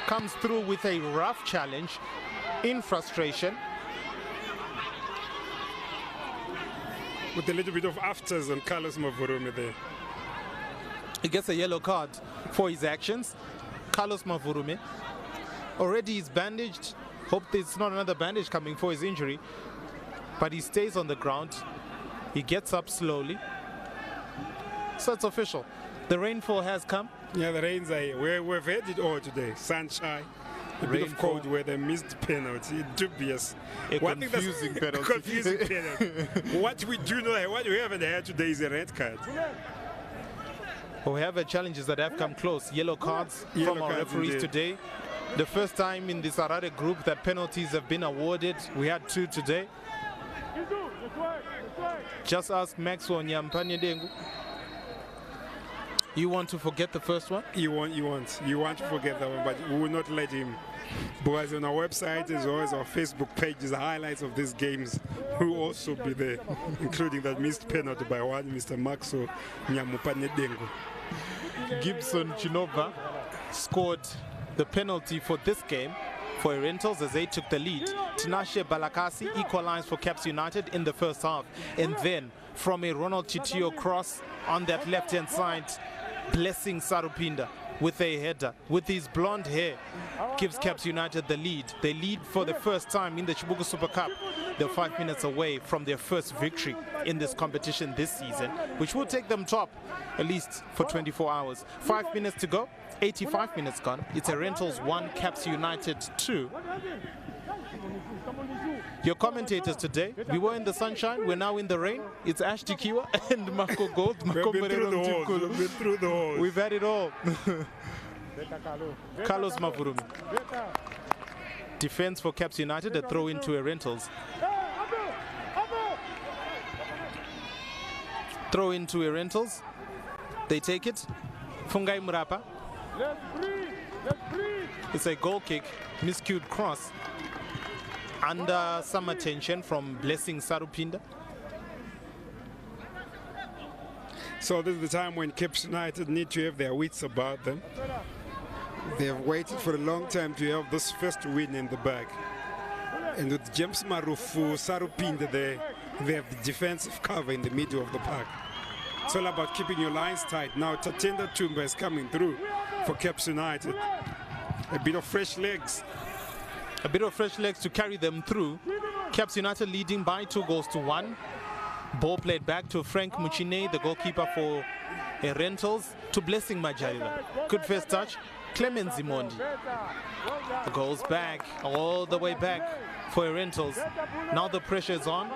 comes through with a rough challenge in frustration. With a little bit of afters on Carlos Mavurumi there. He gets a yellow card for his actions. Carlos Mavurumi already is bandaged. Hope there's not another bandage coming for his injury. But he stays on the ground. He gets up slowly. So it's official. The rainfall has come. Yeah, the rains are here. We've had it all today. Sunshine, a bit of cold weather, missed penalty, dubious. Confusing penalty. Confusing penalty. What we do know, what we haven't had today is a red card. We have challenges that have come close. Yellow cards from our referees today. The first time in this Harare group that penalties have been awarded. We had 2 today. Just ask Maxwell Nyampanye Dengu. You want to forget the first one? You want to forget that one, but we will not let him. Because on our website as well as our Facebook page is the highlights of these games will also be there, including that missed penalty by one Mr. Maxo Nyamupane Dengo. Gibson Chinova scored the penalty for this game for Herentals as they took the lead. Tinashe Balakasi equalized for Caps United in the first half. And then from a Ronald Chitio cross on that left-hand side, Blessing Sarupinda with a header, with his blonde hair, gives Caps United the lead. They lead for the first time in the Chibuku Super Cup. They're 5 minutes away from their first victory in this competition this season, which will take them top at least for 24 hours. 5 minutes to go, 85 minutes gone. It's Herentals 1, Caps United 2. Your commentators today, we were in the sunshine, we're now in the rain. It's Ash Tikiwa and Marco Gold. We've been through the halls. We've had it all. Carlos Mavurumi. Defense for Caps United, a throw into Herentals. Throw into Herentals. They take it. Fungai Murapa. It's a goal kick, miscued cross. Under some attention from Blessing Sarupinda. So this is the time when Caps United need to have their wits about them. They have waited for a long time to have this first win in the bag. And with James Marufu, Sarupinda there, they have the defensive cover in the middle of the park. It's all about keeping your lines tight. Now Tatenda Tumba is coming through for Caps United. A bit of fresh legs. A bit of fresh legs to carry them through. Caps United leading by 2-1. Ball played back to Frank Muchine, the goalkeeper for Herentals, to Blessing Majarira. Good first touch. Clement Zimondi. The goal's back, all the way back for Herentals. Now the pressure is on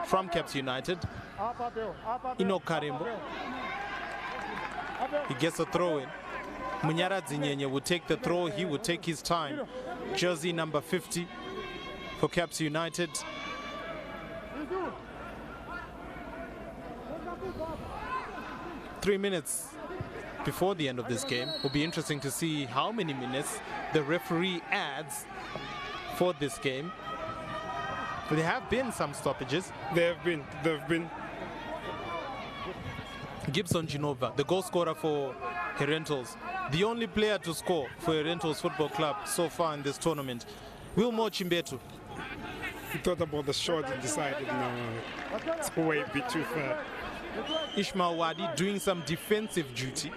from Caps United. Ino Karimbo. He gets a throw in. Munyara Zinyenye would take the throw, he would take his time. Jersey number 50 for Caps United. Three minutes before the end of this game. Will be interesting to see how many minutes the referee adds for this game. There have been some stoppages. There have been. Gibson Genova, the goal scorer for Herentals, the only player to score for Herentals Football Club so far in this tournament. Wilmore Chimbetu. He thought about the shot and decided, no, it's way a bit too far. Ishmael Wadi doing some defensive duty.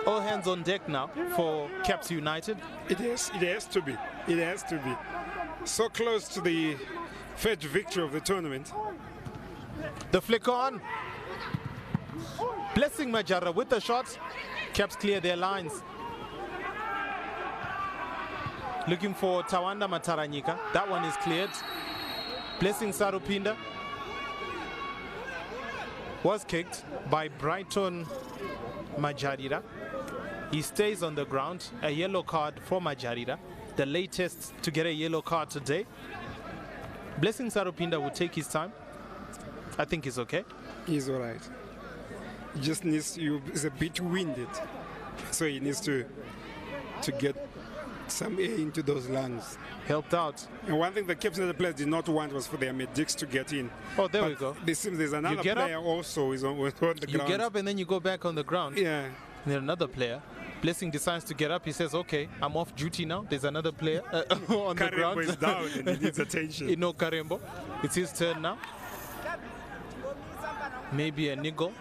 All hands on deck now for Caps United. It has to be. It has to be. So close to the first victory of the tournament. The flick on. Blessing Majara with the shot. Caps clear their lines. Looking for Tawanda Mataranyika. That one is cleared. Blessing Sarupinda was kicked by Brighton Majarira. He stays on the ground. A yellow card for Majarira. The latest to get a yellow card today. Blessing Sarupinda will take his time. I think he's okay. He's all right. He just needs he's a bit winded, so he needs to get some air into those lungs. Helped out. And one thing the Cape Town players did not want was for their medics to get in. Oh, there we go. It seems there's another player also who is on the ground. You get up and then you go back on the ground. Yeah. And then another player. Blessing decides to get up. He says, okay, I'm off duty now. There's another player on the ground. Karembo is down and he needs attention. You know Karembo. It's his turn now. Maybe a niggle.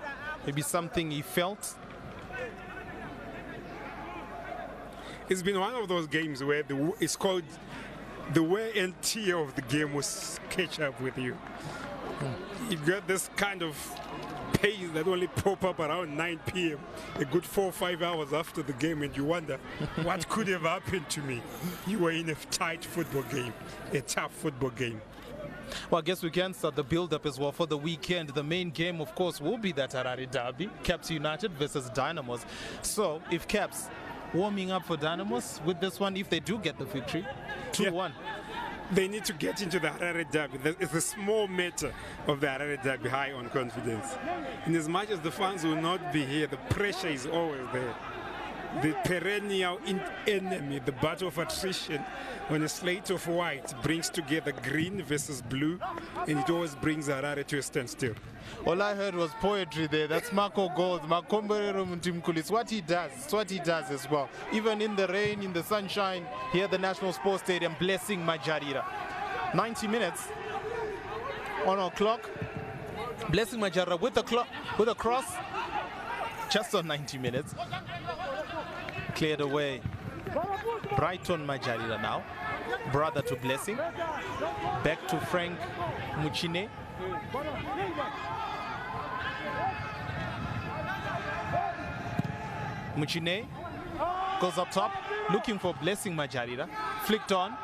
Maybe something he felt. It's been one of those games where it's called the wear and tear of the game will catch up with you. You got this kind of pace that only pop up around 9 p.m. a good 4 or 5 hours after the game, and you wonder what could have happened to me. You were in a tight football game, a tough football game. Well, I guess we can start the build-up as well for the weekend. The main game, of course, will be that Harare derby, Caps United versus Dynamos. So, if Caps warming up for Dynamos with this one, if they do get the victory, 2-1. They need to get into the Harare derby. It's a small matter of the Harare derby, high on confidence. In as much as the fans will not be here, the pressure is always there. The perennial enemy, the battle of attrition on a slate of white, brings together green versus blue, and it always brings Harare to a standstill. All I heard was poetry there. That's Marco Gold. It's what he does. It's what he does as well. Even in the rain, in the sunshine, here at the National Sports Stadium, blessing Majarira. 90 minutes on our clock. Blessing Majarira with a cross. Just on 90 minutes. Cleared away. Brighton Majarira now. Brother to Blessing. Back to Frank Muchine. Muchine goes up top, looking for Blessing Majarira. Flicked on.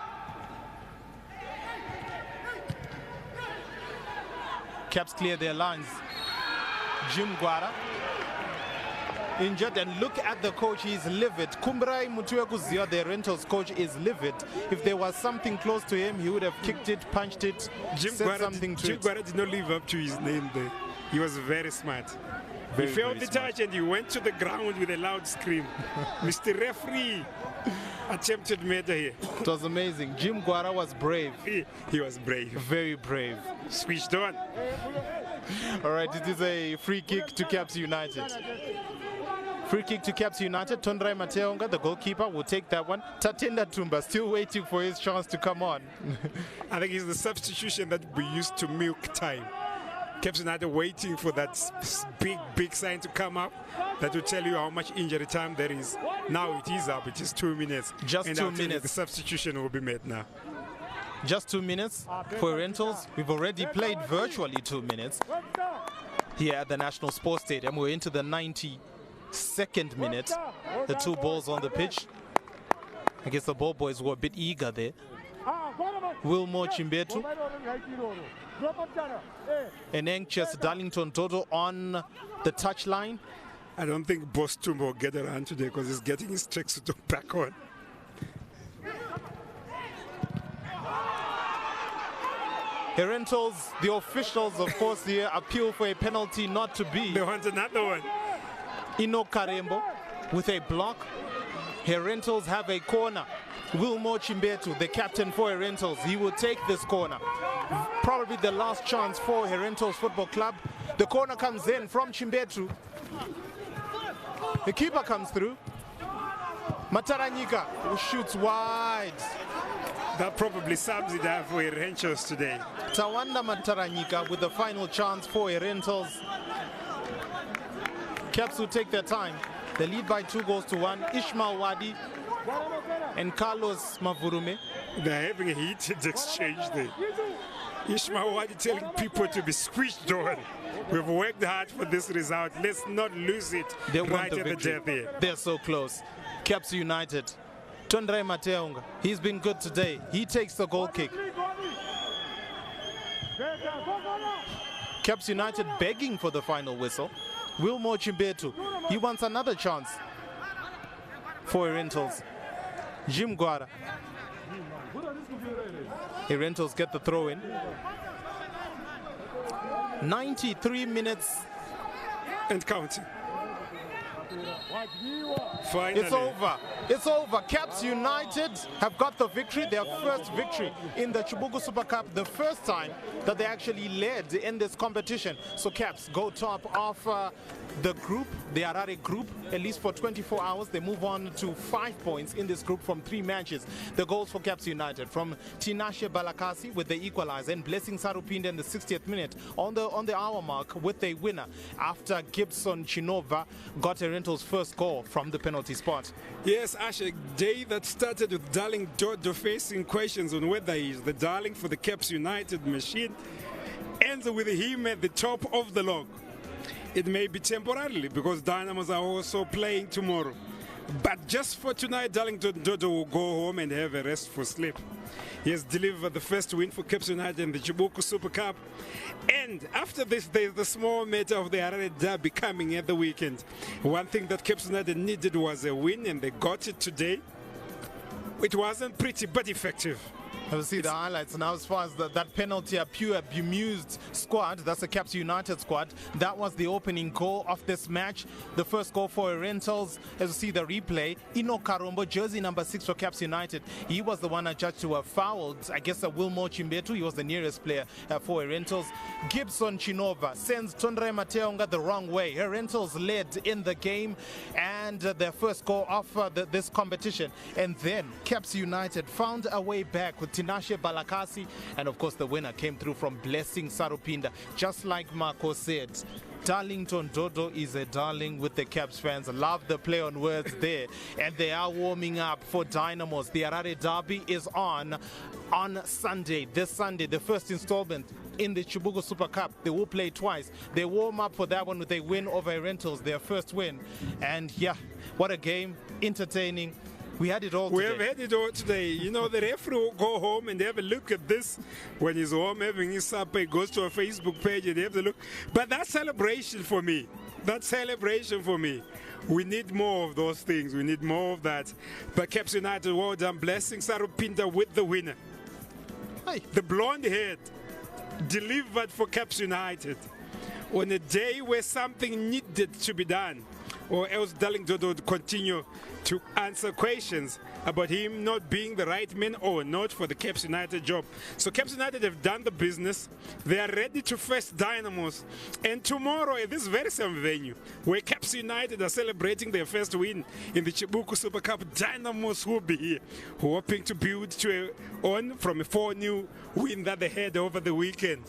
Caps clear their lines. Jim Guara injured, and look at the coach, he's livid. Kumbrai Mutuekuzia, the Rentals coach, is livid. If there was something close to him, he would have kicked it, punched it, said something to it. Jim Guara did not live up to his name there. He was very smart. He felt the touch and he went to the ground with a loud scream. Mr. Referee attempted murder here. It was amazing. Jim Guara was brave. He was brave. Very brave. Switched on. All right, it is a free kick to Caps United. Free kick to Caps United. Tondrai Mateonga, the goalkeeper, will take that one. Tatenda Tumba still waiting for his chance to come on. I think it's the substitution that we used to milk time. Caps United waiting for that big sign to come up that will tell you how much injury time there is. Now it is up. It is 2 minutes. Just 2 minutes. The substitution will be made now. Just 2 minutes for Rentals. We've already played virtually 2 minutes here at the National Sports Stadium. We're into the 92nd minute. The 2 balls on the pitch. I guess the ball boys were a bit eager there. Wilmore Chimbetu. An anxious Darlington Toto on the touchline. I don't think Boston will get around today because he's getting his tracksuit back on. Herentals, the officials, of course, here appeal for a penalty not to be. They want another one. Ino Karembo with a block. Herentals have a corner. Wilmore Chimbetu, the captain for Herentals, he will take this corner. Probably the last chance for Herentals Football Club. The corner comes in from Chimbetu. The keeper comes through. Mataranyika, who shoots wide. That probably sums it up for Herentals today. Tawanda Mataranyika with the final chance for Herentals. Caps will take their time. They lead by 2-1. Ishmael Wadi and Carlos Mavurume. They're having a heated exchange there. Ishmael Wadi telling people to be squished on. We've worked hard for this result. Let's not lose it. They right want the at the victory. death here. They're so close. Caps United. Tondrai Mateonga. He's been good today. He takes the goal kick. Caps United begging for the final whistle. Wilmore Chimbetu. He wants another chance for Herentals. Jim Guara. Herentals get the throw in. 93 minutes. And counting. Finally. It's over. It's over. Caps United have got the victory, their first victory in the CHIBUKU Super Cup, the first time that they actually led in this competition. So Caps go top of the group, the Harare group, at least for 24 hours. They move on to 5 points in this group from 3 matches. The goals for Caps United from Tinashe Balakasi with the equalizer and Blessing Sarupinde in the 60th minute on the hour mark with a winner after Gibson Chinova got HERENTALS' first goal from the penalty spot. Yes, Ash, a day that started with Darling Dodo facing questions on whether he is the darling for the Caps United machine, ends with him at the top of the log. It may be temporarily because Dynamos are also playing tomorrow. But just for tonight, Darling Dodo will go home and have a restful sleep. He has delivered the first win for Caps United in the CHIBUKU Super Cup. And after this, there's the small matter of the Harare Derby coming at the weekend. One thing that Caps United needed was a win, and they got it today. It wasn't pretty, but effective. Let's see the highlights now as far as that penalty, a pure bemused squad. That's the Caps United squad. That was the opening goal of this match. The first goal for HERENTALS. As you see the replay, Ino Karombo, jersey number 6 for Caps United. He was the one adjudged to have fouled, I guess, Wilmo Chimbetu. He was the nearest player for HERENTALS. Gibson Chinova sends Tondre Mateonga the wrong way. HERENTALS led in the game and their first goal of this competition. And then Caps United found a way back with Tinashe Balakasi, and of course the winner came through from Blessing Sarupinda. Just like Marco said, Darlington Dodo is a darling with the Caps fans. Love the play on words there. And they are warming up for Dynamos. The Harare Derby is on Sunday. This Sunday, the first installment in the CHIBUKU Super Cup. They will play twice. They warm up for that one with a win over HERENTALS, their first win. And yeah, what a game. Entertaining. We had it all today. We have had it all today. You know, the referee will go home and have a look at this. When he's home having his supper, he goes to a Facebook page and have a look. But that's celebration for me. That's celebration for me. We need more of those things. We need more of that. But Caps United, well done. Blessing Sarupinda with the winner. Hey. The blonde head delivered for Caps United on a day where something needed to be done, or else Darling Dodo would continue to answer questions about him not being the right man or not for the Caps United job. So Caps United have done the business. They are ready to face Dynamos. And tomorrow at this very same venue, where Caps United are celebrating their first win in the CHIBUKU Super Cup, Dynamos will be here, hoping to build on from a 4-0 win that they had over the weekend.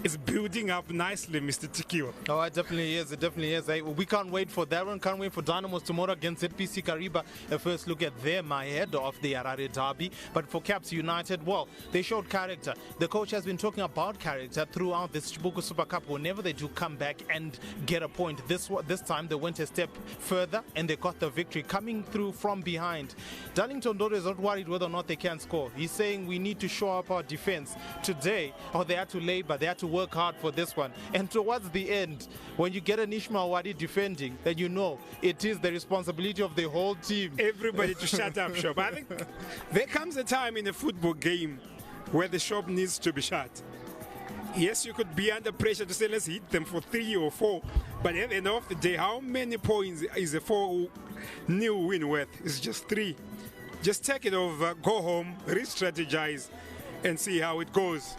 It's building up nicely, Mr. Tikiwa. Oh, it definitely is. It definitely is. We can't wait for that one. Can't wait for Dynamos tomorrow against ZPC Kariba. A first look at them ahead of the Harare Derby. But for Caps United, well, they showed character. The coach has been talking about character throughout this CHIBUKU Super Cup. Whenever they do come back and get a point, this time they went a step further and they got the victory coming through from behind. Darlington Dodo is not worried whether or not they can score. He's saying we need to show up our defense today, or they had to labor, they had to work hard for this one. And towards the end, when you get an Ishmael Wadi defending, then you know it is the responsibility of the whole team. Everybody to shut up shop. I think there comes a time in a football game where the shop needs to be shut. Yes, you could be under pressure to say let's hit them for 3 or 4, but at the end of the day, how many points is a 4-0 win worth? It's just 3. Just take it over, go home, re-strategize, and see how it goes.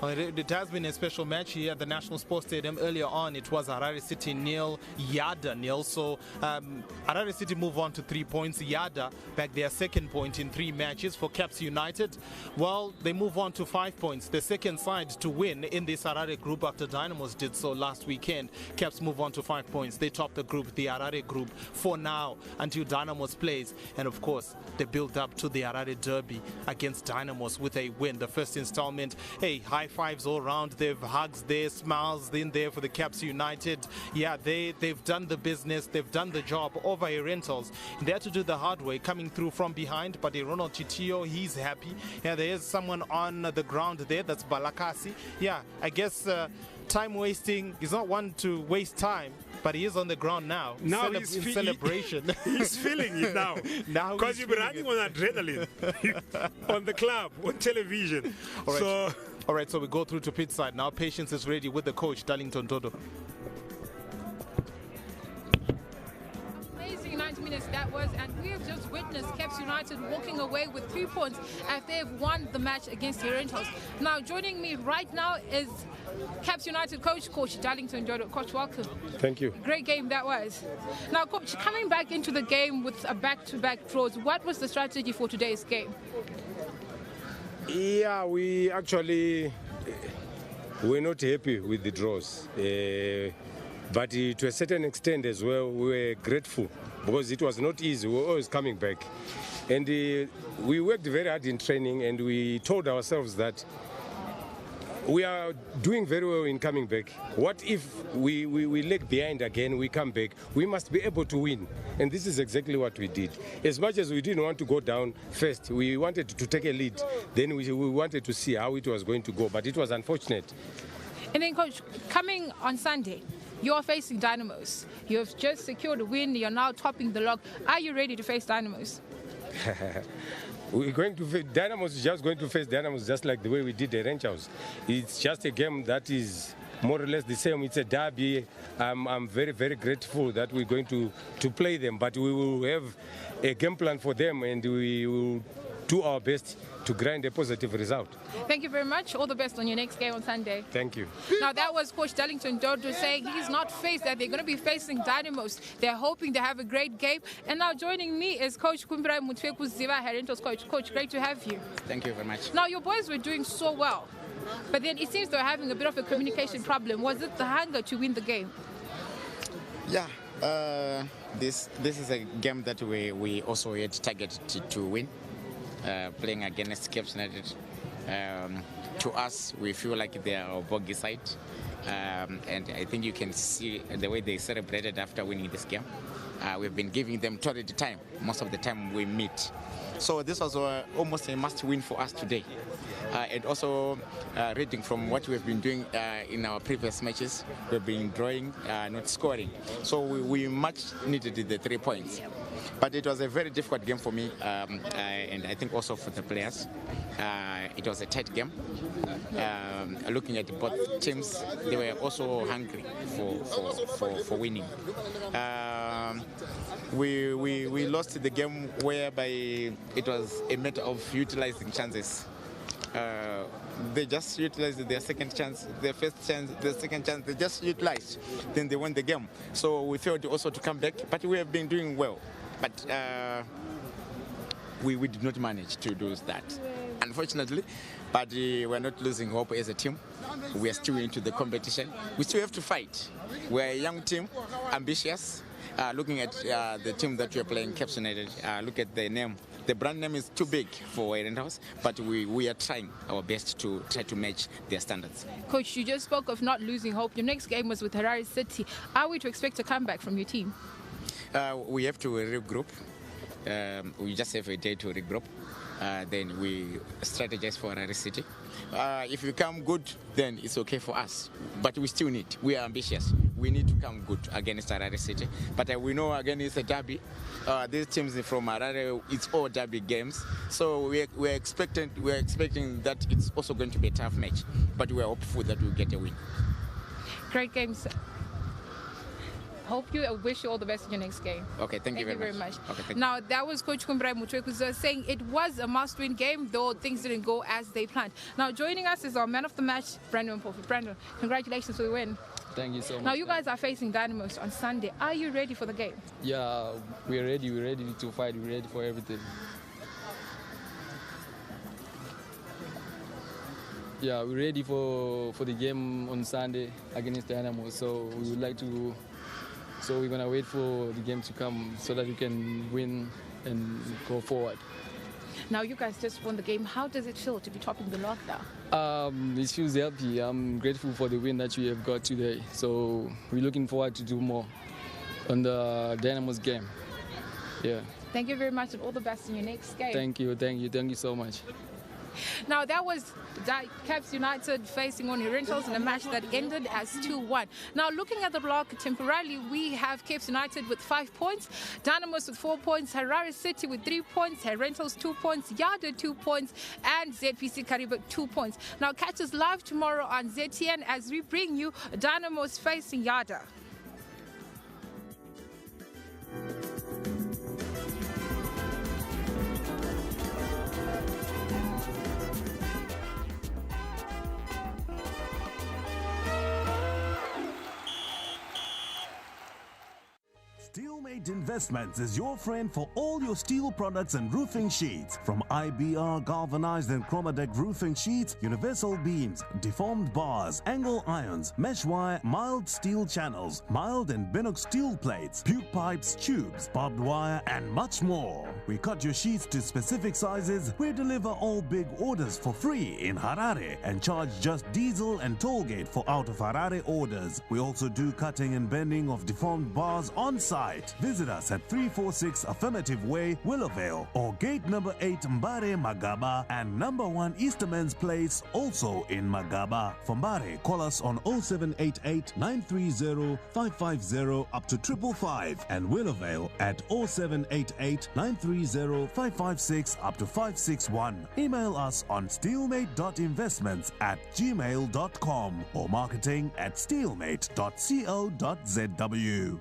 Well, it has been a special match here at the National Sports Stadium. Earlier on, it was Harare City 0, Yada 0. So Harare City move on to 3 points. Yada back their second point in 3 matches. For Caps United, well, they move on to 5 points. The second side to win in this Harare group after Dynamos did so last weekend. Caps move on to 5 points. They top the group, the Harare group, for now until Dynamos plays. And of course, they build up to the Harare Derby against Dynamos with a win. The first installment, hey, high fives all around. They've hugs there, smiles in there for the Caps United. Yeah, they've done the business. They've done the job over HERENTALS. They had to do the hard way, coming through from behind. But Ronald Chitio, he's happy. Yeah, there is someone on the ground there. That's Balakasi. Yeah, I guess time wasting is not one to waste time. But he is on the ground now. Now he's in celebration. He's feeling it now. Because you've been running on adrenaline on the club, on television. All right. So All right, so we go through to pit side now. Patience is ready with the coach, Darlington Todo. Amazing 90 minutes that was, and we have just witnessed Caps United walking away with 3 points as they have won the match against HERENTALS. Now, joining me right now is Caps United coach Darlington Todo. Coach, welcome. Thank you. Great game that was. Now, coach, coming back into the game with a back-to-back draws, what was the strategy for today's game? Yeah, we actually we're not happy with the draws, but to a certain extent as well, we were grateful because it was not easy. We were always coming back, and we worked very hard in training, and we told ourselves that we are doing very well in coming back. What if we lag behind again, we come back? We must be able to win. And this is exactly what we did. As much as we didn't want to go down first, we wanted to take a lead. Then we wanted to see how it was going to go, but it was unfortunate. And then, coach, coming on Sunday, you are facing Dynamos. You have just secured a win. You're now topping the log. Are you ready to face Dynamos? We're going to face Dynamos is just going to face Dynamos just like the way we did the HERENTALS. It's just a game that is more or less the same. It's a derby. I'm very, very grateful that we're going to play them, but we will have a game plan for them, and we will do our best to grind a positive result. Thank you very much. All the best on your next game on Sunday. Thank you. Now, that was Coach Darlington Todo saying he's not faced that they're going to be facing Dynamos. They're hoping to have a great game. And now joining me is Coach Kumbirai Mutfekuziva, HERENTALS coach. Coach, great to have you. Thank you very much. Now, your boys were doing so well, but then it seems they're having a bit of a communication problem. Was it the hunger to win the game? Yeah, this is a game that we also had targeted to win. Playing against Caps United. To us, we feel like they are our bogey side, and I think you can see the way they celebrated after winning this game. We've been giving them toilet time most of the time we meet. So this was almost a must-win for us today. And also, reading from what we've been doing in our previous matches, we've been drawing, not scoring. So we much needed the 3 points. But it was a very difficult game for me, and I think also for the players. It was a tight game. Looking at both teams, they were also hungry for winning. We lost the game whereby it was a matter of utilizing chances. They just utilized their second chance, their first chance, their second chance, they just utilized. Then they won the game. So we failed also to come back, but we have been doing well. But we did not manage to do that, unfortunately. But we're not losing hope as a team. We are still into the competition. We still have to fight. We're a young team, ambitious. Looking at the team that we're playing, Caps United, look at the name. The brand name is too big for HERENTALS, but we are trying our best to try to match their standards. Coach, you just spoke of not losing hope. Your next game was with Harare City. Are we to expect a comeback from your team? We have to regroup. We just have a day to regroup. Then we strategize for Harare City. If we come good, then it's okay for us. But we are ambitious. We need to come good against Harare City. But we know again it's a derby. These teams from Harare, it's all derby games. So we're expecting that it's also going to be a tough match. But we're hopeful that we'll get a win. Great games. Hope you wish you all the best in your next game. Okay, thank you very much. Okay, now, that was Coach Kumbirai Mutwekuziva saying it was a must-win game, though things didn't go as they planned. Now, joining us is our man of the match, Brandon Mpofu. Brandon, congratulations for the win. Thank you so much. Now, you guys are facing Dynamos on Sunday. Are you ready for the game? Yeah, we're ready. We're ready to fight. We're ready for everything. Yeah, we're ready for the game on Sunday against Dynamos. So we would like to. So we're gonna wait for the game to come so that we can win and go forward. Now you guys just won the game. How does it feel to be topping the log now? It feels happy. I'm grateful for the win that we have got today. So we're looking forward to do more on the Dynamos game. Yeah. Thank you very much and all the best in your next game. Thank you so much. Now, that was Caps United facing on Herentals in a match that ended as 2-1. Now, looking at the block temporarily, we have Caps United with 5 points, Dynamos with 4 points, Harare City with 3 points, Herentals 2 points, Yada 2 points, and ZPC Kariba 2 points. Now, catch us live tomorrow on ZTN as we bring you Dynamos facing Yada. Steelmate Investments is your friend for all your steel products and roofing sheets. From IBR galvanized and chromadeck roofing sheets, universal beams, deformed bars, angle irons, mesh wire, mild steel channels, mild and Binox steel plates, puke pipes, tubes, barbed wire, and much more. We cut your sheets to specific sizes. We deliver all big orders for free in Harare and charge just diesel and toll gate for out of Harare orders. We also do cutting and bending of deformed bars on site. Visit us at 346 Affirmative Way, Willowvale, or gate number 8 Mbare, Magaba, and number 1 Easterman's Place, also in Magaba. For Mbare, call us on 0788 930 550 up to 555, and Willowvale at 0788 930 556 up to 561. Email us on steelmate.investments@gmail.com or marketing@steelmate.co.zw.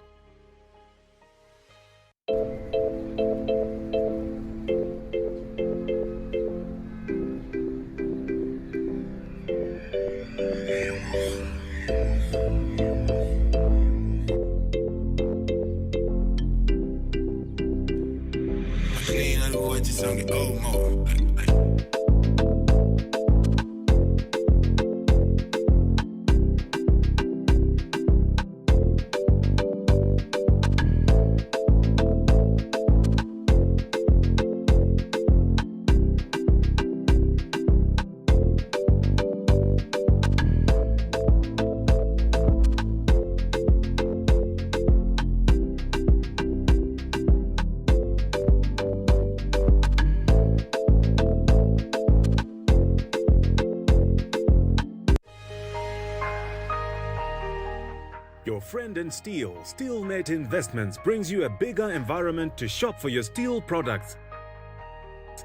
Your friend in steel, Steelmate Investments, brings you a bigger environment to shop for your steel products.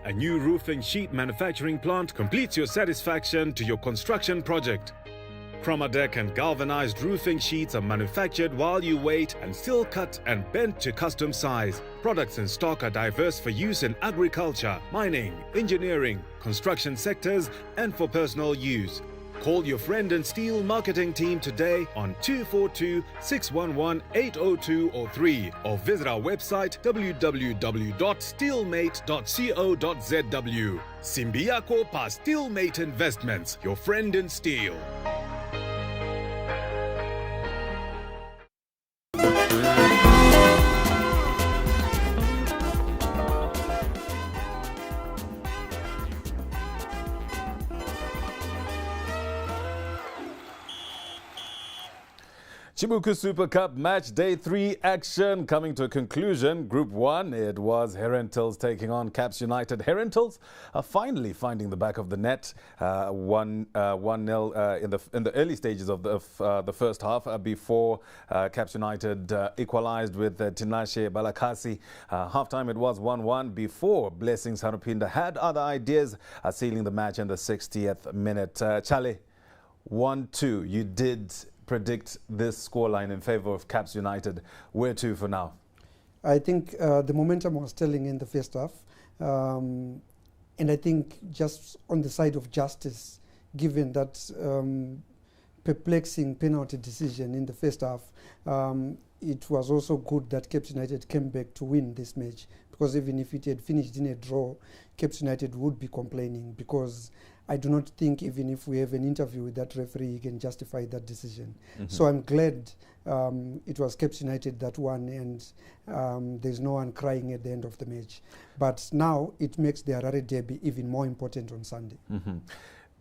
A new roofing sheet manufacturing plant completes your satisfaction to your construction project. Chromadeck and galvanized roofing sheets are manufactured while you wait and still cut and bent to custom size. Products in stock are diverse for use in agriculture, mining, engineering, construction sectors, and for personal use. Call your friend and steel marketing team today on 242-611-80203 or visit our website www.steelmate.co.zw. Simbiako pa Steelmate Investments, your friend in steel. CHIBUKU Super Cup Match Day 3 action coming to a conclusion. Group 1, it was Herentals taking on Caps United. Herentals are finally finding the back of the net. 1-0 in the early stages of the first half before Caps United equalized with Tinashe Balakasi. Halftime it was 1-1 before Blessings Harupinda had other ideas, sealing the match in the 60th minute. Chale, 1-2. You did predict this scoreline in favor of Caps United. Where to for now? I think the momentum was telling in the first half. And I think just on the side of justice, given that perplexing penalty decision in the first half, it was also good that Caps United came back to win this match, because even if it had finished in a draw, Caps United would be complaining, because I do not think even if we have an interview with that referee, he can justify that decision. So I'm glad it was Caps United that won, and there's no one crying at the end of the match. But now it makes the Harare Derby even more important on Sunday.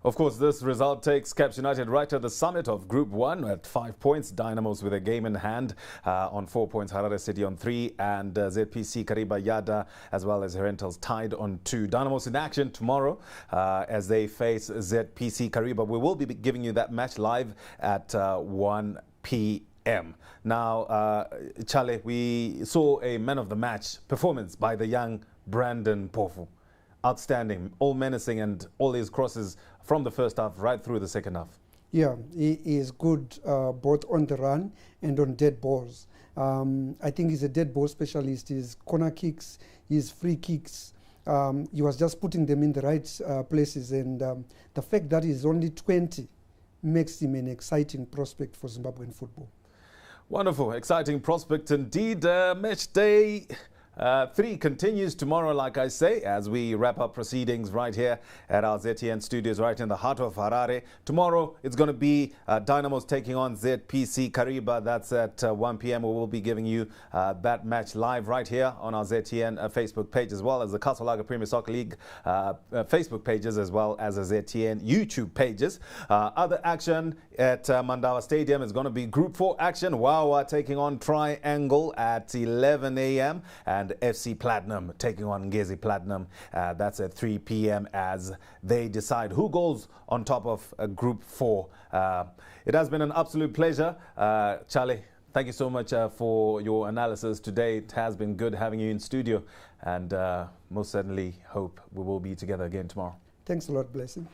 Of course, this result takes Caps United right to the summit of Group 1 at 5 points. Dynamos with a game in hand on 4 points. Harare City on 3. And ZPC Kariba Yada as well as Herentals tied on 2. Dynamos in action tomorrow as they face ZPC Kariba. We will be giving you that match live at 1 p.m. Now, Chale, we saw a man of the match performance by the young Brandon Pofu. Outstanding, all menacing and all his crosses from the first half right through the second half. Yeah, he is good both on the run and on dead balls. I think he's a dead ball specialist. His corner kicks, his free kicks, he was just putting them in the right places. And the fact that he's only 20 makes him an exciting prospect for Zimbabwean football. Wonderful, exciting prospect indeed. Match day 3 continues tomorrow, like I say, as we wrap up proceedings right here at our ZTN studios right in the heart of Harare. Tomorrow, it's going to be Dynamos taking on ZPC Kariba. That's at 1 p.m. We will be giving you that match live right here on our ZTN Facebook page, as well as the Kasolaga Premier Soccer League Facebook pages, as well as the ZTN YouTube pages. Other action at Mandawa Stadium is going to be Group 4 action. Wawa taking on Triangle at 11 a.m. and FC Platinum taking on Ngezi Platinum. That's at 3 p.m. as they decide who goes on top of Group 4. It has been an absolute pleasure. Charlie, thank you so much for your analysis today. It has been good having you in studio, and most certainly hope we will be together again tomorrow. Thanks a lot, Blessing.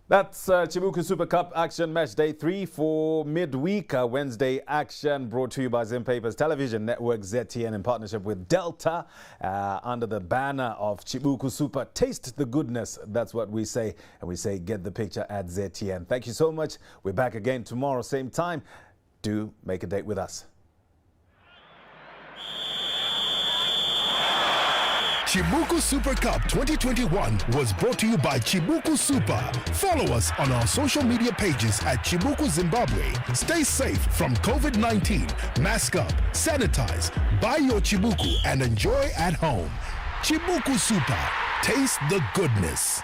That's CHIBUKU Super Cup action match day 3 for midweek. Wednesday action brought to you by Zim Papers Television Network ZTN in partnership with Delta under the banner of CHIBUKU Super. Taste the goodness. That's what we say. And we say get the picture at ZTN. Thank you so much. We're back again tomorrow, same time. Do make a date with us. CHIBUKU Super Cup 2021 was brought to you by CHIBUKU Super. Follow us on our social media pages at CHIBUKU Zimbabwe. Stay safe from COVID-19. Mask up, sanitize, buy your CHIBUKU and enjoy at home. CHIBUKU Super. Taste the goodness.